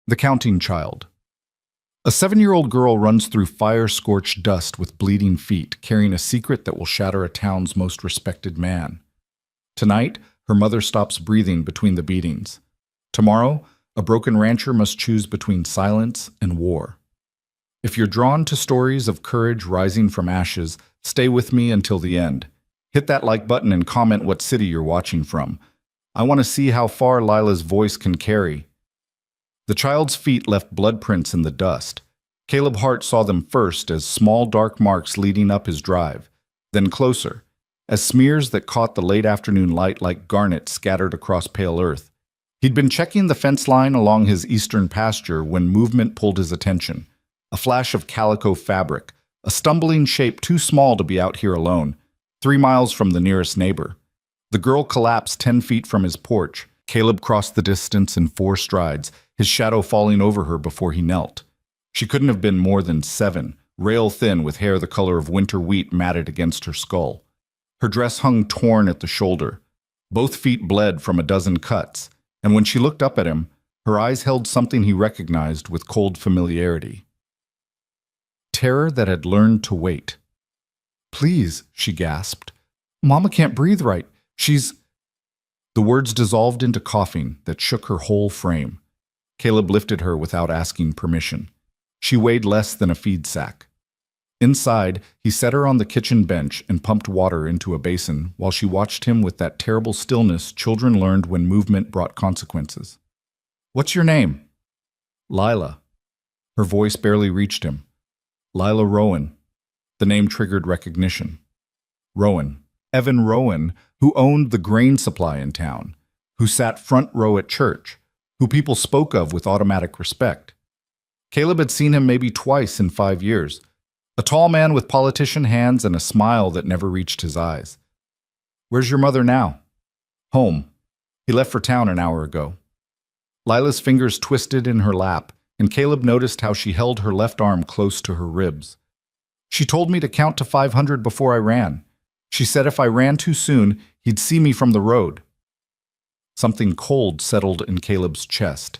The Counting Child. A 7-year-old girl runs through fire-scorched dust with bleeding feet, carrying a secret that will shatter a town's most respected man. Tonight, her mother stops breathing between the beatings. Tomorrow, a broken rancher must choose between silence and war. If you're drawn to stories of courage rising from ashes, stay with me until the end. Hit that like button and comment what city you're watching from. I want to see how far Lila's voice can carry. The child's feet left blood prints in the dust. Caleb Hart saw them first as small dark marks leading up his drive, then closer, as smears that caught the late afternoon light like garnet scattered across pale earth. He'd been checking the fence line along his eastern pasture when movement pulled his attention. A flash of calico fabric, a stumbling shape too small to be out here alone, 3 miles from the nearest neighbor. The girl collapsed 10 feet from his porch. Caleb crossed the distance in 4 strides, his shadow falling over her before he knelt. She couldn't have been more than 7, rail-thin with hair the color of winter wheat matted against her skull. Her dress hung torn at the shoulder. Both feet bled from a dozen cuts, and when she looked up at him, her eyes held something he recognized with cold familiarity. Terror that had learned to wait. "Please," she gasped. "Mama can't breathe right. She's—" The words dissolved into coughing that shook her whole frame. Caleb lifted her without asking permission. She weighed less than a feed sack. Inside, he set her on the kitchen bench and pumped water into a basin while she watched him with that terrible stillness children learned when movement brought consequences. "What's your name?" "Lila." Her voice barely reached him. "Lila Rowan." The name triggered recognition. Rowan. Evan Rowan, who owned the grain supply in town, who sat front row at church, who people spoke of with automatic respect. Caleb had seen him maybe twice in 5 years. A tall man with politician hands and a smile that never reached his eyes. "Where's your mother now?" "Home. He left for town an hour ago." Lila's fingers twisted in her lap, and Caleb noticed how she held her left arm close to her ribs. "She told me to count to 500 before I ran. She said if I ran too soon, he'd see me from the road." Something cold settled in Caleb's chest.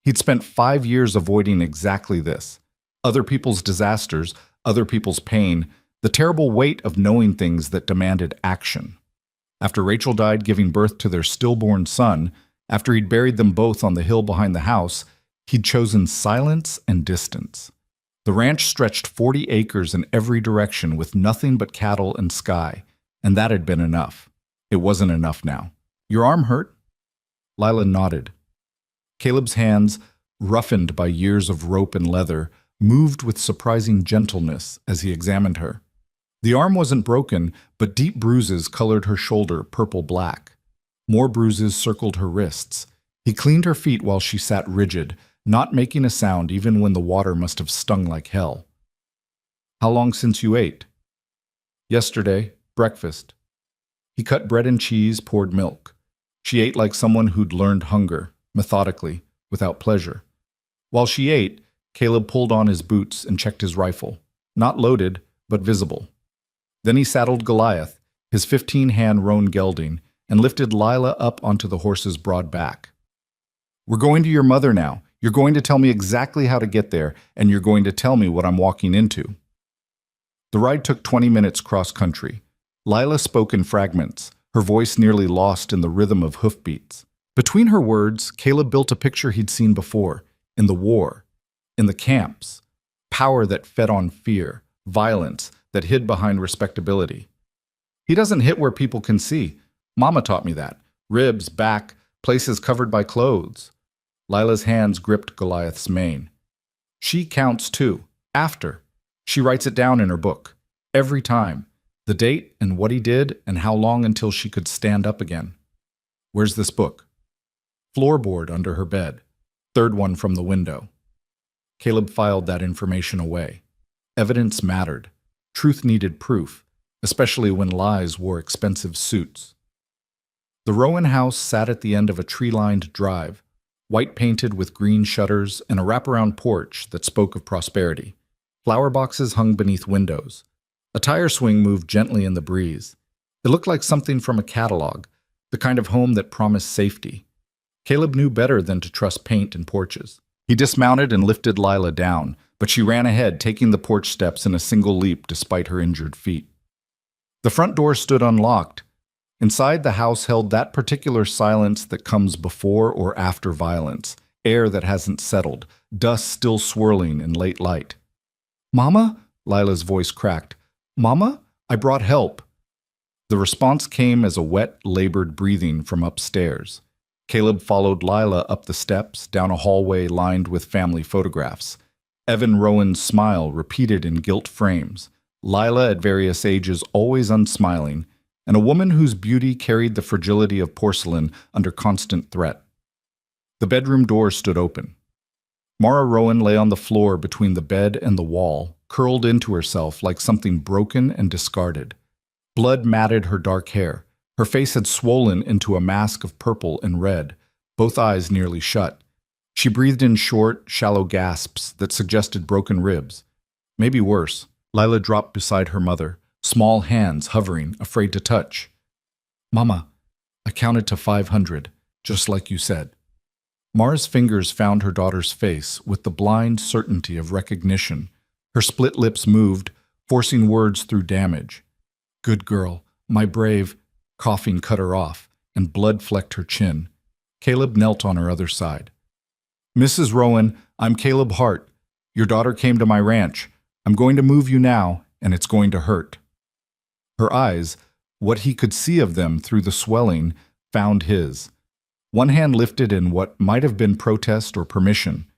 He'd spent 5 years avoiding exactly this. Other people's disasters, other people's pain, the terrible weight of knowing things that demanded action. After Rachel died giving birth to their stillborn son, after he'd buried them both on the hill behind the house, he'd chosen silence and distance. The ranch stretched 40 acres in every direction with nothing but cattle and sky, and that had been enough. It wasn't enough now. "Your arm hurt?" Lila nodded. Caleb's hands, roughened by years of rope and leather, moved with surprising gentleness as he examined her. The arm wasn't broken, but deep bruises colored her shoulder purple-black. More bruises circled her wrists. He cleaned her feet while she sat rigid, not making a sound even when the water must have stung like hell. "How long since you ate?" "Yesterday, breakfast." He cut bread and cheese, poured milk. She ate like someone who'd learned hunger, methodically, without pleasure. While she ate, Caleb pulled on his boots and checked his rifle, not loaded, but visible. Then he saddled Goliath, his 15-hand roan gelding, and lifted Lila up onto the horse's broad back. "We're going to your mother now. You're going to tell me exactly how to get there, and you're going to tell me what I'm walking into." The ride took 20 minutes cross-country. Lila spoke in fragments, her voice nearly lost in the rhythm of hoofbeats. Between her words, Caleb built a picture he'd seen before, in the war, in the camps. Power that fed on fear, violence that hid behind respectability. "He doesn't hit where people can see. Mama taught me that. Ribs, back, places covered by clothes." Lila's hands gripped Goliath's mane. "She counts too. After. She writes it down in her book. Every time. The date and what he did and how long until she could stand up again." "Where's this book?" "Floorboard under her bed. 3rd one from the window." Caleb filed that information away. Evidence mattered. Truth needed proof, especially when lies wore expensive suits. The Rowan house sat at the end of a tree-lined drive, white-painted with green shutters and a wraparound porch that spoke of prosperity. Flower boxes hung beneath windows. A tire swing moved gently in the breeze. It looked like something from a catalog, the kind of home that promised safety. Caleb knew better than to trust paint and porches. He dismounted and lifted Lila down, but she ran ahead, taking the porch steps in a single leap despite her injured feet. The front door stood unlocked. Inside, the house held that particular silence that comes before or after violence, air that hasn't settled, dust still swirling in late light. "Mama?" Lila's voice cracked. "Mama? I brought help." The response came as a wet, labored breathing from upstairs. Caleb followed Lila up the steps, down a hallway lined with family photographs. Evan Rowan's smile repeated in gilt frames, Lila at various ages always unsmiling, and a woman whose beauty carried the fragility of porcelain under constant threat. The bedroom door stood open. Mara Rowan lay on the floor between the bed and the wall, curled into herself like something broken and discarded. Blood matted her dark hair. Her face had swollen into a mask of purple and red, both eyes nearly shut. She breathed in short, shallow gasps that suggested broken ribs. Maybe worse. Lila dropped beside her mother, small hands hovering, afraid to touch. "Mama, I counted to 500, just like you said." Mara's fingers found her daughter's face with the blind certainty of recognition. Her split lips moved, forcing words through damage. "Good girl, my brave." Coughing cut her off, and blood flecked her chin. Caleb knelt on her other side. "Mrs. Rowan, I'm Caleb Hart. Your daughter came to my ranch. I'm going to move you now, and it's going to hurt." Her eyes, what he could see of them through the swelling, found his. One hand lifted in what might have been protest or permission.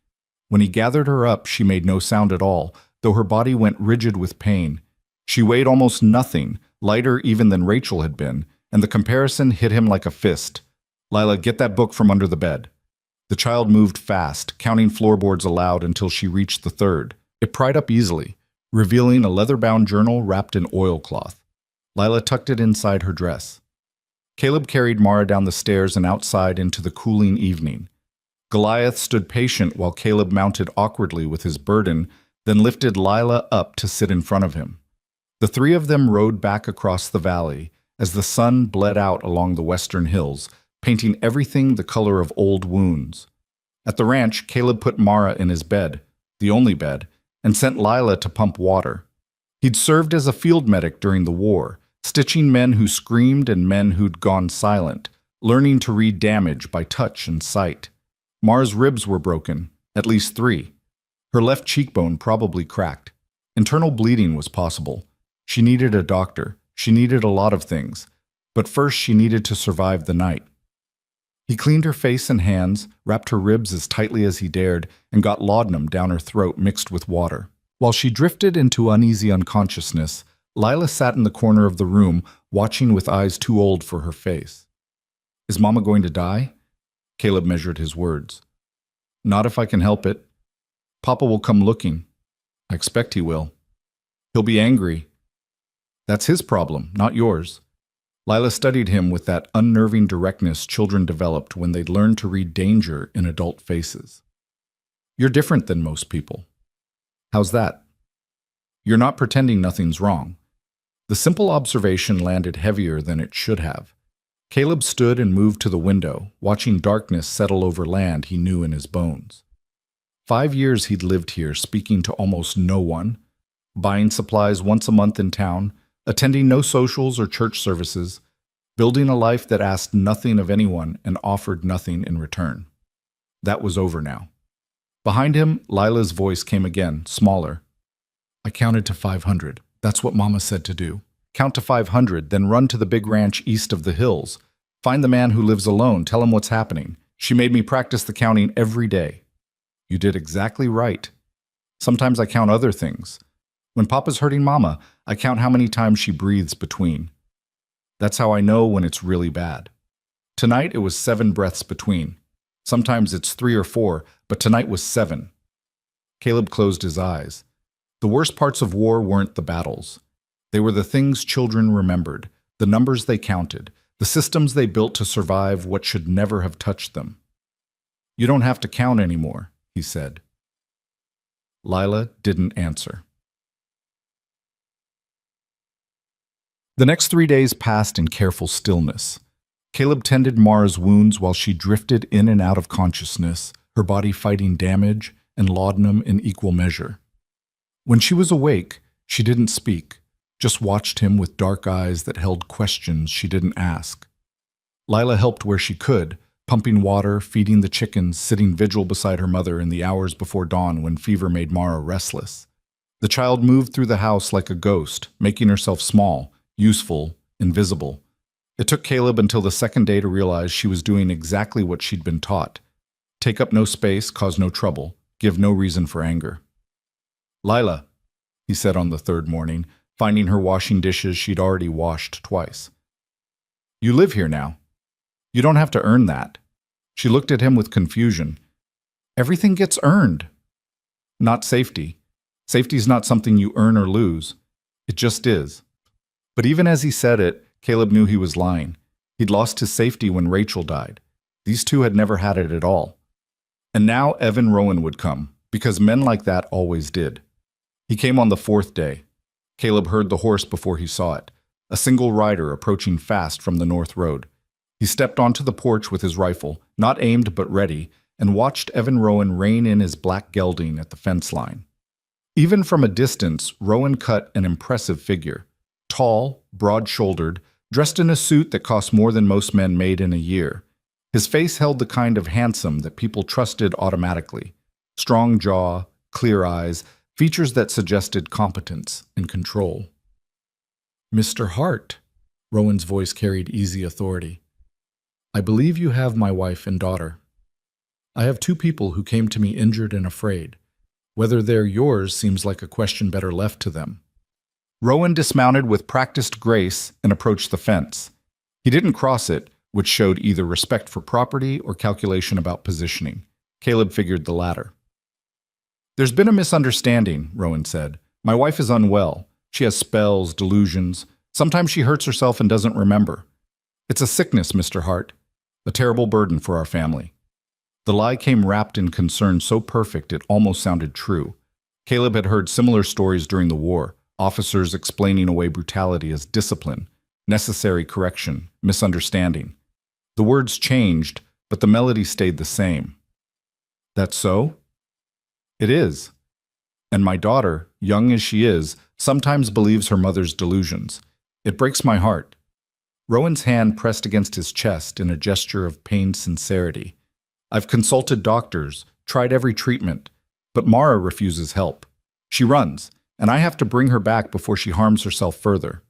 When he gathered her up, she made no sound at all, though her body went rigid with pain. She weighed almost nothing, lighter even than Rachel had been, and the comparison hit him like a fist. "Lila, get that book from under the bed." The child moved fast, counting floorboards aloud until she reached the third. It pried up easily, revealing a leather-bound journal wrapped in oilcloth. Lila tucked it inside her dress. Caleb carried Mara down the stairs and outside into the cooling evening. Goliath stood patient while Caleb mounted awkwardly with his burden, then lifted Lila up to sit in front of him. The three of them rode back across the valley as the sun bled out along the western hills, painting everything the color of old wounds. At the ranch, Caleb put Mara in his bed, the only bed, and sent Lila to pump water. He'd served as a field medic during the war, stitching men who screamed and men who'd gone silent, learning to read damage by touch and sight. Mara's ribs were broken, at least 3. Her left cheekbone probably cracked. Internal bleeding was possible. She needed a doctor. She needed a lot of things. But first she needed to survive the night. He cleaned her face and hands, wrapped her ribs as tightly as he dared, and got laudanum down her throat mixed with water. While she drifted into uneasy unconsciousness, Lila sat in the corner of the room, watching with eyes too old for her face. "Is Mama going to die?" Caleb measured his words. "Not if I can help it. Papa will come looking. I expect he will. He'll be angry. That's his problem, not yours." Lila studied him with that unnerving directness children developed when they'd learned to read danger in adult faces. "You're different than most people." "How's that?" "You're not pretending nothing's wrong." The simple observation landed heavier than it should have. Caleb stood and moved to the window, watching darkness settle over land he knew in his bones. 5 years he'd lived here, speaking to almost no one, buying supplies once a month in town, attending no socials or church services, building a life that asked nothing of anyone and offered nothing in return. That was over now. Behind him, Lila's voice came again, smaller. "I counted to 500. That's what Mama said to do. Count to 500, then run to the big ranch east of the hills. Find the man who lives alone, tell him what's happening. She made me practice the counting every day." "You did exactly right. Sometimes I count other things. When Papa's hurting Mama, I count how many times she breathes between. That's how I know when it's really bad. Tonight it was 7 breaths between. Sometimes it's 3 or 4, but tonight was 7. Caleb closed his eyes. The worst parts of war weren't the battles. They were the things children remembered, the numbers they counted, the systems they built to survive what should never have touched them. "You don't have to count anymore," he said. Lila didn't answer. The next 3 days passed in careful stillness. Caleb tended Mara's wounds while she drifted in and out of consciousness, her body fighting damage and laudanum in equal measure. When she was awake, she didn't speak, just watched him with dark eyes that held questions she didn't ask. Lila helped where she could, pumping water, feeding the chickens, sitting vigil beside her mother in the hours before dawn when fever made Mara restless. The child moved through the house like a ghost, making herself small, useful, invisible. It took Caleb until the second day to realize she was doing exactly what she'd been taught. Take up no space, cause no trouble, give no reason for anger. "Lila," he said on the third morning, finding her washing dishes she'd already washed twice. "You live here now. You don't have to earn that." She looked at him with confusion. "Everything gets earned." "Not safety. Safety's not something you earn or lose. It just is." But even as he said it, Caleb knew he was lying. He'd lost his safety when Rachel died. These two had never had it at all. And now Evan Rowan would come, because men like that always did. He came on the fourth day. Caleb heard the horse before he saw it, a single rider approaching fast from the north road. He stepped onto the porch with his rifle, not aimed but ready, and watched Evan Rowan rein in his black gelding at the fence line. Even from a distance, Rowan cut an impressive figure. Tall, broad-shouldered, dressed in a suit that cost more than most men made in a year. His face held the kind of handsome that people trusted automatically. Strong jaw, clear eyes, features that suggested competence and control. "Mr. Hart," Rowan's voice carried easy authority. "I believe you have my wife and daughter. I have two people who came to me injured and afraid. Whether they're yours seems like a question better left to them." Rowan dismounted with practiced grace and approached the fence. He didn't cross it, which showed either respect for property or calculation about positioning. Caleb figured the latter. "There's been a misunderstanding," Rowan said. "My wife is unwell. She has spells, delusions. Sometimes she hurts herself and doesn't remember. It's a sickness, Mr. Hart. A terrible burden for our family." The lie came wrapped in concern so perfect it almost sounded true. Caleb had heard similar stories during the war, officers explaining away brutality as discipline, necessary correction, misunderstanding. The words changed, but the melody stayed the same. "That's so?" "It is. And my daughter, young as she is, sometimes believes her mother's delusions. It breaks my heart." Rowan's hand pressed against his chest in a gesture of pained sincerity. "I've consulted doctors, tried every treatment, but Mara refuses help. She runs, and I have to bring her back before she harms herself further.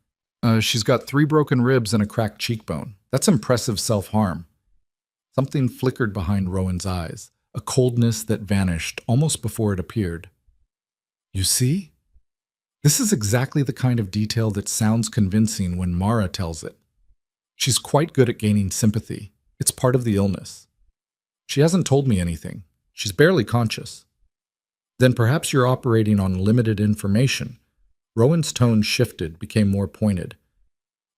She's got 3 broken ribs and a cracked cheekbone. That's impressive self-harm." Something flickered behind Rowan's eyes, a coldness that vanished almost before it appeared. "You see? This is exactly the kind of detail that sounds convincing when Mara tells it. She's quite good at gaining sympathy. It's part of the illness. She hasn't told me anything. She's barely conscious." "Then perhaps you're operating on limited information." Rowan's tone shifted, became more pointed.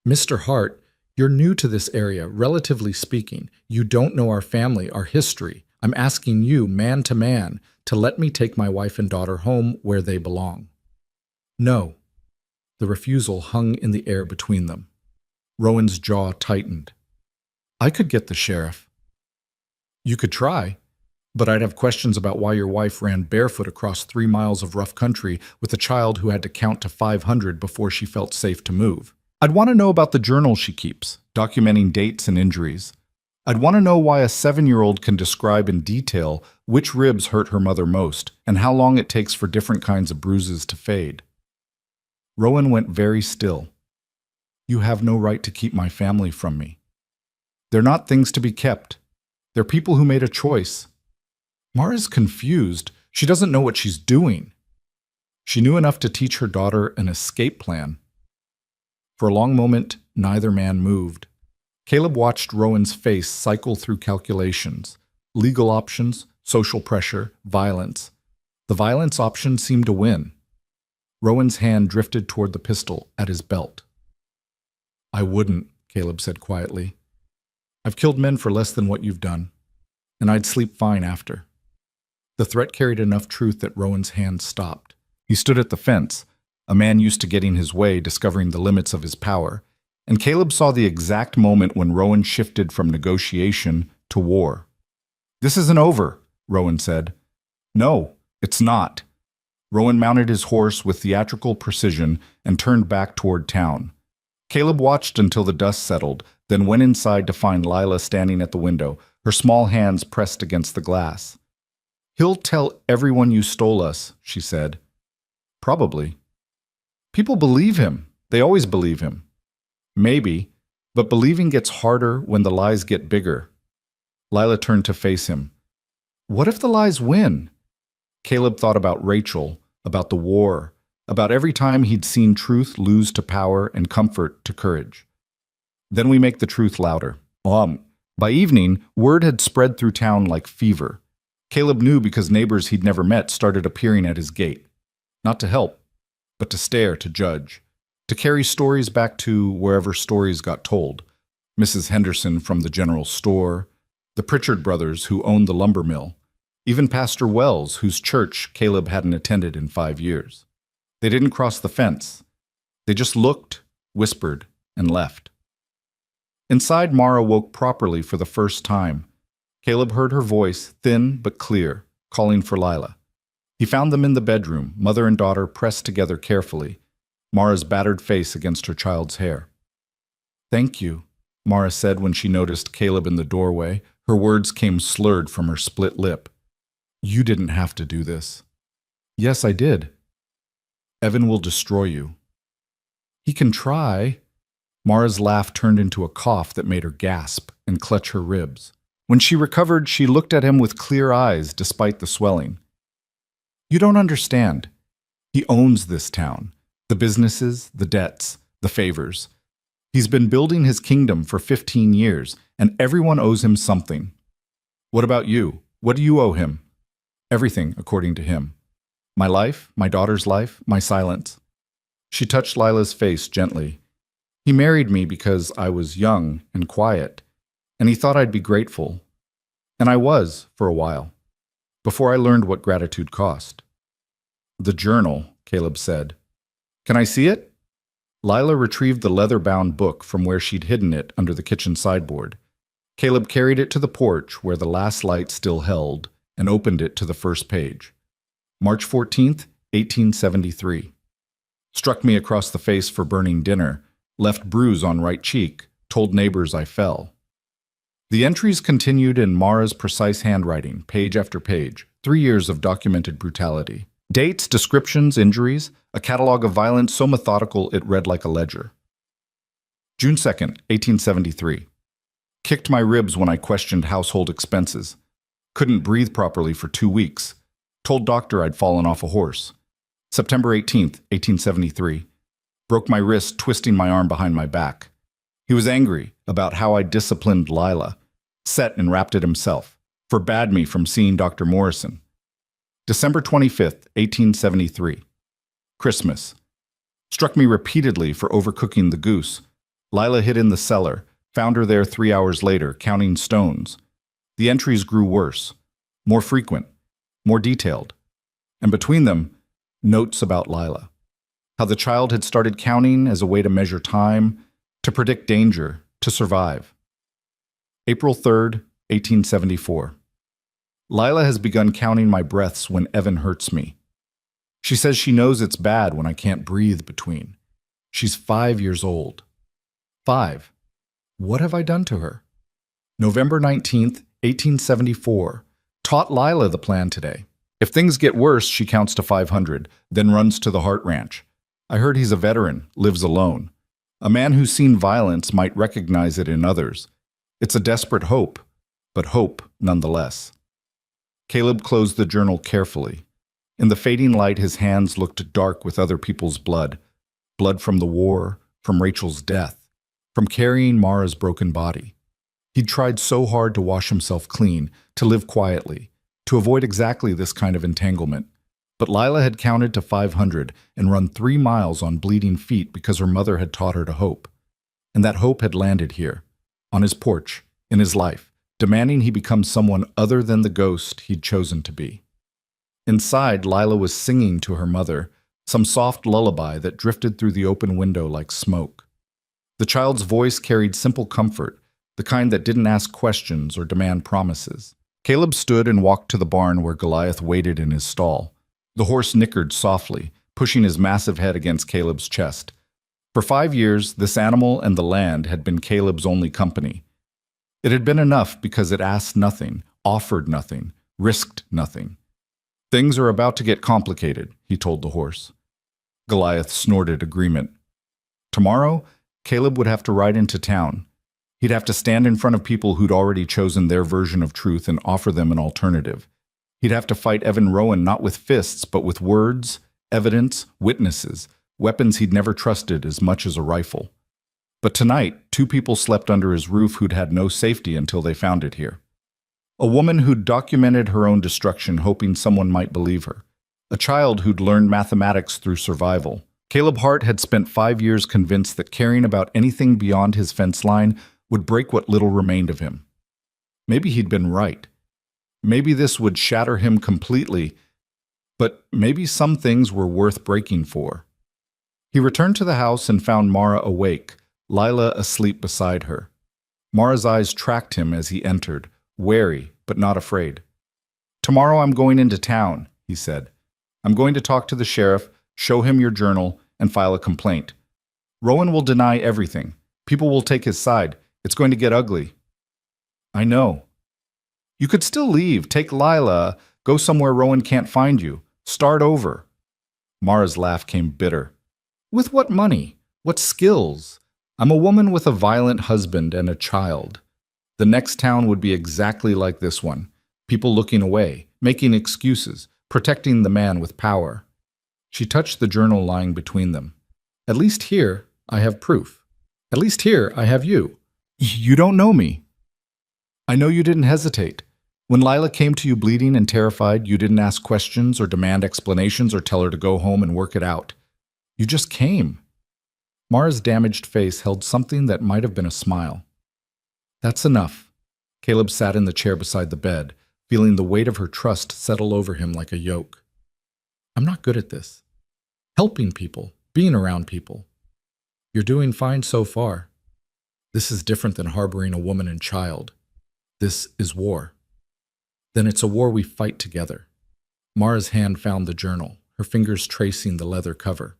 "Mr. Hart, you're new to this area, relatively speaking. You don't know our family, our history. I'm asking you, man to man, to let me take my wife and daughter home where they belong." "No." The refusal hung in the air between them. Rowan's jaw tightened. "I could get the sheriff." "You could try. But I'd have questions about why your wife ran barefoot across 3 miles of rough country with a child who had to count to 500 before she felt safe to move. I'd want to know about the journal she keeps, documenting dates and injuries. I'd want to know why a 7-year-old can describe in detail which ribs hurt her mother most and how long it takes for different kinds of bruises to fade." Rowan went very still. "You have no right to keep my family from me. They're not things to be kept. They're people who made a choice." Mara's confused. She doesn't know what she's doing. She knew enough to teach her daughter an escape plan. For a long moment, neither man moved. Caleb watched Rowan's face cycle through calculations. Legal options, social pressure, violence. The violence option seemed to win. Rowan's hand drifted toward the pistol at his belt. "I wouldn't," Caleb said quietly. "I've killed men for less than what you've done, and I'd sleep fine after." The threat carried enough truth that Rowan's hand stopped. He stood at the fence, a man used to getting his way, discovering the limits of his power, and Caleb saw the exact moment when Rowan shifted from negotiation to war. "This isn't over," Rowan said. No, it's not. Rowan mounted his horse with theatrical precision and turned back toward town. Caleb watched until the dust settled, then went inside to find Lila standing at the window, her small hands pressed against the glass. He'll tell everyone you stole us, she said. Probably. People believe him. They always believe him. Maybe, but believing gets harder when the lies get bigger. Lila turned to face him. What if the lies win? Caleb thought about Rachel, about the war, about every time he'd seen truth lose to power and comfort to courage. Then we make the truth louder. By evening, word had spread through town like fever. Caleb knew because neighbors he'd never met started appearing at his gate. Not to help, but to stare, to judge, to carry stories back to wherever stories got told. Mrs. Henderson from the general store, the Pritchard brothers who owned the lumber mill, even Pastor Wells, whose church Caleb hadn't attended in 5 years. They didn't cross the fence. They just looked, whispered, and left. Inside, Mara woke properly for the first time. Caleb heard her voice, thin but clear, calling for Lila. He found them in the bedroom, mother and daughter pressed together carefully, Mara's battered face against her child's hair. Thank you, Mara said when she noticed Caleb in the doorway. Her words came slurred from her split lip. You didn't have to do this. Yes, I did. Evan will destroy you. He can try. Mara's laugh turned into a cough that made her gasp and clutch her ribs. When she recovered, she looked at him with clear eyes despite the swelling. You don't understand. He owns this town. The businesses, the debts, the favors. He's been building his kingdom for 15 years, and everyone owes him something. What about you? What do you owe him? Everything, according to him. My life, my daughter's life, my silence. She touched Lila's face gently. He married me because I was young and quiet, and he thought I'd be grateful. And I was, for a while, before I learned what gratitude cost. The journal, Caleb said. Can I see it? Lila retrieved the leather-bound book from where she'd hidden it under the kitchen sideboard. Caleb carried it to the porch where the last light still held and opened it to the first page. March 14th, 1873. Struck me across the face for burning dinner, left bruise on right cheek, told neighbors I fell. The entries continued in Mara's precise handwriting, page after page, 3 years of documented brutality. Dates, descriptions, injuries, a catalog of violence so methodical it read like a ledger. June 2nd, 1873. Kicked my ribs when I questioned household expenses. Couldn't breathe properly for 2 weeks. Told doctor I'd fallen off a horse. September 18th, 1873. Broke my wrist twisting my arm behind my back. He was angry about how I disciplined Lila. Set and wrapped it himself. Forbade me from seeing Dr. Morrison. December 25th, 1873. Christmas. Struck me repeatedly for overcooking the goose. Lila hid in the cellar, found her there 3 hours later, counting stones. The entries grew worse, more frequent, more detailed. And between them, notes about Lila. How the child had started counting as a way to measure time, to predict danger, to survive. April 3rd, 1874. Lila has begun counting my breaths when Evan hurts me. She says she knows it's bad when I can't breathe between. She's 5 years old. 5. What have I done to her? November 19th, 1874. Taught Lila the plan today. If things get worse, she counts to 500, then runs to the Hart Ranch. I heard he's a veteran, lives alone. A man who's seen violence might recognize it in others. It's a desperate hope, but hope nonetheless. Caleb closed the journal carefully. In the fading light, his hands looked dark with other people's blood. Blood from the war, from Rachel's death, from carrying Mara's broken body. He'd tried so hard to wash himself clean, to live quietly, to avoid exactly this kind of entanglement. But Lila had counted to 500 and run 3 miles on bleeding feet because her mother had taught her to hope. And that hope had landed here, on his porch, in his life, demanding he become someone other than the ghost he'd chosen to be. Inside, Lila was singing to her mother, some soft lullaby that drifted through the open window like smoke. The child's voice carried simple comfort, the kind that didn't ask questions or demand promises. Caleb stood and walked to the barn where Goliath waited in his stall. The horse nickered softly, pushing his massive head against Caleb's chest. For 5 years, this animal and the land had been Caleb's only company. It had been enough because it asked nothing, offered nothing, risked nothing. "Things are about to get complicated," he told the horse. Goliath snorted agreement. Tomorrow, Caleb would have to ride into town. He'd have to stand in front of people who'd already chosen their version of truth and offer them an alternative. He'd have to fight Evan Rowan not with fists, but with words, evidence, witnesses, weapons he'd never trusted as much as a rifle. But tonight, 2 people slept under his roof who'd had no safety until they found it here. A woman who'd documented her own destruction hoping someone might believe her. A child who'd learned mathematics through survival. Caleb Hart had spent 5 years convinced that caring about anything beyond his fence line would break what little remained of him. Maybe he'd been right. Maybe this would shatter him completely, but maybe some things were worth breaking for. He returned to the house and found Mara awake, Lila asleep beside her. Mara's eyes tracked him as he entered, wary but not afraid. "Tomorrow I'm going into town," he said. "I'm going to talk to the sheriff, show him your journal, and file a complaint. Rowan will deny everything. People will take his side. It's going to get ugly." "I know." "You could still leave, take Lila, go somewhere Rowan can't find you. Start over." Mara's laugh came bitter. "With what money? What skills? I'm a woman with a violent husband and a child. The next town would be exactly like this one. People looking away, making excuses, protecting the man with power." She touched the journal lying between them. "At least here, I have proof. At least here, I have you. You don't know me." "I know you didn't hesitate. When Lila came to you bleeding and terrified, you didn't ask questions or demand explanations or tell her to go home and work it out. You just came." Mara's damaged face held something that might have been a smile. "That's enough." Caleb sat in the chair beside the bed, feeling the weight of her trust settle over him like a yoke. "I'm not good at this. Helping people, being around people. You're doing fine so far. This is different than harboring a woman and child. This is war. Then it's a war we fight together." Mara's hand found the journal, her fingers tracing the leather cover.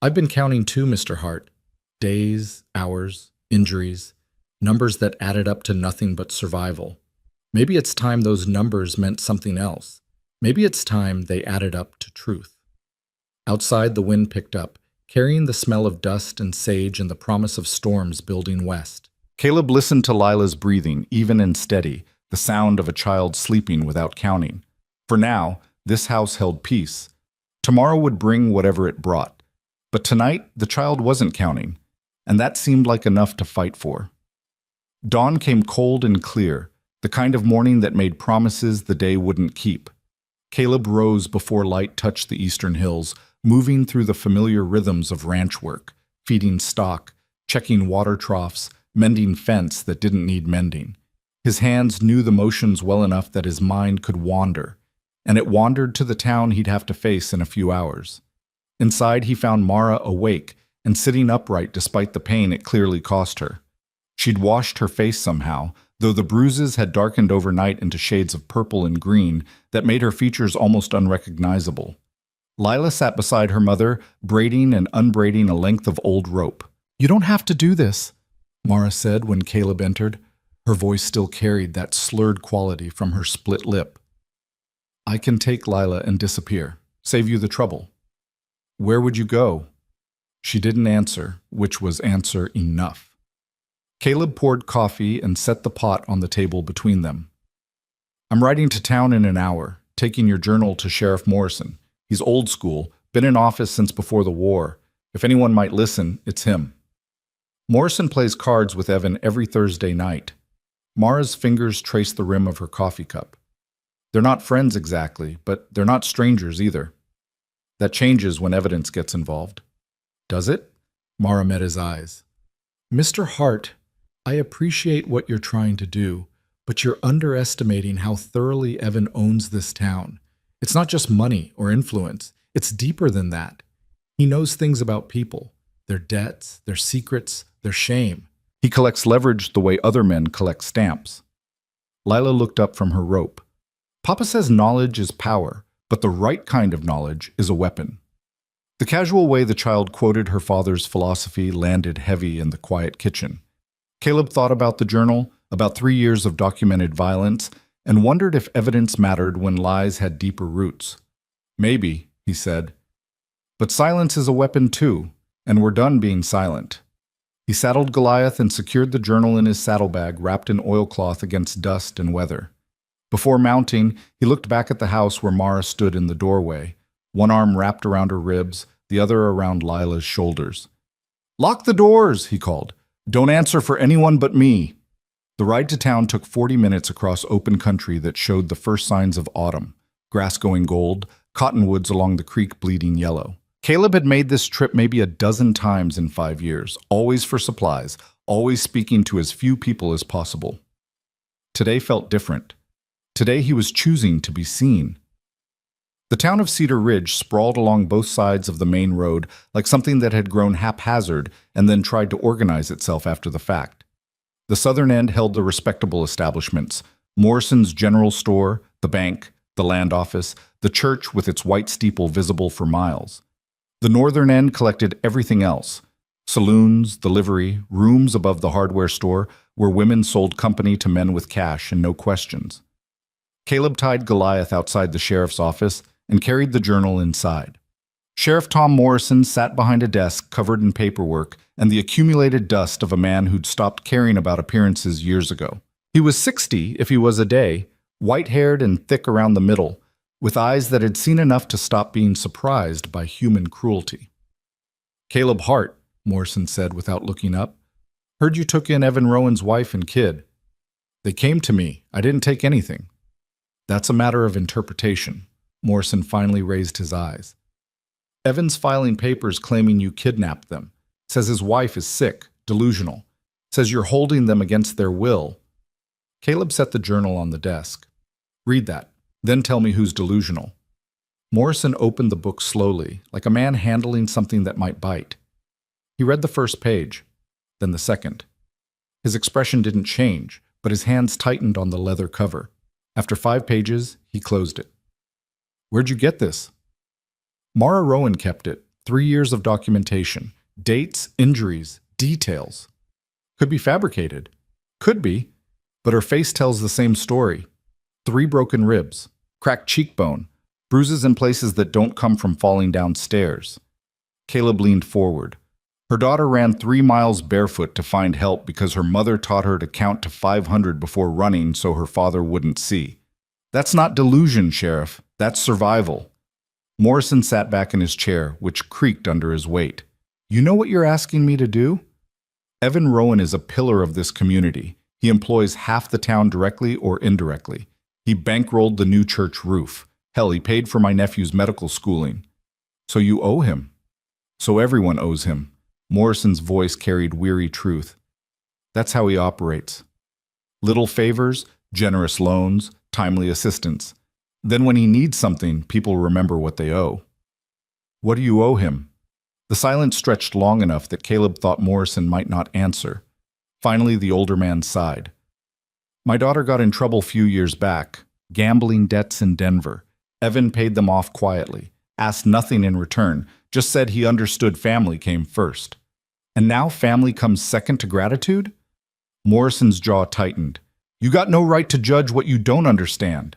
"I've been counting too, Mr. Hart. Days, hours, injuries, numbers that added up to nothing but survival. Maybe it's time those numbers meant something else. Maybe it's time they added up to truth." Outside, the wind picked up, carrying the smell of dust and sage and the promise of storms building west. Caleb listened to Lila's breathing, even and steady, the sound of a child sleeping without counting. For now, this house held peace. Tomorrow would bring whatever it brought. But tonight, the child wasn't counting, and that seemed like enough to fight for. Dawn came cold and clear, the kind of morning that made promises the day wouldn't keep. Caleb rose before light touched the eastern hills, moving through the familiar rhythms of ranch work, feeding stock, checking water troughs, mending fence that didn't need mending. His hands knew the motions well enough that his mind could wander, and it wandered to the town he'd have to face in a few hours. Inside, he found Mara awake and sitting upright despite the pain it clearly cost her. She'd washed her face somehow, though the bruises had darkened overnight into shades of purple and green that made her features almost unrecognizable. Lila sat beside her mother, braiding and unbraiding a length of old rope. "You don't have to do this," Mara said when Caleb entered. Her voice still carried that slurred quality from her split lip. "I can take Lila and disappear, save you the trouble." "Where would you go?" She didn't answer, which was answer enough. Caleb poured coffee and set the pot on the table between them. "I'm riding to town in an hour, taking your journal to Sheriff Morrison. He's old school, been in office since before the war. If anyone might listen, it's him." Morrison plays cards with Evan every Thursday night. Mara's fingers traced the rim of her coffee cup. They're not friends exactly, but they're not strangers either. That changes when evidence gets involved. "Does it?" Mara met his eyes. "Mr. Hart, I appreciate what you're trying to do, but you're underestimating how thoroughly Evan owns this town. It's not just money or influence. It's deeper than that. He knows things about people, their debts, their secrets, their shame. He collects leverage the way other men collect stamps." Lila looked up from her rope. Papa says knowledge is power, but the right kind of knowledge is a weapon. The casual way the child quoted her father's philosophy landed heavy in the quiet kitchen. Caleb thought about the journal, about 3 years of documented violence, and wondered if evidence mattered when lies had deeper roots. Maybe, he said. But silence is a weapon too, and we're done being silent. He saddled Goliath and secured the journal in his saddlebag wrapped in oilcloth against dust and weather. Before mounting, he looked back at the house where Mara stood in the doorway, one arm wrapped around her ribs, the other around Lila's shoulders. "Lock the doors," he called. "Don't answer for anyone but me." The ride to town took 40 minutes across open country that showed the first signs of autumn, grass going gold, cottonwoods along the creek bleeding yellow. Caleb had made this trip maybe a dozen times in 5 years, always for supplies, always speaking to as few people as possible. Today felt different. Today he was choosing to be seen. The town of Cedar Ridge sprawled along both sides of the main road like something that had grown haphazard and then tried to organize itself after the fact. The southern end held the respectable establishments: Morrison's General Store, the bank, the land office, the church with its white steeple visible for miles. The northern end collected everything else: saloons, the livery, rooms above the hardware store where women sold company to men with cash and no questions. Caleb tied Goliath outside the sheriff's office and carried the journal inside. Sheriff Tom Morrison sat behind a desk covered in paperwork and the accumulated dust of a man who'd stopped caring about appearances years ago. He was 60 if he was a day, white-haired and thick around the middle, with eyes that had seen enough to stop being surprised by human cruelty. "Caleb Hart," Morrison said without looking up. "Heard you took in Evan Rowan's wife and kid." "They came to me. I didn't take anything." "That's a matter of interpretation." Morrison finally raised his eyes. "Evan's filing papers claiming you kidnapped them. Says his wife is sick, delusional. Says you're holding them against their will." Caleb set the journal on the desk. "Read that. Then tell me who's delusional." Morrison opened the book slowly, like a man handling something that might bite. He read the first page, then the second. His expression didn't change, but his hands tightened on the leather cover. After 5 pages, he closed it. "Where'd you get this?" "Mara Rowan kept it. 3 years of documentation. Dates, injuries, details. Could be fabricated. Could be, but her face tells the same story. 3 broken ribs, cracked cheekbone, bruises in places that don't come from falling down stairs." Caleb leaned forward. Her daughter ran 3 miles barefoot to find help because her mother taught her to count to 500 before running so her father wouldn't see. "That's not delusion, Sheriff. That's survival." Morrison sat back in his chair, which creaked under his weight. "You know what you're asking me to do?" "Evan Rowan is a pillar of this community. He employs half the town directly or indirectly. He bankrolled the new church roof. Hell, he paid for my nephew's medical schooling." "So you owe him." "So everyone owes him." Morrison's voice carried weary truth. "That's how he operates. Little favors, generous loans, timely assistance. Then when he needs something, people remember what they owe." "What do you owe him?" The silence stretched long enough that Caleb thought Morrison might not answer. Finally, the older man sighed. "My daughter got in trouble a few years back. Gambling debts in Denver. Evan paid them off quietly, asked nothing in return, just said he understood family came first. And now family comes second to gratitude?" Morrison's jaw tightened. "You got no right to judge what you don't understand."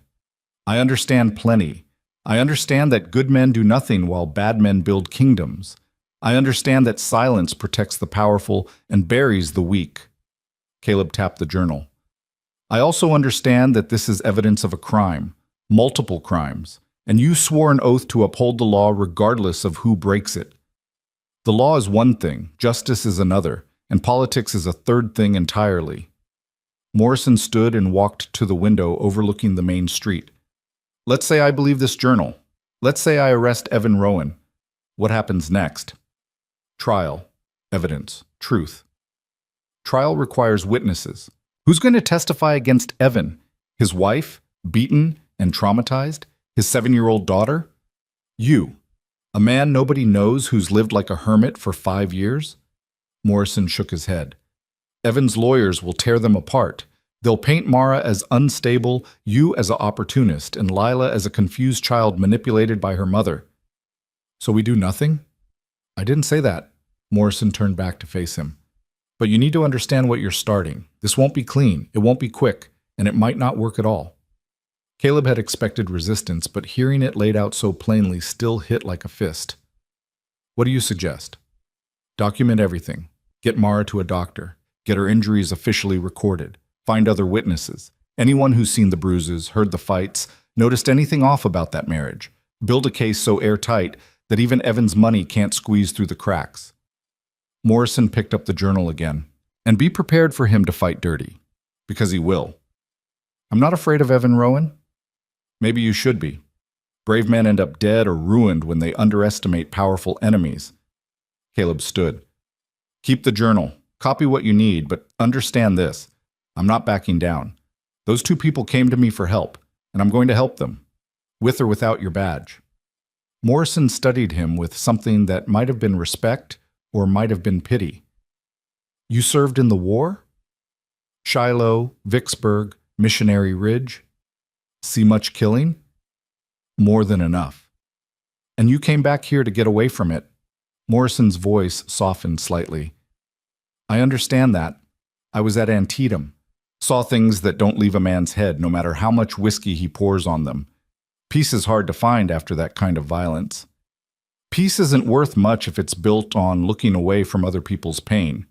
"I understand plenty. I understand that good men do nothing while bad men build kingdoms. I understand that silence protects the powerful and buries the weak." Caleb tapped the journal. "I also understand that this is evidence of a crime, multiple crimes, and you swore an oath to uphold the law regardless of who breaks it. The law is one thing, justice is another, and politics is a third thing entirely." Morrison stood and walked to the window overlooking the main street. "Let's say I believe this journal. Let's say I arrest Evan Rowan. What happens next?" "Trial, evidence, truth." "Trial requires witnesses. Who's going to testify against Evan? His wife, beaten and traumatized? His 7-year-old daughter? You, a man nobody knows who's lived like a hermit for 5 years?" Morrison shook his head. "Evan's lawyers will tear them apart. They'll paint Mara as unstable, you as an opportunist, and Lila as a confused child manipulated by her mother. So we do nothing? I didn't say that. Morrison turned back to face him. But you need to understand what you're starting. This won't be clean, it won't be quick, and it might not work at all. Caleb had expected resistance, but hearing it laid out so plainly still hit like a fist. What do you suggest? Document everything. Get Mara to a doctor. Get her injuries officially recorded. Find other witnesses. Anyone who's seen the bruises, heard the fights, noticed anything off about that marriage. Build a case so airtight that even Evan's money can't squeeze through the cracks. Morrison picked up the journal again. And be prepared for him to fight dirty. Because he will. I'm not afraid of Evan Rowan. Maybe you should be. Brave men end up dead or ruined when they underestimate powerful enemies. Caleb stood. Keep the journal. Copy what you need, but understand this. I'm not backing down. Those two people came to me for help, and I'm going to help them, with or without your badge. Morrison studied him with something that might have been respect or might have been pity. You served in the war? Shiloh, Vicksburg, Missionary Ridge? See much killing? More than enough. And you came back here to get away from it. Morrison's voice softened slightly. I understand that. I was at Antietam. Saw things that don't leave a man's head, no matter how much whiskey he pours on them. Peace is hard to find after that kind of violence. Peace isn't worth much if it's built on looking away from other people's pain.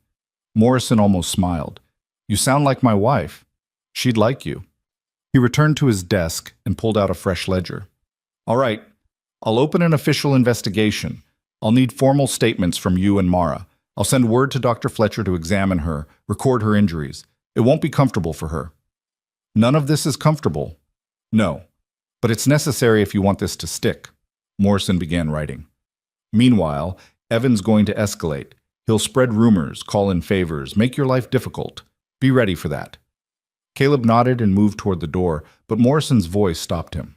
Morrison almost smiled. You sound like my wife. She'd like you. He returned to his desk and pulled out a fresh ledger. All right, I'll open an official investigation. I'll need formal statements from you and Mara. I'll send word to Dr. Fletcher to examine her, record her injuries. It won't be comfortable for her. None of this is comfortable. No, but it's necessary if you want this to stick. Morrison began writing. Meanwhile, Evan's going to escalate. He'll spread rumors, call in favors, make your life difficult. Be ready for that. Caleb nodded and moved toward the door, but Morrison's voice stopped him.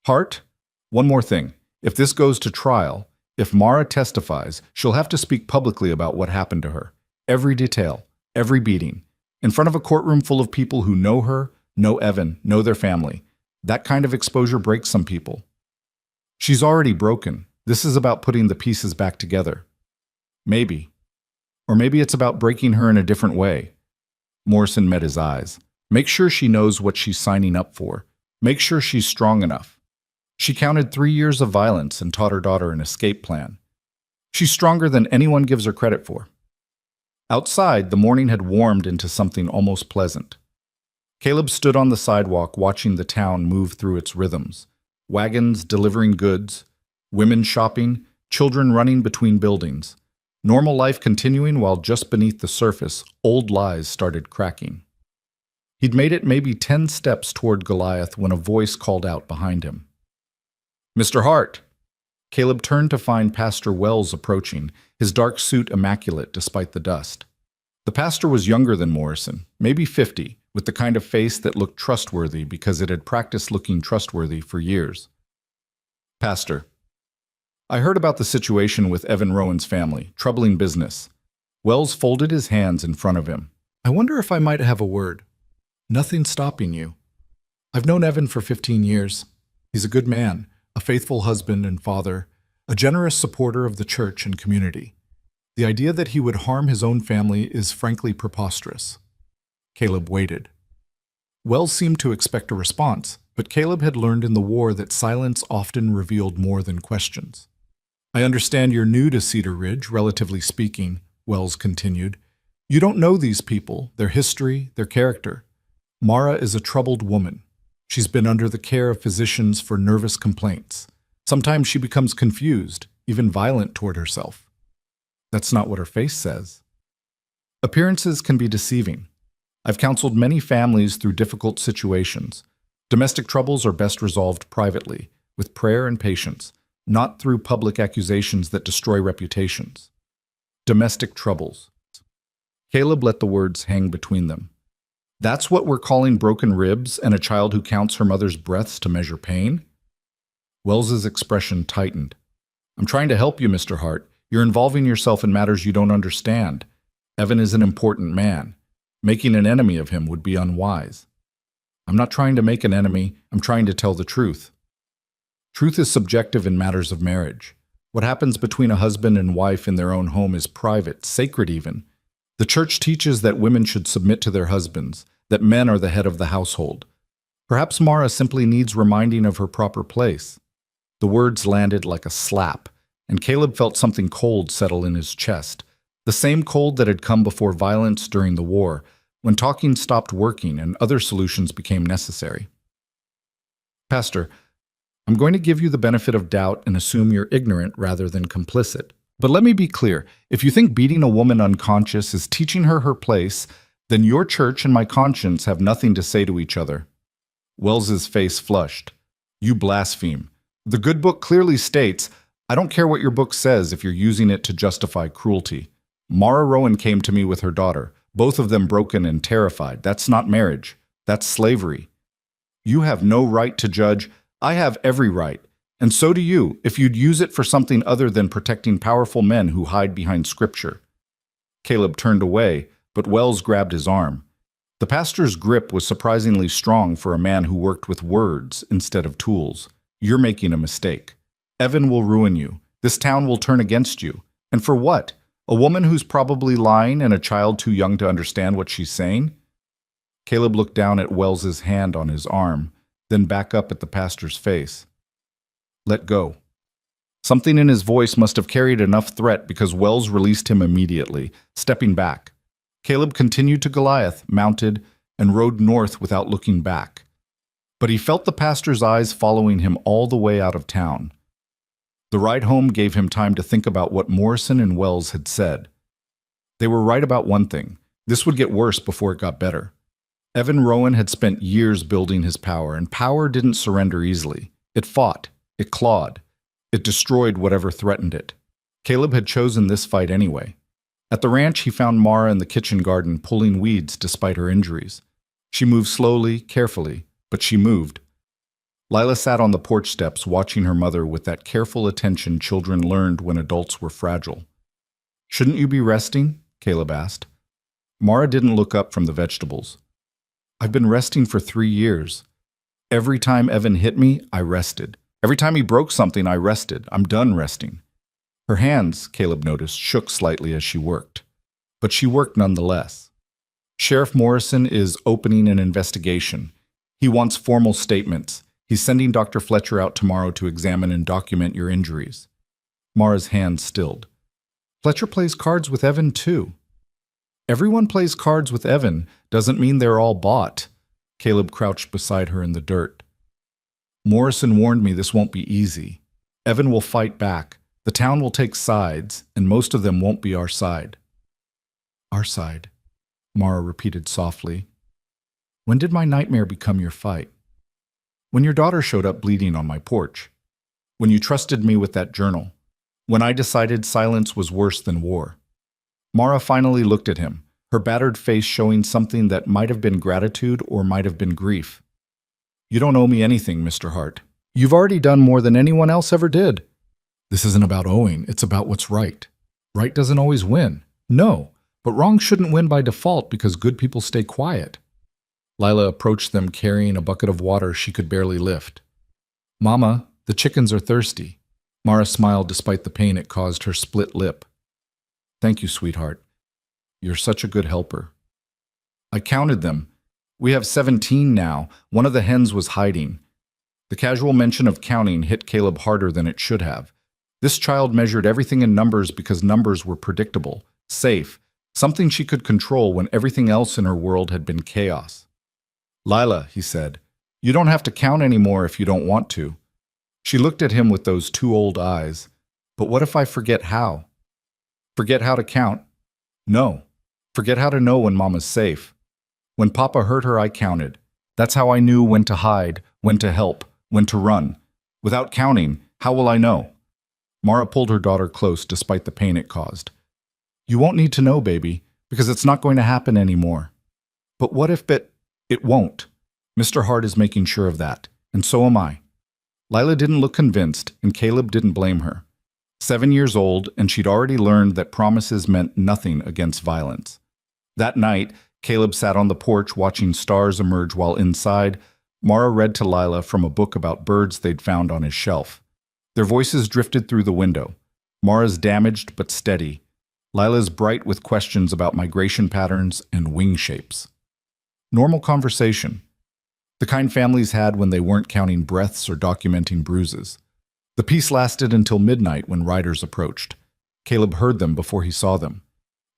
Hart, one more thing. If this goes to trial, if Mara testifies, she'll have to speak publicly about what happened to her. Every detail, every beating. In front of a courtroom full of people who know her, know Evan, know their family. That kind of exposure breaks some people. She's already broken. This is about putting the pieces back together. Maybe. Or maybe it's about breaking her in a different way. Morrison met his eyes. Make sure she knows what she's signing up for. Make sure she's strong enough. She counted 3 years of violence and taught her daughter an escape plan. She's stronger than anyone gives her credit for. Outside, the morning had warmed into something almost pleasant. Caleb stood on the sidewalk watching the town move through its rhythms. Wagons delivering goods, women shopping, children running between buildings. Normal life continuing while just beneath the surface, old lies started cracking. He'd made it maybe 10 steps toward Goliath when a voice called out behind him. Mr. Hart! Caleb turned to find Pastor Wells approaching, his dark suit immaculate despite the dust. The pastor was younger than Morrison, maybe 50, with the kind of face that looked trustworthy because it had practiced looking trustworthy for years. Pastor, I heard about the situation with Evan Rowan's family, troubling business. Wells folded his hands in front of him. I wonder if I might have a word. Nothing's stopping you. I've known Evan for 15 years. He's a good man, a faithful husband and father, a generous supporter of the church and community. The idea that he would harm his own family is frankly preposterous. Caleb waited. Wells seemed to expect a response, but Caleb had learned in the war that silence often revealed more than questions. I understand you're new to Cedar Ridge, relatively speaking, Wells continued. You don't know these people, their history, their character. Mara is a troubled woman. She's been under the care of physicians for nervous complaints. Sometimes she becomes confused, even violent toward herself. That's not what her face says. Appearances can be deceiving. I've counseled many families through difficult situations. Domestic troubles are best resolved privately, with prayer and patience, not through public accusations that destroy reputations. Domestic troubles. Caleb let the words hang between them. That's what we're calling broken ribs and a child who counts her mother's breaths to measure pain? Wells's expression tightened. I'm trying to help you, Mr. Hart. You're involving yourself in matters you don't understand. Evan is an important man. Making an enemy of him would be unwise. I'm not trying to make an enemy, I'm trying to tell the truth. Truth is subjective in matters of marriage. What happens between a husband and wife in their own home is private, sacred even. The church teaches that women should submit to their husbands, that men are the head of the household. Perhaps Mara simply needs reminding of her proper place. The words landed like a slap, and Caleb felt something cold settle in his chest, the same cold that had come before violence during the war, when talking stopped working and other solutions became necessary. Pastor, I'm going to give you the benefit of doubt and assume you're ignorant rather than complicit. But let me be clear, if you think beating a woman unconscious is teaching her her place, then your church and my conscience have nothing to say to each other. Wells's face flushed. You blaspheme. The good book clearly states, I don't care what your book says if you're using it to justify cruelty. Mara Rowan came to me with her daughter, both of them broken and terrified. That's not marriage. That's slavery. You have no right to judge. I have every right. And so do you, if you'd use it for something other than protecting powerful men who hide behind Scripture. Caleb turned away, but Wells grabbed his arm. The pastor's grip was surprisingly strong for a man who worked with words instead of tools. You're making a mistake. Evan will ruin you. This town will turn against you. And for what? A woman who's probably lying and a child too young to understand what she's saying? Caleb looked down at Wells's hand on his arm, then back up at the pastor's face. Let go. Something in his voice must have carried enough threat because Wells released him immediately, stepping back. Caleb continued to Goliath, mounted, and rode north without looking back. But he felt the pastor's eyes following him all the way out of town. The ride home gave him time to think about what Morrison and Wells had said. They were right about one thing. This would get worse before it got better. Evan Rowan had spent years building his power, and power didn't surrender easily. It fought. It clawed. It destroyed whatever threatened it. Caleb had chosen this fight anyway. At the ranch, he found Mara in the kitchen garden pulling weeds despite her injuries. She moved slowly, carefully, but she moved. Lila sat on the porch steps watching her mother with that careful attention children learned when adults were fragile. Shouldn't you be resting? Caleb asked. Mara didn't look up from the vegetables. I've been resting for 3 years. Every time Evan hit me, I rested. Every time he broke something, I rested. I'm done resting. Her hands, Caleb noticed, shook slightly as she worked. But she worked nonetheless. Sheriff Morrison is opening an investigation. He wants formal statements. He's sending Dr. Fletcher out tomorrow to examine and document your injuries. Mara's hands stilled. Fletcher plays cards with Evan, too. Everyone plays cards with Evan doesn't mean they're all bought. Caleb crouched beside her in the dirt. Morrison warned me this won't be easy. Evan will fight back. The town will take sides, and most of them won't be our side. Our side, Mara repeated softly. When did my nightmare become your fight? When your daughter showed up bleeding on my porch. When you trusted me with that journal. When I decided silence was worse than war. Mara finally looked at him, her battered face showing something that might have been gratitude or might have been grief. You don't owe me anything, Mr. Hart. You've already done more than anyone else ever did. This isn't about owing, it's about what's right. Right doesn't always win. No, but wrong shouldn't win by default because good people stay quiet. Lila approached them carrying a bucket of water she could barely lift. Mama, the chickens are thirsty. Mara smiled despite the pain it caused her split lip. Thank you, sweetheart. You're such a good helper. I counted them. We have 17 now. One of the hens was hiding. The casual mention of counting hit Caleb harder than it should have. This child measured everything in numbers because numbers were predictable, safe, something she could control when everything else in her world had been chaos. Lila, he said, you don't have to count anymore if you don't want to. She looked at him with those 2 old eyes. But what if I forget how? Forget how to count? No. Forget how to know when Mama's safe. When Papa hurt her, I counted. That's how I knew when to hide, when to help, when to run. Without counting, how will I know? Mara pulled her daughter close despite the pain it caused. You won't need to know, baby, because it's not going to happen anymore. But what if it won't? Mr. Hart is making sure of that, and so am I. Lila didn't look convinced, and Caleb didn't blame her. 7 years old, and she'd already learned that promises meant nothing against violence. That night, Caleb sat on the porch watching stars emerge while inside, Mara read to Lila from a book about birds they'd found on his shelf. Their voices drifted through the window. Mara's damaged but steady. Lila's bright with questions about migration patterns and wing shapes. Normal conversation. The kind families had when they weren't counting breaths or documenting bruises. The peace lasted until midnight when riders approached. Caleb heard them before he saw them.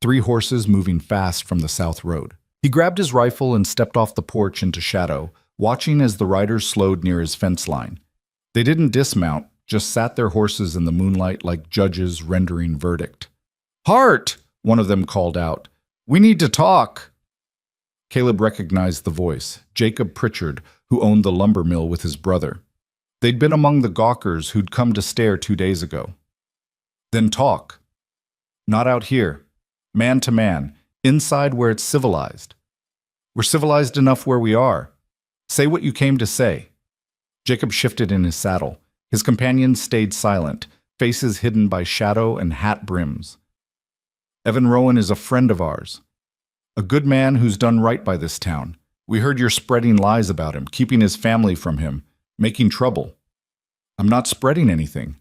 3 horses moving fast from the south road. He grabbed his rifle and stepped off the porch into shadow, watching as the riders slowed near his fence line. They didn't dismount, just sat their horses in the moonlight like judges rendering verdict. "Hart!" one of them called out. "We need to talk." Caleb recognized the voice, Jacob Pritchard, who owned the lumber mill with his brother. They'd been among the gawkers who'd come to stare 2 days ago. "Then talk." "Not out here. Man to man, inside where it's civilized." "We're civilized enough where we are. Say what you came to say." Jacob shifted in his saddle. His companions stayed silent, faces hidden by shadow and hat brims. "Evan Rowan is a friend of ours. A good man who's done right by this town. We heard you're spreading lies about him, keeping his family from him, making trouble." "I'm not spreading anything.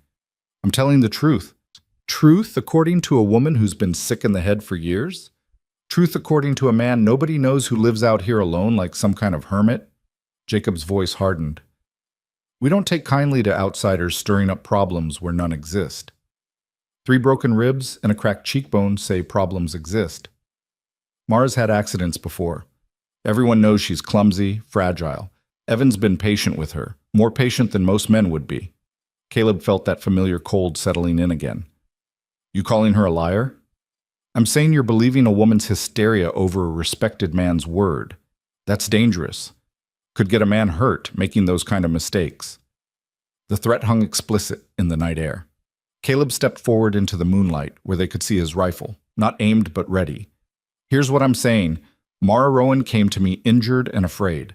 I'm telling the truth." "Truth according to a woman who's been sick in the head for years? Truth according to a man nobody knows who lives out here alone like some kind of hermit?" Jacob's voice hardened. "We don't take kindly to outsiders stirring up problems where none exist. 3 broken ribs and a cracked cheekbone say problems exist. Mara's had accidents before. Everyone knows she's clumsy, fragile. Evan's been patient with her, more patient than most men would be." Caleb felt that familiar cold settling in again. "You calling her a liar?" "I'm saying you're believing a woman's hysteria over a respected man's word. That's dangerous. Could get a man hurt making those kind of mistakes." The threat hung explicit in the night air. Caleb stepped forward into the moonlight where they could see his rifle, not aimed but ready. "Here's what I'm saying. Mara Rowan came to me injured and afraid.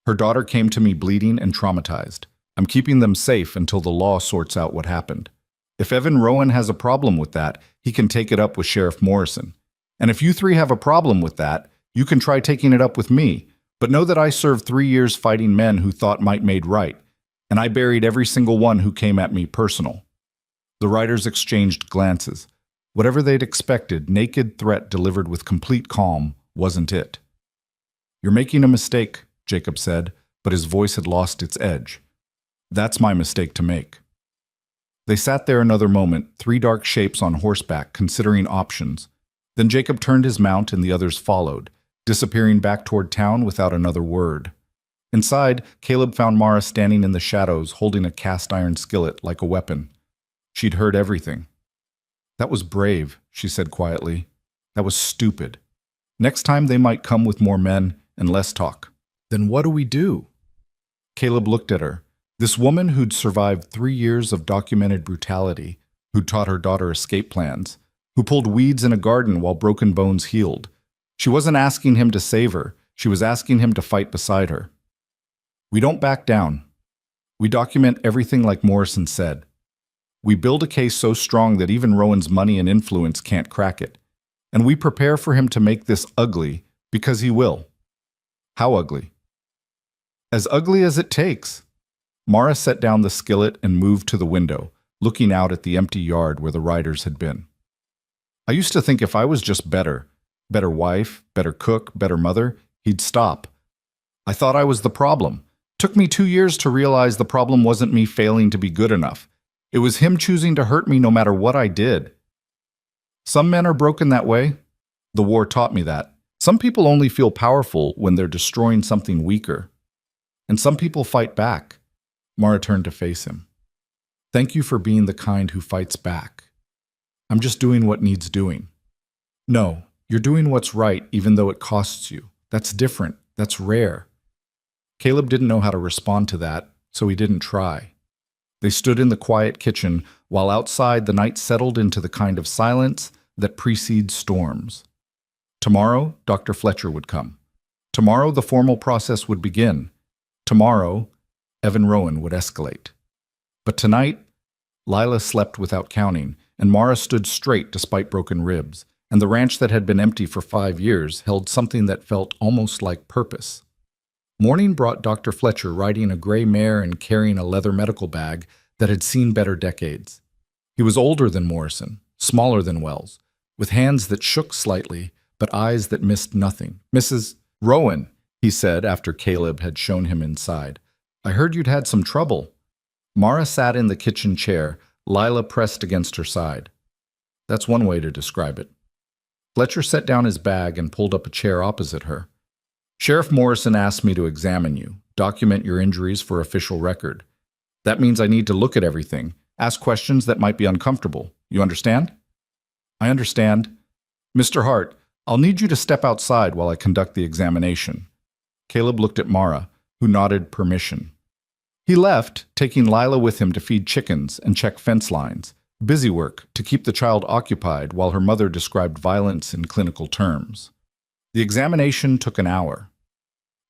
Her daughter came to me bleeding and traumatized. I'm keeping them safe until the law sorts out what happened. If Evan Rowan has a problem with that, he can take it up with Sheriff Morrison. And if you 3 have a problem with that, you can try taking it up with me. But know that I served 3 years fighting men who thought might made right, and I buried every single one who came at me personal." The riders exchanged glances. Whatever they'd expected, naked threat delivered with complete calm wasn't it. "You're making a mistake," Jacob said, but his voice had lost its edge. "That's my mistake to make." They sat there another moment, 3 dark shapes on horseback, considering options. Then Jacob turned his mount and the others followed, disappearing back toward town without another word. Inside, Caleb found Mara standing in the shadows, holding a cast-iron skillet like a weapon. She'd heard everything. "That was brave," she said quietly. "That was stupid. Next time they might come with more men and less talk." "Then what do we do?" Caleb looked at her. This woman who'd survived 3 years of documented brutality, who'd taught her daughter escape plans, who pulled weeds in a garden while broken bones healed. She wasn't asking him to save her. She was asking him to fight beside her. "We don't back down. We document everything like Morrison said. We build a case so strong that even Rowan's money and influence can't crack it. And we prepare for him to make this ugly because he will." "How ugly?" "As ugly as it takes." Mara set down the skillet and moved to the window, looking out at the empty yard where the riders had been. "I used to think if I was just better wife, better cook, better mother, he'd stop. I thought I was the problem. Took me 2 years to realize the problem wasn't me failing to be good enough. It was him choosing to hurt me no matter what I did. Some men are broken that way. The war taught me that. Some people only feel powerful when they're destroying something weaker. And some people fight back." Mara turned to face him. "Thank you for being the kind who fights back. I'm just doing what needs doing." "No, you're doing what's right even though it costs you. That's different. That's rare." Caleb didn't know how to respond to that, so he didn't try. They stood in the quiet kitchen while outside the night settled into the kind of silence that precedes storms. Tomorrow, Dr. Fletcher would come. Tomorrow, the formal process would begin. Tomorrow, Evan Rowan would escalate. But tonight, Lila slept without counting, and Mara stood straight despite broken ribs, and the ranch that had been empty for 5 years held something that felt almost like purpose. Morning brought Dr. Fletcher riding a gray mare and carrying a leather medical bag that had seen better decades. He was older than Morrison, smaller than Wells, with hands that shook slightly, but eyes that missed nothing. "Mrs. Rowan," he said after Caleb had shown him inside. "I heard you'd had some trouble." Mara sat in the kitchen chair, Lila pressed against her side. That's one way to describe it. Fletcher set down his bag and pulled up a chair opposite her. "Sheriff Morrison asked me to examine you, document your injuries for official record. That means I need to look at everything, ask questions that might be uncomfortable. You understand?" "I understand. Mr. Hart, I'll need you to step outside while I conduct the examination." Caleb looked at Mara, who nodded permission. He left, taking Lila with him to feed chickens and check fence lines, busy work to keep the child occupied while her mother described violence in clinical terms. The examination took an hour.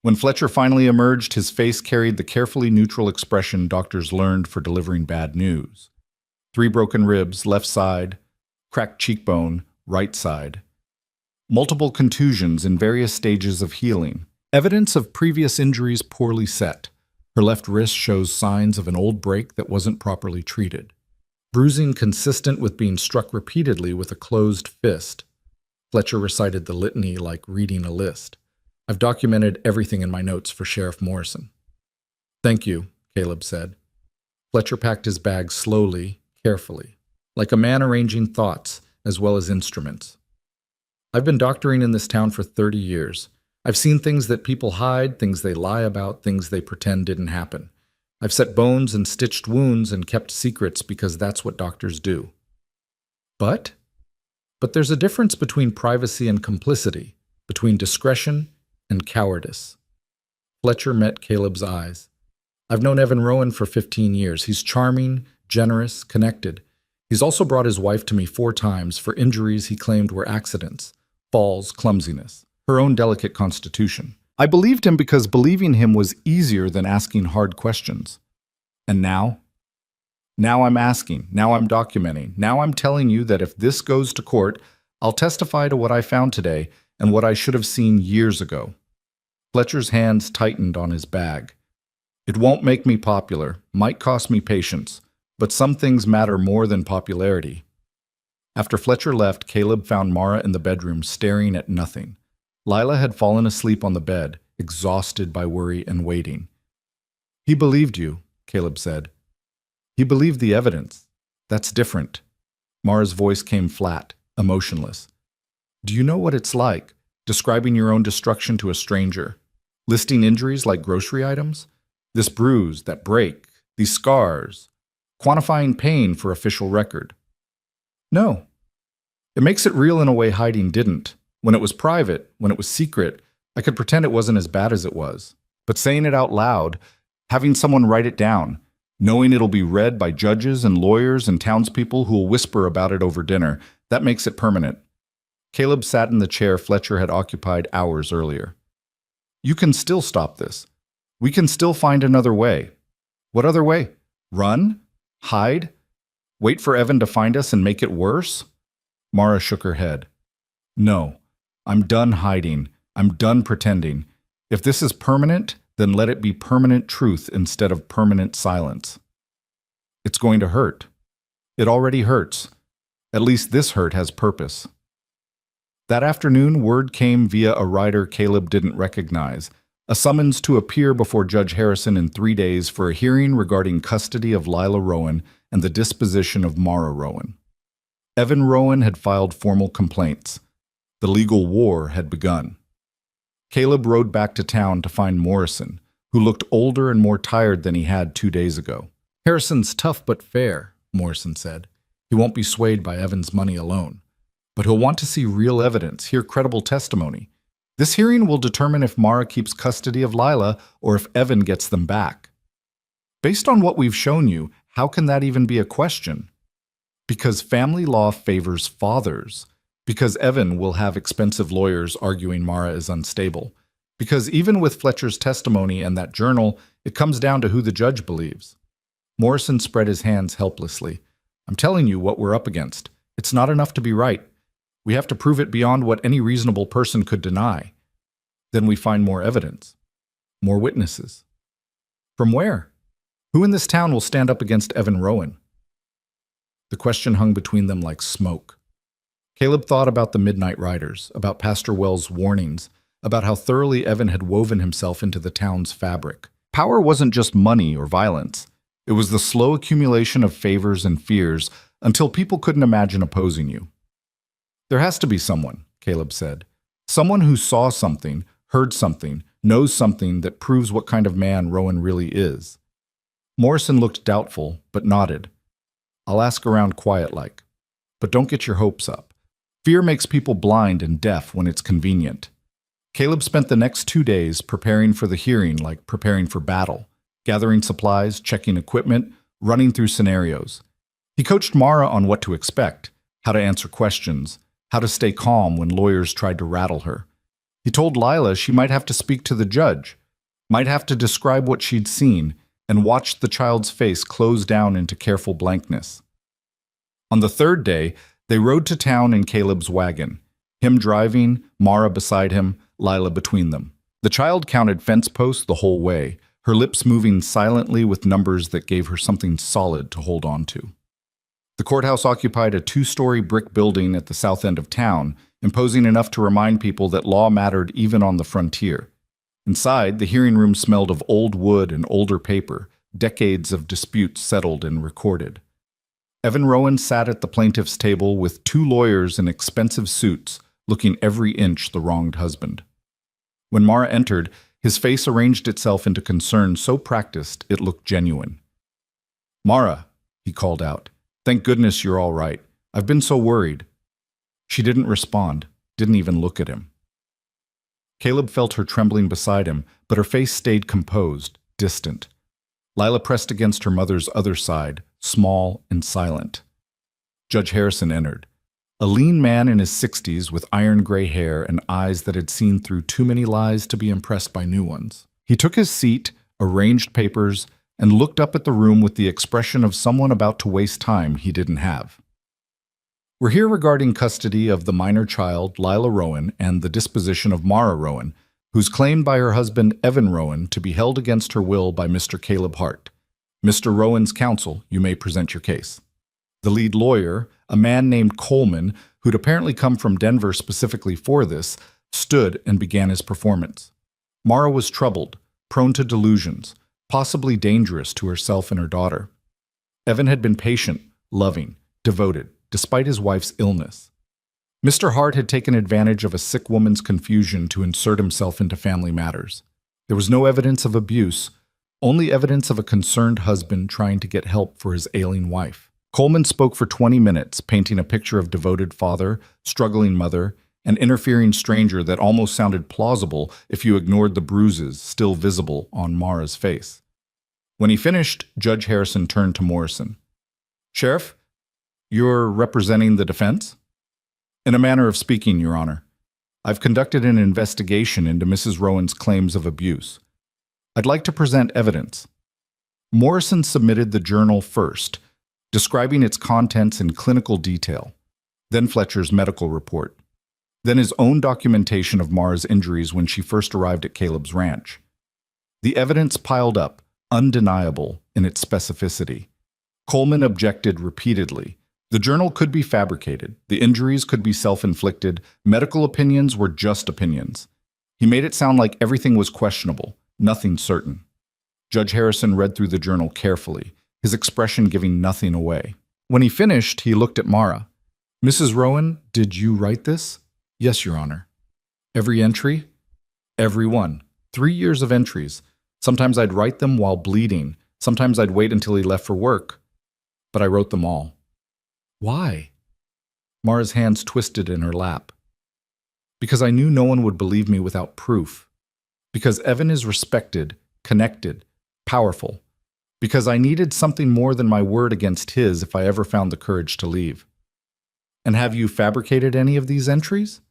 When Fletcher finally emerged, his face carried the carefully neutral expression doctors learned for delivering bad news. 3 broken ribs, left side, cracked cheekbone, right side. Multiple contusions in various stages of healing. Evidence of previous injuries poorly set. Her left wrist shows signs of an old break that wasn't properly treated. Bruising consistent with being struck repeatedly with a closed fist. Fletcher recited the litany like reading a list. "I've documented everything in my notes for Sheriff Morrison." "Thank you," Caleb said. Fletcher packed his bag slowly, carefully, like a man arranging thoughts as well as instruments. "I've been doctoring in this town for 30 years. I've seen things that people hide, things they lie about, things they pretend didn't happen. I've set bones and stitched wounds and kept secrets because that's what doctors do." But there's a difference between privacy and complicity, between discretion and cowardice. Fletcher met Caleb's eyes. "I've known Evan Rowan for 15 years. He's charming, generous, connected. He's also brought his wife to me 4 times for injuries he claimed were accidents, falls, clumsiness, her own delicate constitution. I believed him because believing him was easier than asking hard questions. And now? Now I'm asking, now I'm documenting, now I'm telling you that if this goes to court, I'll testify to what I found today and what I should have seen years ago." Fletcher's hands tightened on his bag. "It won't make me popular, might cost me patience, but some things matter more than popularity." After Fletcher left, Caleb found Mara in the bedroom staring at nothing. Lila had fallen asleep on the bed, exhausted by worry and waiting. "He believed you," Caleb said. "He believed the evidence. That's different." Mara's voice came flat, emotionless. "Do you know what it's like, describing your own destruction to a stranger? Listing injuries like grocery items? This bruise, that break, these scars. Quantifying pain for official record?" "No. It makes it real in a way hiding didn't. When it was private, when it was secret, I could pretend it wasn't as bad as it was. But saying it out loud, having someone write it down, knowing it'll be read by judges and lawyers and townspeople who will whisper about it over dinner, that makes it permanent." Caleb sat in the chair Fletcher had occupied hours earlier. "You can still stop this. We can still find another way." "What other way? Run? Hide? Wait for Evan to find us and make it worse?" Mara shook her head. "No. I'm done hiding. I'm done pretending. If this is permanent, then let it be permanent truth instead of permanent silence." "It's going to hurt. It already hurts. At least this hurt has purpose." That afternoon, word came via a rider Caleb didn't recognize, a summons to appear before Judge Harrison in 3 days for a hearing regarding custody of Lila Rowan and the disposition of Mara Rowan. Evan Rowan had filed formal complaints. The legal war had begun. Caleb rode back to town to find Morrison, who looked older and more tired than he had 2 days ago. "Harrison's tough but fair," Morrison said. "He won't be swayed by Evan's money alone. But he'll want to see real evidence, hear credible testimony. This hearing will determine if Mara keeps custody of Lila or if Evan gets them back." "Based on what we've shown you, how can that even be a question?" "Because family law favors fathers. Because Evan will have expensive lawyers arguing Mara is unstable. Because even with Fletcher's testimony and that journal, it comes down to who the judge believes." Morrison spread his hands helplessly. "I'm telling you what we're up against. It's not enough to be right. We have to prove it beyond what any reasonable person could deny. Then we find more evidence, more witnesses. From where? Who in this town will stand up against Evan Rowan? The question hung between them like smoke. Caleb thought about the Midnight Riders, about Pastor Wells' warnings, about how thoroughly Evan had woven himself into the town's fabric. Power wasn't just money or violence. It was the slow accumulation of favors and fears until people couldn't imagine opposing you. There has to be someone, Caleb said. Someone who saw something, heard something, knows something that proves what kind of man Rowan really is. Morrison looked doubtful, but nodded. I'll ask around quiet-like. But don't get your hopes up. Fear makes people blind and deaf when it's convenient. Caleb spent the next 2 days preparing for the hearing like preparing for battle, gathering supplies, checking equipment, running through scenarios. He coached Mara on what to expect, how to answer questions, how to stay calm when lawyers tried to rattle her. He told Lila she might have to speak to the judge, might have to describe what she'd seen, and watched the child's face close down into careful blankness. On the third day, they rode to town in Caleb's wagon, him driving, Mara beside him, Lila between them. The child counted fence posts the whole way, her lips moving silently with numbers that gave her something solid to hold on to. The courthouse occupied a 2-story brick building at the south end of town, imposing enough to remind people that law mattered even on the frontier. Inside, the hearing room smelled of old wood and older paper, decades of disputes settled and recorded. Evan Rowan sat at the plaintiff's table with 2 lawyers in expensive suits, looking every inch the wronged husband. When Mara entered, his face arranged itself into concern so practiced it looked genuine. "Mara," he called out, "thank goodness you're all right. I've been so worried." She didn't respond, didn't even look at him. Caleb felt her trembling beside him, but her face stayed composed, distant. Lila pressed against her mother's other side, small and silent. Judge Harrison entered. A lean man in his 60s with iron-gray hair and eyes that had seen through too many lies to be impressed by new ones. He took his seat, arranged papers, and looked up at the room with the expression of someone about to waste time he didn't have. "We're here regarding custody of the minor child, Lila Rowan, and the disposition of Mara Rowan, who's claimed by her husband, Evan Rowan, to be held against her will by Mr. Caleb Hart. Mr. Rowan's counsel, you may present your case." The lead lawyer, a man named Coleman, who'd apparently come from Denver specifically for this, stood and began his performance. Mara was troubled, prone to delusions, possibly dangerous to herself and her daughter. Evan had been patient, loving, devoted, despite his wife's illness. Mr. Hart had taken advantage of a sick woman's confusion to insert himself into family matters. There was no evidence of abuse, only evidence of a concerned husband trying to get help for his ailing wife. Coleman spoke for 20 minutes, painting a picture of devoted father, struggling mother, an interfering stranger that almost sounded plausible if you ignored the bruises still visible on Mara's face. When he finished, Judge Harrison turned to Morrison. "Sheriff, you're representing the defense?" "In a manner of speaking, Your Honor. I've conducted an investigation into Mrs. Rowan's claims of abuse. I'd like to present evidence." Morrison submitted the journal first, describing its contents in clinical detail, then Fletcher's medical report, then his own documentation of Mara's injuries when she first arrived at Caleb's ranch. The evidence piled up, undeniable in its specificity. Coleman objected repeatedly. The journal could be fabricated, the injuries could be self-inflicted, medical opinions were just opinions. He made it sound like everything was questionable, nothing certain. Judge Harrison read through the journal carefully, his expression giving nothing away. When he finished, he looked at Mara. "Mrs. Rowan, did you write this?" "Yes, Your Honor." "Every entry?" "Every one. 3 years of entries. Sometimes I'd write them while bleeding. Sometimes I'd wait until he left for work. But I wrote them all." "Why?" Mara's hands twisted in her lap. "Because I knew no one would believe me without proof. Because Evan is respected, connected, powerful. Because I needed something more than my word against his if I ever found the courage to leave." "And have you fabricated any of these entries?"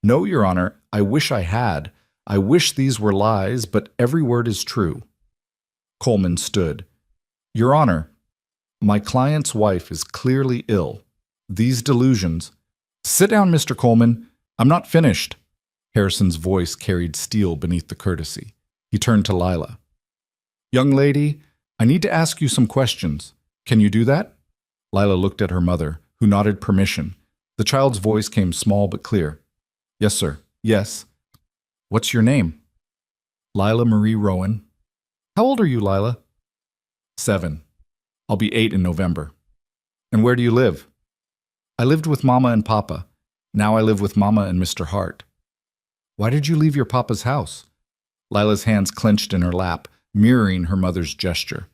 "No, Your Honor. I wish I had. I wish these were lies, but every word is true." Coleman stood. "Your Honor, my client's wife is clearly ill. These delusions, Sit down, Mr. Coleman. I'm not finished. Harrison's voice carried steel beneath the courtesy. He turned to Lila. Young lady, I need to ask you some questions. Can you do that? Lila looked at her mother, who nodded permission. The child's voice came small but clear. Yes, sir. Yes. What's your name? Lila Marie Rowan. How old are you, Lila? 7. I'll be 8 in November. And where do you live? I lived with Mama and Papa. Now I live with Mama and Mr. Hart. Why did you leave your papa's house? Lila's hands clenched in her lap, mirroring her mother's gesture.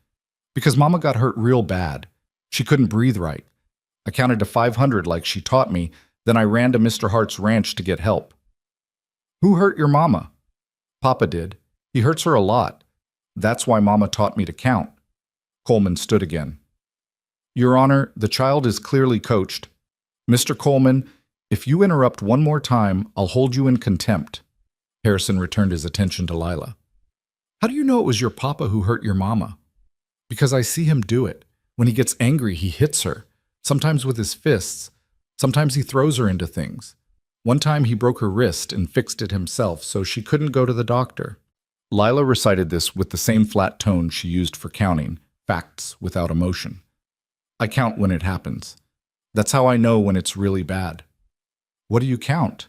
Because Mama got hurt real bad. She couldn't breathe right. I counted to 500 like she taught me, then I ran to Mr. Hart's ranch to get help. Who hurt your Mama? Papa did. He hurts her a lot. That's why Mama taught me to count. Coleman stood again. Your Honor, the child is clearly coached. Mr. Coleman, if you interrupt one more time, I'll hold you in contempt. Harrison returned his attention to Lila. How do you know it was your papa who hurt your mama? Because I see him do it. When he gets angry, he hits her, sometimes with his fists. Sometimes he throws her into things. One time he broke her wrist and fixed it himself so she couldn't go to the doctor. Lila recited this with the same flat tone she used for counting, facts without emotion. I count when it happens. That's how I know when it's really bad. What do you count?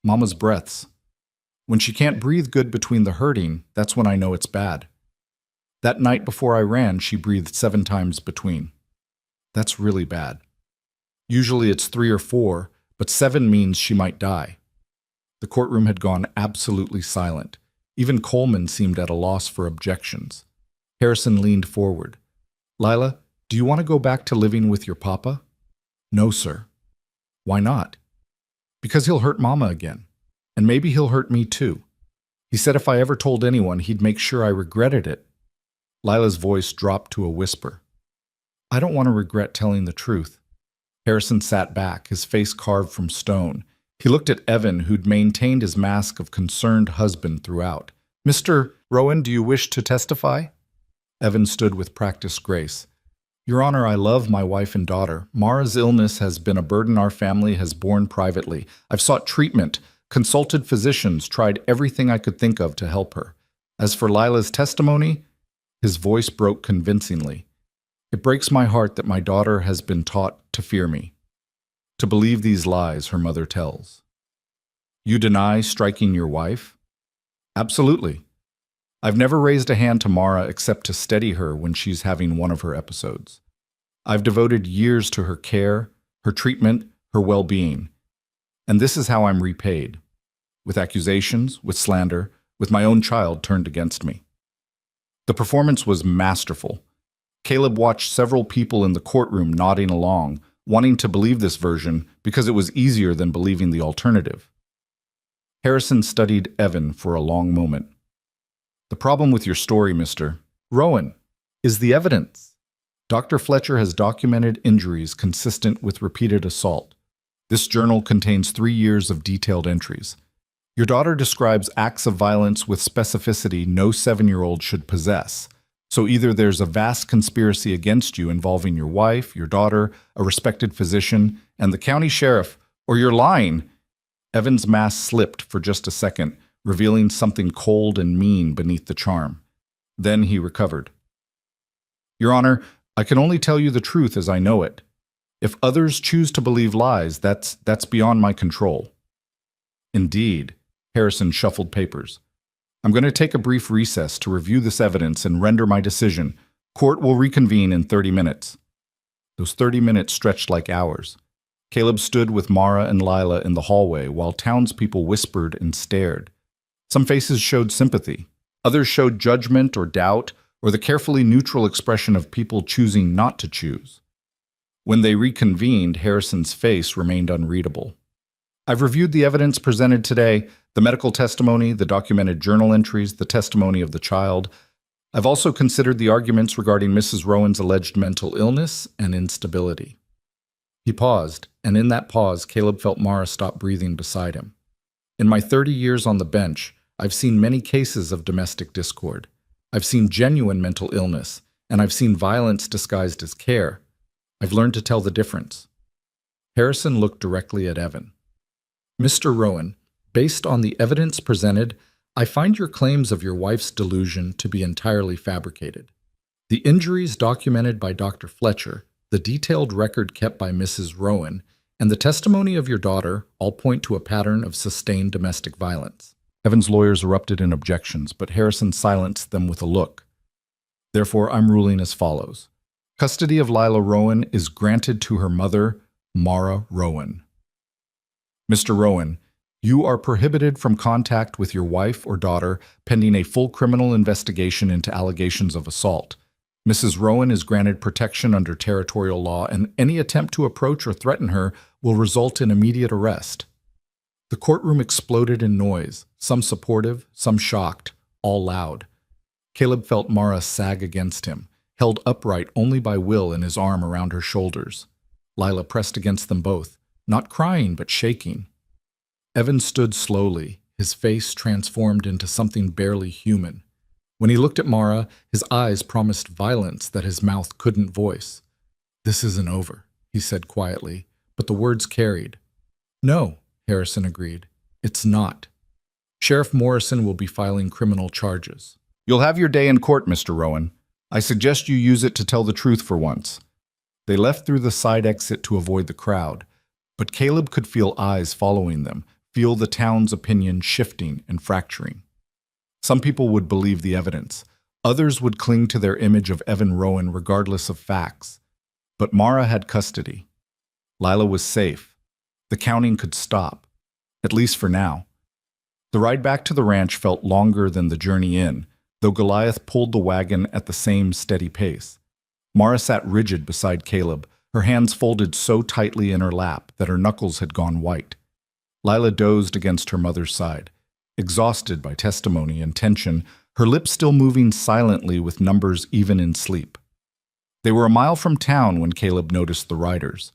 Mama's breaths. When she can't breathe good between the hurting, that's when I know it's bad. That night before I ran, she breathed 7 times between. That's really bad. Usually it's 3 or 4, but 7 means she might die. The courtroom had gone absolutely silent. Even Coleman seemed at a loss for objections. Harrison leaned forward. Lila, do you want to go back to living with your papa? No, sir. Why not? Because he'll hurt Mama again. And maybe he'll hurt me too. He said if I ever told anyone, he'd make sure I regretted it. Lila's voice dropped to a whisper. I don't want to regret telling the truth. Harrison sat back, his face carved from stone. He looked at Evan, who'd maintained his mask of concerned husband throughout. Mr. Rowan, do you wish to testify? Evan stood with practiced grace. Your Honor, I love my wife and daughter. Mara's illness has been a burden our family has borne privately. I've sought treatment, consulted physicians, tried everything I could think of to help her. As for Lila's testimony, his voice broke convincingly. It breaks my heart that my daughter has been taught to fear me, to believe these lies her mother tells. You deny striking your wife? Absolutely. I've never raised a hand to Mara except to steady her when she's having one of her episodes. I've devoted years to her care, her treatment, her well-being. And this is how I'm repaid. With accusations, with slander, with my own child turned against me. The performance was masterful. Caleb watched several people in the courtroom nodding along, wanting to believe this version because it was easier than believing the alternative. Harrison studied Evan for a long moment. The problem with your story, Mr. Rowan, is the evidence. Dr. Fletcher has documented injuries consistent with repeated assault. This journal contains 3 years of detailed entries. Your daughter describes acts of violence with specificity no 7-year-old should possess. So either there's a vast conspiracy against you involving your wife, your daughter, a respected physician, and the county sheriff, or you're lying. Evan's mask slipped for just a second, revealing something cold and mean beneath the charm. Then he recovered. Your Honor, I can only tell you the truth as I know it. If others choose to believe lies, that's beyond my control. Indeed. Harrison shuffled papers. I'm going to take a brief recess to review this evidence and render my decision. Court will reconvene in 30 minutes. Those 30 minutes stretched like hours. Caleb stood with Mara and Lila in the hallway while townspeople whispered and stared. Some faces showed sympathy. Others showed judgment or doubt, or the carefully neutral expression of people choosing not to choose. When they reconvened, Harrison's face remained unreadable. I've reviewed the evidence presented today, the medical testimony, the documented journal entries, the testimony of the child. I've also considered the arguments regarding Mrs. Rowan's alleged mental illness and instability. He paused, and in that pause, Caleb felt Mara stop breathing beside him. In my 30 years on the bench, I've seen many cases of domestic discord. I've seen genuine mental illness, and I've seen violence disguised as care. I've learned to tell the difference. Harrison looked directly at Evan. Mr. Rowan, based on the evidence presented, I find your claims of your wife's delusion to be entirely fabricated. The injuries documented by Dr. Fletcher, the detailed record kept by Mrs. Rowan, and the testimony of your daughter all point to a pattern of sustained domestic violence. Evan's lawyers erupted in objections, but Harrison silenced them with a look. Therefore, I'm ruling as follows. Custody of Lila Rowan is granted to her mother, Mara Rowan. Mr. Rowan, you are prohibited from contact with your wife or daughter pending a full criminal investigation into allegations of assault. Mrs. Rowan is granted protection under territorial law, and any attempt to approach or threaten her will result in immediate arrest. The courtroom exploded in noise, some supportive, some shocked, all loud. Caleb felt Mara sag against him, held upright only by will in his arm around her shoulders. Lila pressed against them both, not crying but shaking. Evan stood slowly, his face transformed into something barely human. When he looked at Mara, his eyes promised violence that his mouth couldn't voice. This isn't over, he said quietly, but the words carried. No, Harrison agreed. It's not. Sheriff Morrison will be filing criminal charges. You'll have your day in court, Mr. Rowan. I suggest you use it to tell the truth for once. They left through the side exit to avoid the crowd, but Caleb could feel eyes following them, feel the town's opinion shifting and fracturing. Some people would believe the evidence. Others would cling to their image of Evan Rowan regardless of facts. But Mara had custody. Lila was safe. The counting could stop, at least for now. The ride back to the ranch felt longer than the journey in, though Goliath pulled the wagon at the same steady pace. Mara sat rigid beside Caleb, her hands folded so tightly in her lap that her knuckles had gone white. Lila dozed against her mother's side, exhausted by testimony and tension, her lips still moving silently with numbers even in sleep. They were a mile from town when Caleb noticed the riders.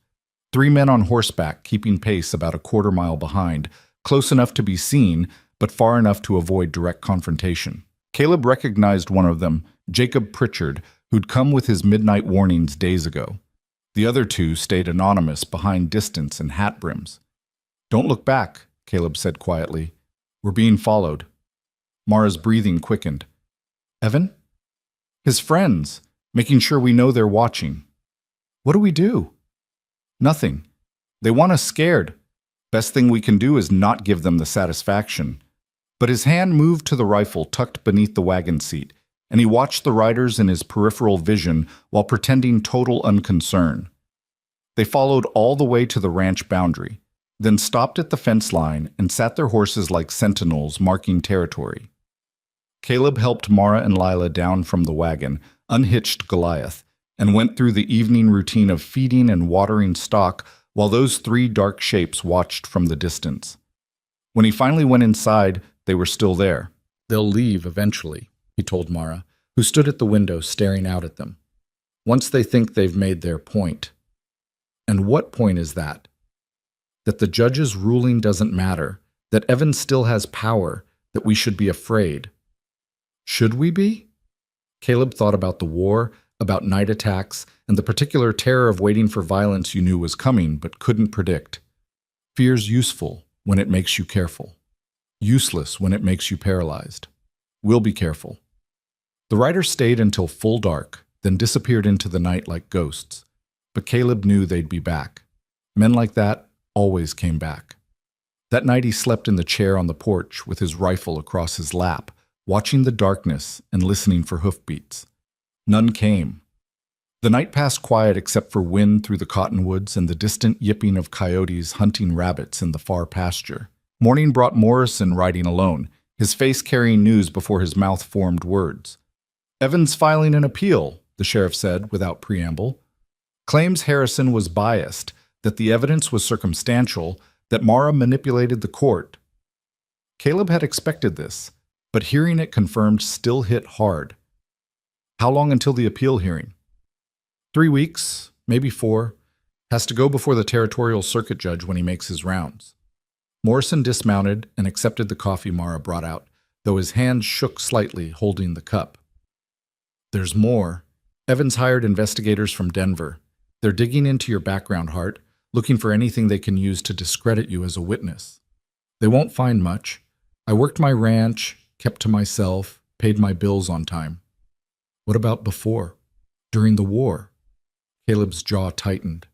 3 men on horseback keeping pace about a quarter-mile behind, close enough to be seen, but far enough to avoid direct confrontation. Caleb recognized one of them, Jacob Pritchard, who'd come with his midnight warnings days ago. The other 2 stayed anonymous behind distance and hat brims. Don't look back, Caleb said quietly. We're being followed. Mara's breathing quickened. Evan? His friends, making sure we know they're watching. What do we do? Nothing. They want us scared. Best thing we can do is not give them the satisfaction. But his hand moved to the rifle tucked beneath the wagon seat, and he watched the riders in his peripheral vision while pretending total unconcern. They followed all the way to the ranch boundary, then stopped at the fence line and sat their horses like sentinels marking territory. Caleb helped Mara and Lila down from the wagon, unhitched Goliath, and went through the evening routine of feeding and watering stock while those 3 dark shapes watched from the distance. When he finally went inside, they were still there. They'll leave eventually, he told Mara, who stood at the window staring out at them. Once they think they've made their point. And what point is that? That the judge's ruling doesn't matter, that Evan still has power, that we should be afraid. Should we be? Caleb thought about the war, about night attacks, and the particular terror of waiting for violence you knew was coming but couldn't predict. Fear's useful when it makes you careful. Useless when it makes you paralyzed. We'll be careful. The riders stayed until full dark, then disappeared into the night like ghosts. But Caleb knew they'd be back. Men like that always came back. That night he slept in the chair on the porch with his rifle across his lap, watching the darkness and listening for hoofbeats. None came. The night passed quiet except for wind through the cottonwoods and the distant yipping of coyotes hunting rabbits in the far pasture. Morning brought Morrison riding alone, his face carrying news before his mouth formed words. Evan's filing an appeal, the sheriff said without preamble. Claims Harrison was biased, that the evidence was circumstantial, that Mara manipulated the court. Caleb had expected this, but hearing it confirmed still hit hard. How long until the appeal hearing? 3 weeks, maybe 4. Has to go before the territorial circuit judge when he makes his rounds. Morrison dismounted and accepted the coffee Mara brought out, though his hand shook slightly, holding the cup. There's more. Evans hired investigators from Denver. They're digging into your background, Hart, looking for anything they can use to discredit you as a witness. They won't find much. I worked my ranch, kept to myself, paid my bills on time. What about before? During the war? Caleb's jaw tightened.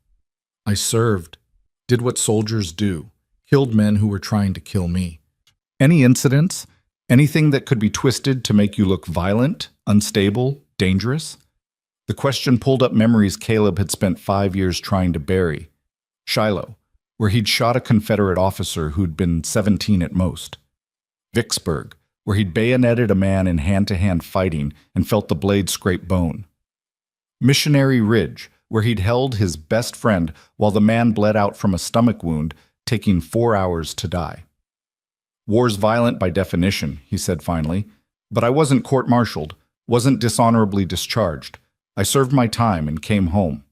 I served, did what soldiers do, killed men who were trying to kill me. Any incidents? Anything that could be twisted to make you look violent, unstable, dangerous? The question pulled up memories Caleb had spent 5 years trying to bury. Shiloh, where he'd shot a Confederate officer who'd been 17 at most. Vicksburg, where he'd bayoneted a man in hand-to-hand fighting and felt the blade scrape bone. Missionary Ridge, where he'd held his best friend while the man bled out from a stomach wound, taking 4 hours to die. War's violent by definition, he said finally, but I wasn't court-martialed, wasn't dishonorably discharged. I served my time and came home.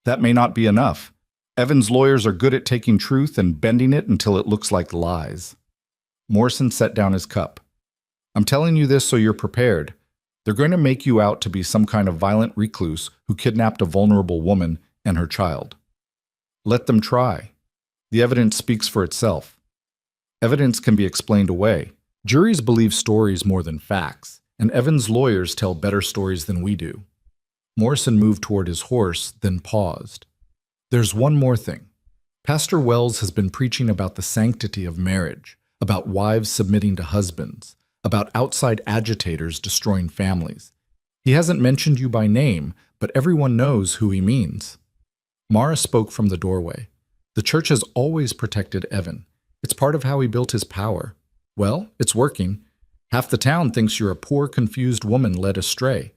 That may not be enough. Evan's lawyers are good at taking truth and bending it until it looks like lies. Morrison set down his cup. I'm telling you this so you're prepared. They're going to make you out to be some kind of violent recluse who kidnapped a vulnerable woman and her child. Let them try. The evidence speaks for itself. Evidence can be explained away. Juries believe stories more than facts, and Evan's lawyers tell better stories than we do. Morrison moved toward his horse, then paused. There's one more thing. Pastor Wells has been preaching about the sanctity of marriage, about wives submitting to husbands, about outside agitators destroying families. He hasn't mentioned you by name, but everyone knows who he means. Mara spoke from the doorway. The church has always protected Evan. It's part of how he built his power. Well, it's working. Half the town thinks you're a poor, confused woman led astray.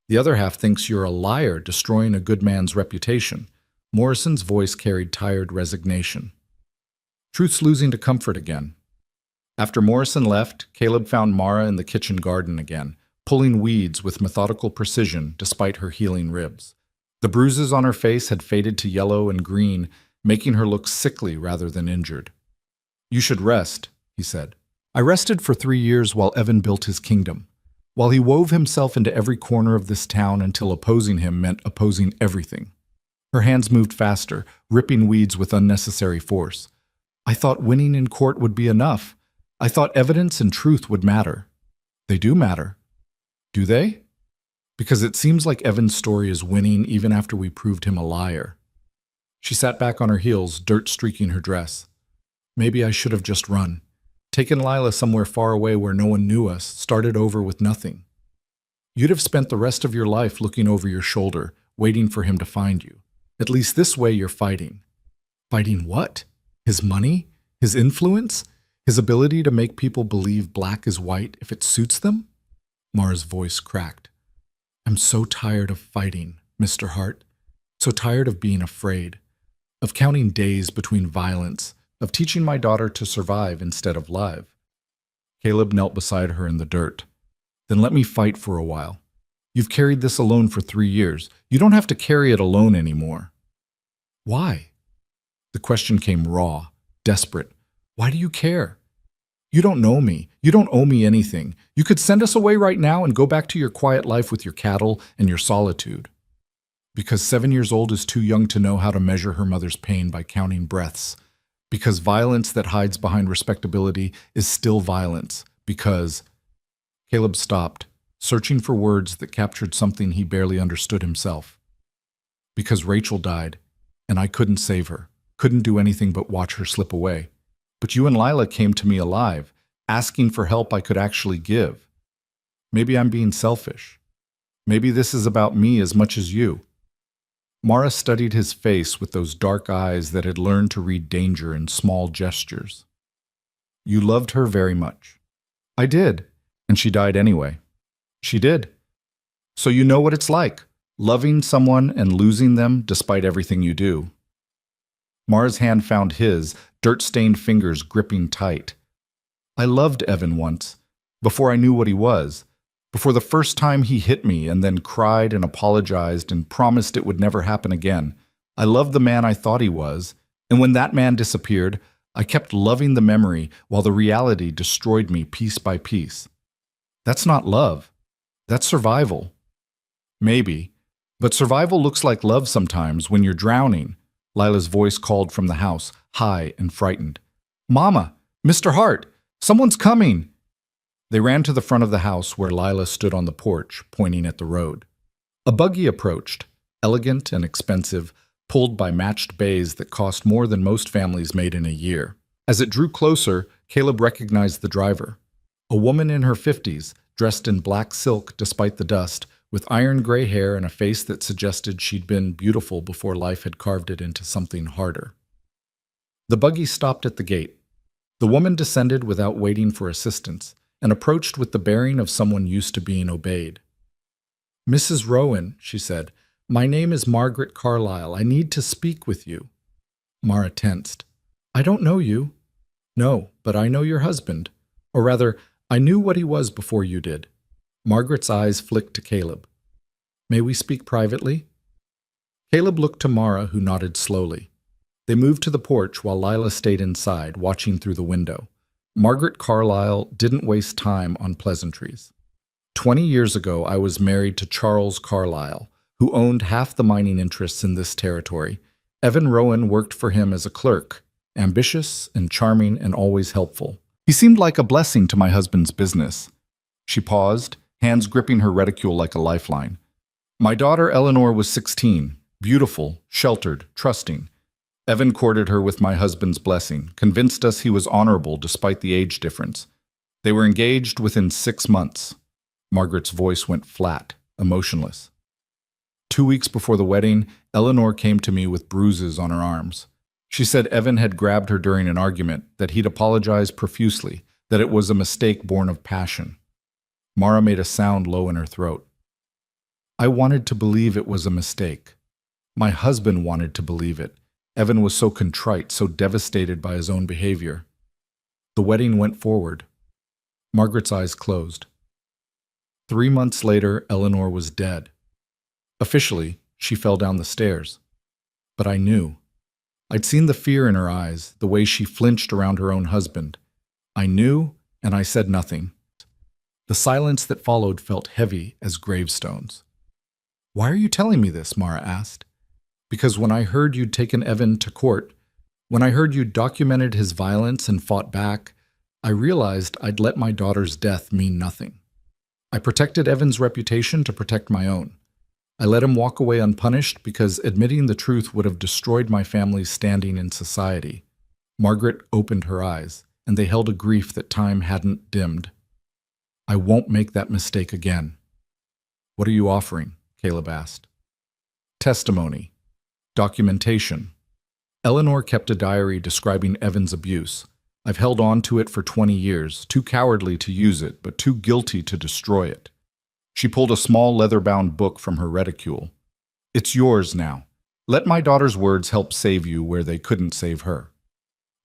The other half thinks you're a liar destroying a good man's reputation. Morrison's voice carried tired resignation. Truth's losing to comfort again. After Morrison left, Caleb found Mara in the kitchen garden again, pulling weeds with methodical precision despite her healing ribs. The bruises on her face had faded to yellow and green, making her look sickly rather than injured. You should rest, he said. I rested for 3 years while Evan built his kingdom, while he wove himself into every corner of this town until opposing him meant opposing everything. Her hands moved faster, ripping weeds with unnecessary force. I thought winning in court would be enough. I thought evidence and truth would matter. They do matter. Do they? Because it seems like Evan's story is winning even after we proved him a liar. She sat back on her heels, dirt streaking her dress. Maybe I should have just run. Taken Lila somewhere far away where no one knew us, started over with nothing. You'd have spent the rest of your life looking over your shoulder, waiting for him to find you. At least this way you're fighting. Fighting what? His money? His influence? His ability to make people believe black is white if it suits them? Mara's voice cracked. I'm so tired of fighting, Mr. Hart. So tired of being afraid. Of counting days between violence. Of teaching my daughter to survive instead of live. Caleb knelt beside her in the dirt. Then let me fight for a while. You've carried this alone for 3 years. You don't have to carry it alone anymore. Why? The question came raw, desperate. Why do you care? You don't know me. You don't owe me anything. You could send us away right now and go back to your quiet life with your cattle and your solitude. Because 7 years old is too young to know how to measure her mother's pain by counting breaths. Because violence that hides behind respectability is still violence. Because... Caleb stopped, searching for words that captured something he barely understood himself. Because Rachel died, and I couldn't save her, couldn't do anything but watch her slip away. But you and Lila came to me alive, asking for help I could actually give. Maybe I'm being selfish. Maybe this is about me as much as you. Mara studied his face with those dark eyes that had learned to read danger in small gestures. You loved her very much. I did, and she died anyway. She did. So you know what it's like, loving someone and losing them despite everything you do. Mara's hand found his, dirt-stained fingers gripping tight. I loved Evan once, before I knew what he was. Before the first time he hit me and then cried and apologized and promised it would never happen again. I loved the man I thought he was, and when that man disappeared, I kept loving the memory while the reality destroyed me piece by piece. That's not love. That's survival. Maybe, but survival looks like love sometimes when you're drowning, Lila's voice called from the house, high and frightened. "Mama! Mr. Hart! Someone's coming!" They ran to the front of the house where Lila stood on the porch, pointing at the road. A buggy approached, elegant and expensive, pulled by matched bays that cost more than most families made in a year. As it drew closer, Caleb recognized the driver. A woman in her 50s, dressed in black silk despite the dust, with iron gray hair and a face that suggested she'd been beautiful before life had carved it into something harder. The buggy stopped at the gate. The woman descended without waiting for assistance and approached with the bearing of someone used to being obeyed. "Mrs. Rowan," she said, "my name is Margaret Carlyle. I need to speak with you." Mara tensed. "I don't know you." "No, but I know your husband. Or rather, I knew what he was before you did." Margaret's eyes flicked to Caleb. "May we speak privately?" Caleb looked to Mara, who nodded slowly. They moved to the porch while Lila stayed inside, watching through the window. Margaret Carlyle didn't waste time on pleasantries. 20 years ago, I was married to Charles Carlyle, who owned half the mining interests in this territory. Evan Rowan worked for him as a clerk, ambitious and charming and always helpful. He seemed like a blessing to my husband's business. She paused, hands gripping her reticule like a lifeline. My daughter Eleanor was 16, beautiful, sheltered, trusting. Evan courted her with my husband's blessing, convinced us he was honorable despite the age difference. They were engaged within 6 months. Margaret's voice went flat, emotionless. 2 weeks before the wedding, Eleanor came to me with bruises on her arms. She said Evan had grabbed her during an argument, that he'd apologized profusely, that it was a mistake born of passion. Mara made a sound low in her throat. I wanted to believe it was a mistake. My husband wanted to believe it. Evan was so contrite, so devastated by his own behavior. The wedding went forward. Margaret's eyes closed. 3 months later, Eleanor was dead. Officially, she fell down the stairs. But I knew. I'd seen the fear in her eyes, the way she flinched around her own husband. I knew, and I said nothing. The silence that followed felt heavy as gravestones. "Why are you telling me this?" Mara asked. "Because when I heard you'd taken Evan to court, when I heard you'd documented his violence and fought back, I realized I'd let my daughter's death mean nothing. I protected Evan's reputation to protect my own. I let him walk away unpunished because admitting the truth would have destroyed my family's standing in society." Margaret opened her eyes, and they held a grief that time hadn't dimmed. "I won't make that mistake again." "What are you offering?" Caleb asked. "Testimony. Documentation. Eleanor kept a diary describing Evan's abuse. I've held on to it for 20 years, too cowardly to use it, but too guilty to destroy it." She pulled a small leather-bound book from her reticule. "It's yours now. Let my daughter's words help save you where they couldn't save her."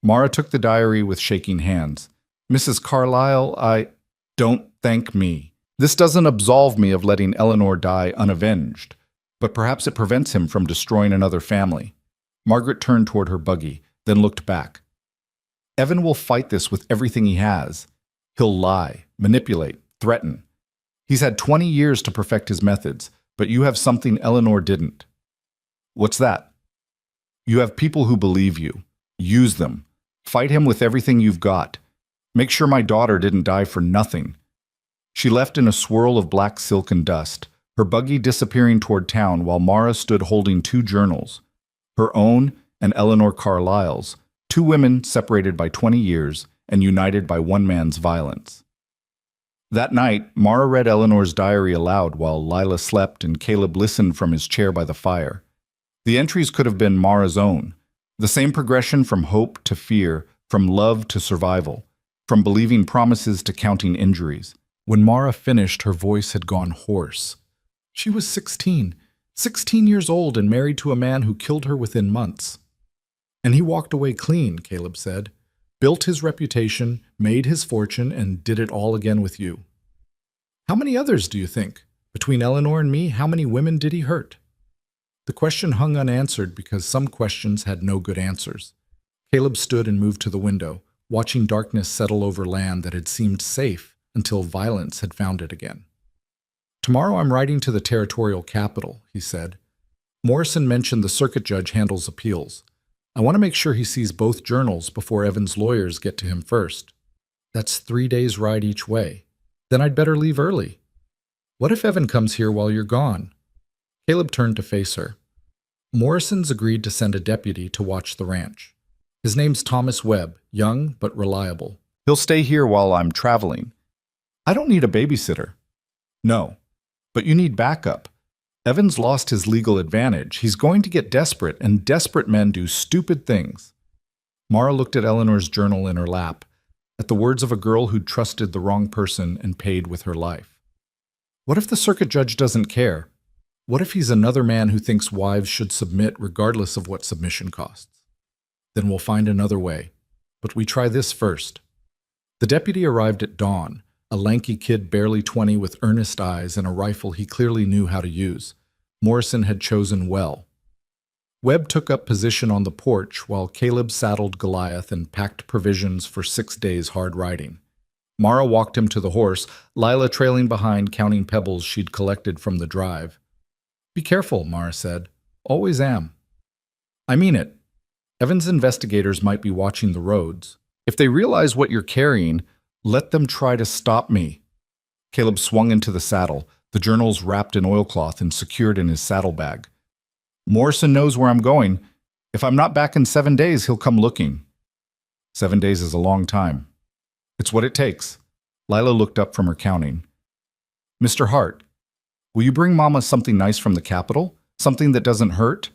Mara took the diary with shaking hands. "Mrs. Carlyle, Don't thank me. This doesn't absolve me of letting Eleanor die unavenged, but perhaps it prevents him from destroying another family." Margaret turned toward her buggy, then looked back. "Evan will fight this with everything he has. He'll lie, manipulate, threaten. He's had 20 years to perfect his methods, but you have something Eleanor didn't." "What's that?" "You have people who believe you. Use them. Fight him with everything you've got. Make sure my daughter didn't die for nothing." She left in a swirl of black silk and dust, her buggy disappearing toward town while Mara stood holding 2 journals, her own and Eleanor Carlyle's, 2 women separated by 20 years and united by one man's violence. That night, Mara read Eleanor's diary aloud while Lila slept and Caleb listened from his chair by the fire. The entries could have been Mara's own, the same progression from hope to fear, from love to survival, from believing promises to counting injuries. When Mara finished, her voice had gone hoarse. She was 16 years old and married to a man who killed her within months. "And he walked away clean," Caleb said. "Built his reputation, made his fortune, and did it all again with you. How many others do you think? Between Eleanor and me, how many women did he hurt?" The question hung unanswered because some questions had no good answers. Caleb stood and moved to the window, watching darkness settle over land that had seemed safe until violence had found it again. "Tomorrow I'm riding to the territorial capital," he said. Morrison mentioned the circuit judge handles appeals. I want to make sure he sees both journals before Evan's lawyers get to him first. That's 3 days' ride each way. Then I'd better leave early. What if Evan comes here while you're gone? Caleb turned to face her. Morrison's agreed to send a deputy to watch the ranch. His name's Thomas Webb, young but reliable. He'll stay here while I'm traveling. I don't need a babysitter. No, but you need backup. Evan's lost his legal advantage. He's going to get desperate, and desperate men do stupid things. Mara looked at Eleanor's journal in her lap, at the words of a girl who'd trusted the wrong person and paid with her life. What if the circuit judge doesn't care? What if he's another man who thinks wives should submit regardless of what submission costs? Then we'll find another way. But we try this first. The deputy arrived at dawn, a lanky kid barely 20 with earnest eyes and a rifle he clearly knew how to use. Morrison had chosen well. Webb took up position on the porch while Caleb saddled Goliath and packed provisions for 6 days' hard riding. Mara walked him to the horse, Lila trailing behind counting pebbles she'd collected from the drive. Be careful, Mara said. Always am. I mean it. Evan's investigators might be watching the roads. If they realize what you're carrying, let them try to stop me. Caleb swung into the saddle, the journals wrapped in oilcloth and secured in his saddlebag. Morrison knows where I'm going. If I'm not back in 7 days, he'll come looking. 7 days is a long time. It's what it takes. Lila looked up from her counting. Mr. Hart, will you bring Mama something nice from the Capitol? Something that doesn't hurt?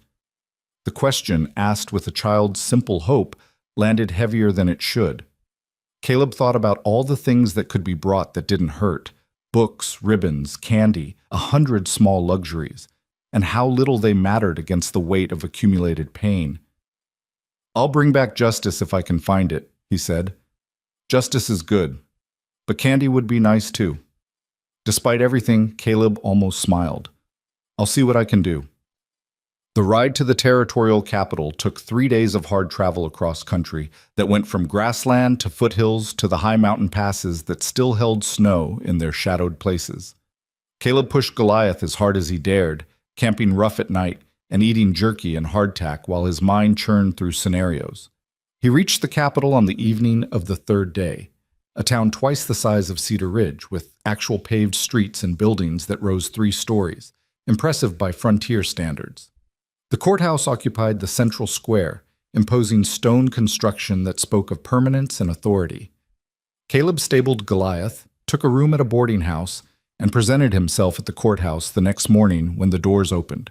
The question, asked with a child's simple hope, landed heavier than it should. Caleb thought about all the things that could be brought that didn't hurt. Books, ribbons, candy, 100 small luxuries, and how little they mattered against the weight of accumulated pain. I'll bring back justice if I can find it, he said. Justice is good, but candy would be nice too. Despite everything, Caleb almost smiled. I'll see what I can do. The ride to the territorial capital took 3 days of hard travel across country that went from grassland to foothills to the high mountain passes that still held snow in their shadowed places. Caleb pushed Goliath as hard as he dared, camping rough at night and eating jerky and hardtack while his mind churned through scenarios. He reached the capital on the evening of the 3rd day, a town twice the size of Cedar Ridge with actual paved streets and buildings that rose 3 stories, impressive by frontier standards. The courthouse occupied the central square, imposing stone construction that spoke of permanence and authority. Caleb stabled Goliath, took a room at a boarding house, and presented himself at the courthouse the next morning when the doors opened.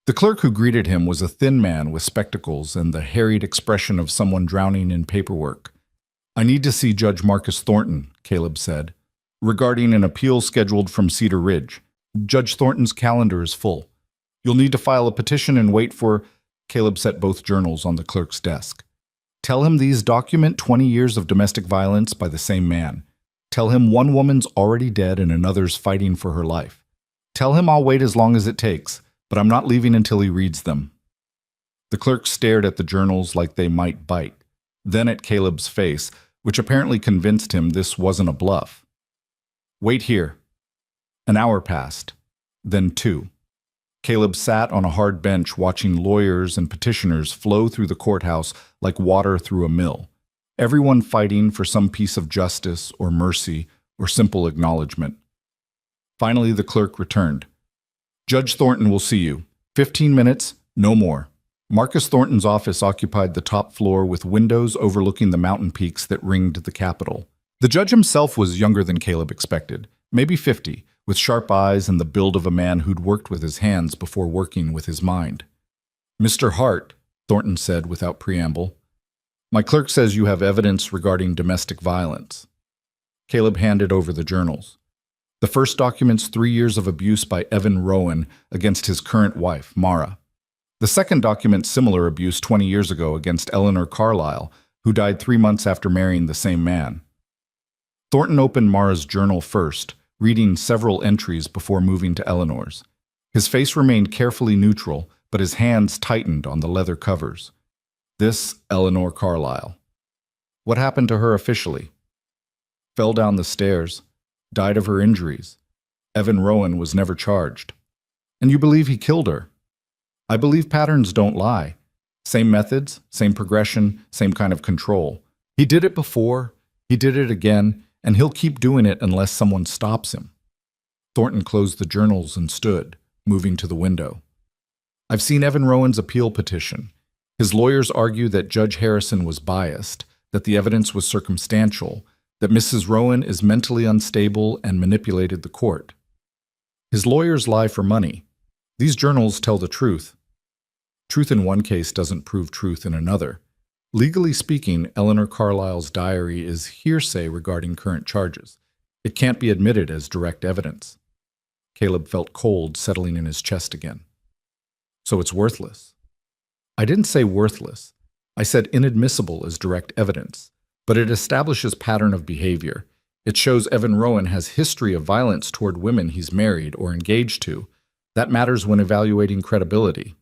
The clerk who greeted him was a thin man with spectacles and the harried expression of someone drowning in paperwork. I need to see Judge Marcus Thornton, Caleb said, regarding an appeal scheduled from Cedar Ridge. Judge Thornton's calendar is full. You'll need to file a petition and wait for... Caleb set both journals on the clerk's desk. Tell him these document 20 years of domestic violence by the same man. Tell him one woman's already dead and another's fighting for her life. Tell him I'll wait as long as it takes, but I'm not leaving until he reads them. The clerk stared at the journals like they might bite, then at Caleb's face, which apparently convinced him this wasn't a bluff. Wait here. An hour passed, then 2. Caleb sat on a hard bench watching lawyers and petitioners flow through the courthouse like water through a mill, everyone fighting for some piece of justice or mercy or simple acknowledgement. Finally, the clerk returned. Judge Thornton will see you. 15 minutes, no more. Marcus Thornton's office occupied the top floor with windows overlooking the mountain peaks that ringed the Capitol. The judge himself was younger than Caleb expected, maybe 50, with sharp eyes and the build of a man who'd worked with his hands before working with his mind. Mr. Hart, Thornton said without preamble, my clerk says you have evidence regarding domestic violence. Caleb handed over the journals. The first documents 3 years of abuse by Evan Rowan against his current wife, Mara. The second documents similar abuse 20 years ago against Eleanor Carlisle, who died 3 months after marrying the same man. Thornton opened Mara's journal first, reading several entries before moving to Eleanor's. His face remained carefully neutral, but his hands tightened on the leather covers. This Eleanor Carlisle. What happened to her officially? Fell down the stairs, died of her injuries. Evan Rowan was never charged. And you believe he killed her? I believe patterns don't lie. Same methods, same progression, same kind of control. He did it before, he did it again, and he'll keep doing it unless someone stops him. Thornton closed the journals and stood, moving to the window. I've seen Evan Rowan's appeal petition. His lawyers argue that Judge Harrison was biased, that the evidence was circumstantial, that Mrs. Rowan is mentally unstable and manipulated the court. His lawyers lie for money. These journals tell the truth. Truth in one case doesn't prove truth in another. Legally speaking, Eleanor Carlisle's diary is hearsay regarding current charges. It can't be admitted as direct evidence. Caleb felt cold settling in his chest again. So it's worthless. I didn't say worthless. I said inadmissible as direct evidence. But it establishes pattern of behavior. It shows Evan Rowan has history of violence toward women he's married or engaged to. That matters when evaluating credibility.